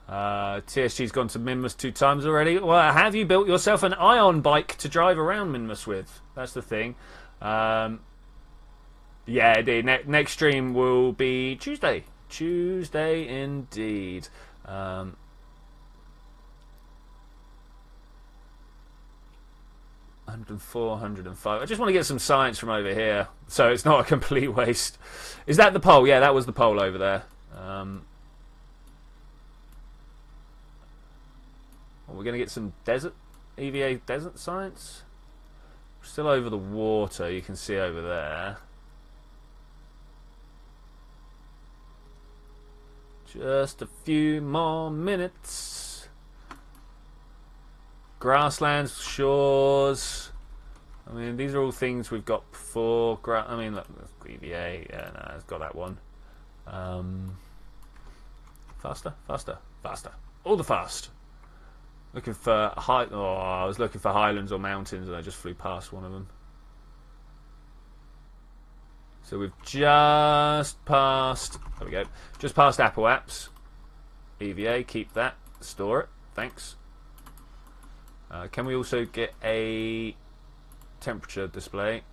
TSG's gone to Minmus 2 times already. Well, have you built yourself an ion bike to drive around Minmus with? That's the thing. Yeah, indeed. Next stream will be Tuesday. Tuesday, indeed. 104, 105. I just want to get some science from over here, so it's not a complete waste. Is that the pole? Yeah, that was the pole over there. We're going to get some desert, EVA desert science. We're still over the water, you can see over there. Just a few more minutes. Grasslands, shores. I mean, these are all things we've got before. I mean, look, EVA. Yeah, no, it's got that one. Faster, faster, faster. All the fast. Looking for I was looking for highlands or mountains, and I just flew past one of them. So we've just passed, there we go, just passed Apple Apps. EVA, keep that, store it, thanks. Can we also get a temperature display?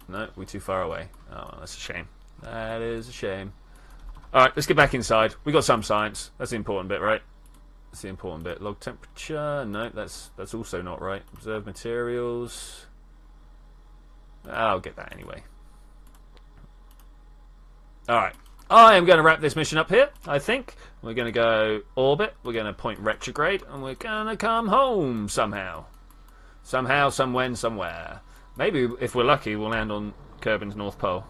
No, we're too far away. Oh, that's a shame. That is a shame. Alright, let's get back inside. We got some science. That's the important bit, right? That's the important bit. Log temperature. No, that's also not right. Observe materials. I'll get that anyway. Alright. I am going to wrap this mission up here, I think. We're going to go orbit. We're going to point retrograde. And we're going to come home somehow. Somehow, somewhen, somewhere. Maybe, if we're lucky, we'll land on Kerbin's North Pole.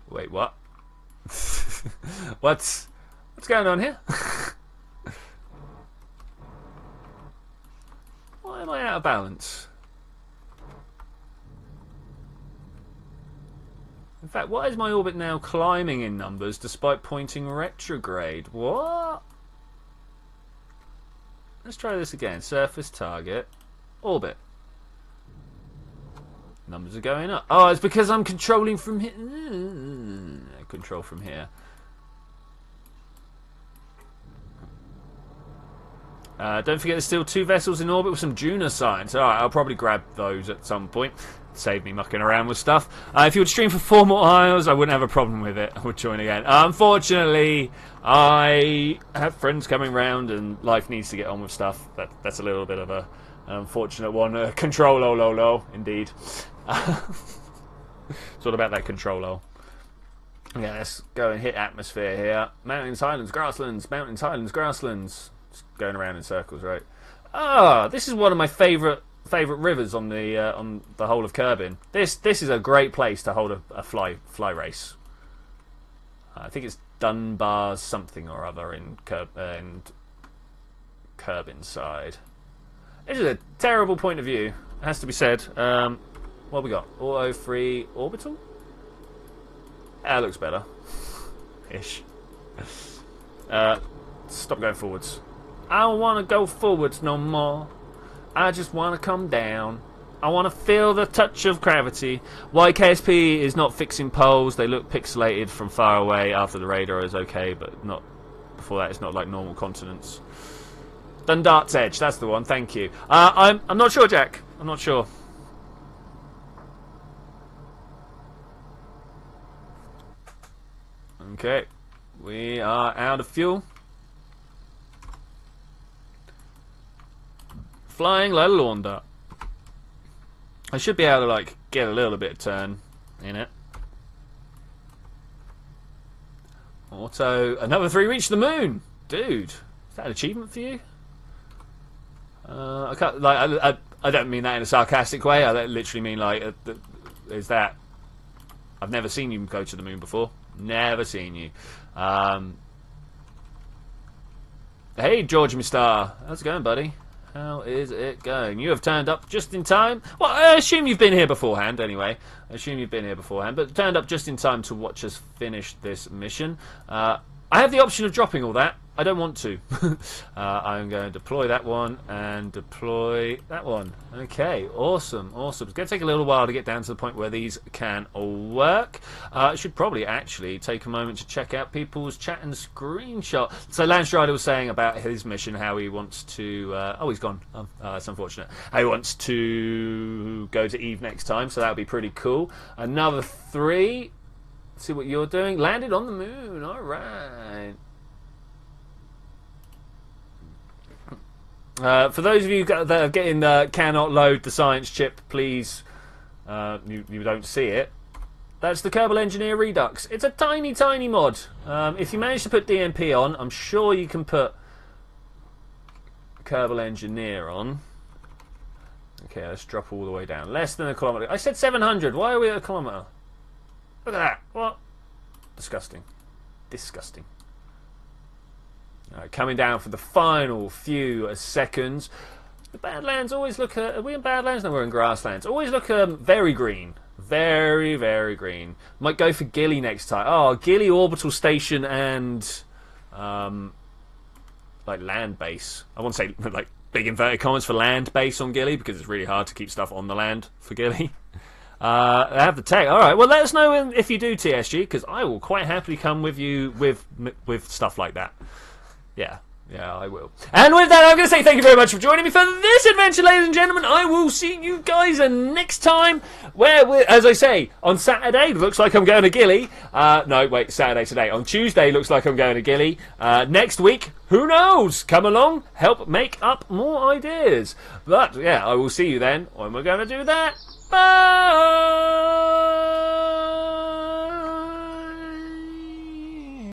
Wait, what? What's going on here? Why am I out of balance? In fact, why is my orbit now climbing in numbers despite pointing retrograde? What? Let's try this again. Surface, target, orbit. Numbers are going up. Oh, it's because I'm controlling from here. Control from here. Don't forget there's still 2 vessels in orbit with some Juno science. Alright, I'll probably grab those at some point. Save me mucking around with stuff. If you would stream for 4 more hours, I wouldn't have a problem with it. I would join again. Unfortunately, I have friends coming round and life needs to get on with stuff. That's a little bit of an unfortunate one. Control, indeed. It's all about that control. Yeah, let's go and hit atmosphere here. Mountains, highlands, grasslands. Mountains, highlands, grasslands. Just going around in circles, right? Ah, this is one of my favourite rivers on the whole of Kerbin. This is a great place to hold a fly race. I think it's Dunbar's something or other in Kerbin side. This is a terrible point of view. It has to be said. What have we got? Auto free orbital? That looks better. Ish. Stop going forwards. I don't want to go forwards no more. I just want to come down. I want to feel the touch of gravity. Why KSP is not fixing poles. They look pixelated from far away after the radar is okay, but not before that. It's not like normal continents. Dundart's Edge, that's the one. Thank you. I'm not sure, Jack. I'm not sure. Okay, we are out of fuel. Flying like a lawn dart. I should be able to like get a little bit of turn in it. Auto, another 3 reach the moon, dude. Is that an achievement for you? I can't like. I don't mean that in a sarcastic way. I literally mean like, is that? I've never seen you go to the moon before. Never seen you. Hey, George Mistar. How's it going, buddy? How is it going? You have turned up just in time. Well, I assume you've been here beforehand, anyway. I assume you've been here beforehand, but turned up just in time to watch us finish this mission. I have the option of dropping all that. I don't want to. I'm going to deploy that one and deploy that one. Okay, awesome, awesome. It's going to take a little while to get down to the point where these can all work. I should probably actually take a moment to check out people's chat and screenshot. So Lance Strider was saying about his mission, how he wants to... oh, he's gone. Oh, that's unfortunate. How he wants to go to Eve next time, so that would be pretty cool. Another 3... See what you're doing. Landed on the moon. All right. For those of you that are getting cannot load the science chip, please. You don't see it. That's the Kerbal Engineer Redux. It's a tiny, tiny mod. If you manage to put DMP on, I'm sure you can put Kerbal Engineer on. Okay, let's drop all the way down. Less than a kilometre. I said 700. Why are we at a kilometre? Look at that. What? Disgusting. Disgusting. Alright, coming down for the final few seconds. The Badlands always look... are we in Badlands? No, we're in Grasslands. Always look very green. Very, very green. Might go for Gilly next time. Oh, Gilly Orbital Station and... like land base. I want to say like big inverted commas for land base on Gilly because it's really hard to keep stuff on the land for Gilly. They have the tech. All right. Well, let us know if you do TSG, because I will quite happily come with you with stuff like that. Yeah. Yeah, I will. And with that, I'm going to say thank you very much for joining me for this adventure, ladies and gentlemen. I will see you guys next time, where, as I say, on Saturday, looks like I'm going to Gilly. No, wait, Saturday today. On Tuesday, looks like I'm going to Gilly. Next week, who knows? Come along, help make up more ideas. But, yeah, I will see you then when we're going to do that. Bye!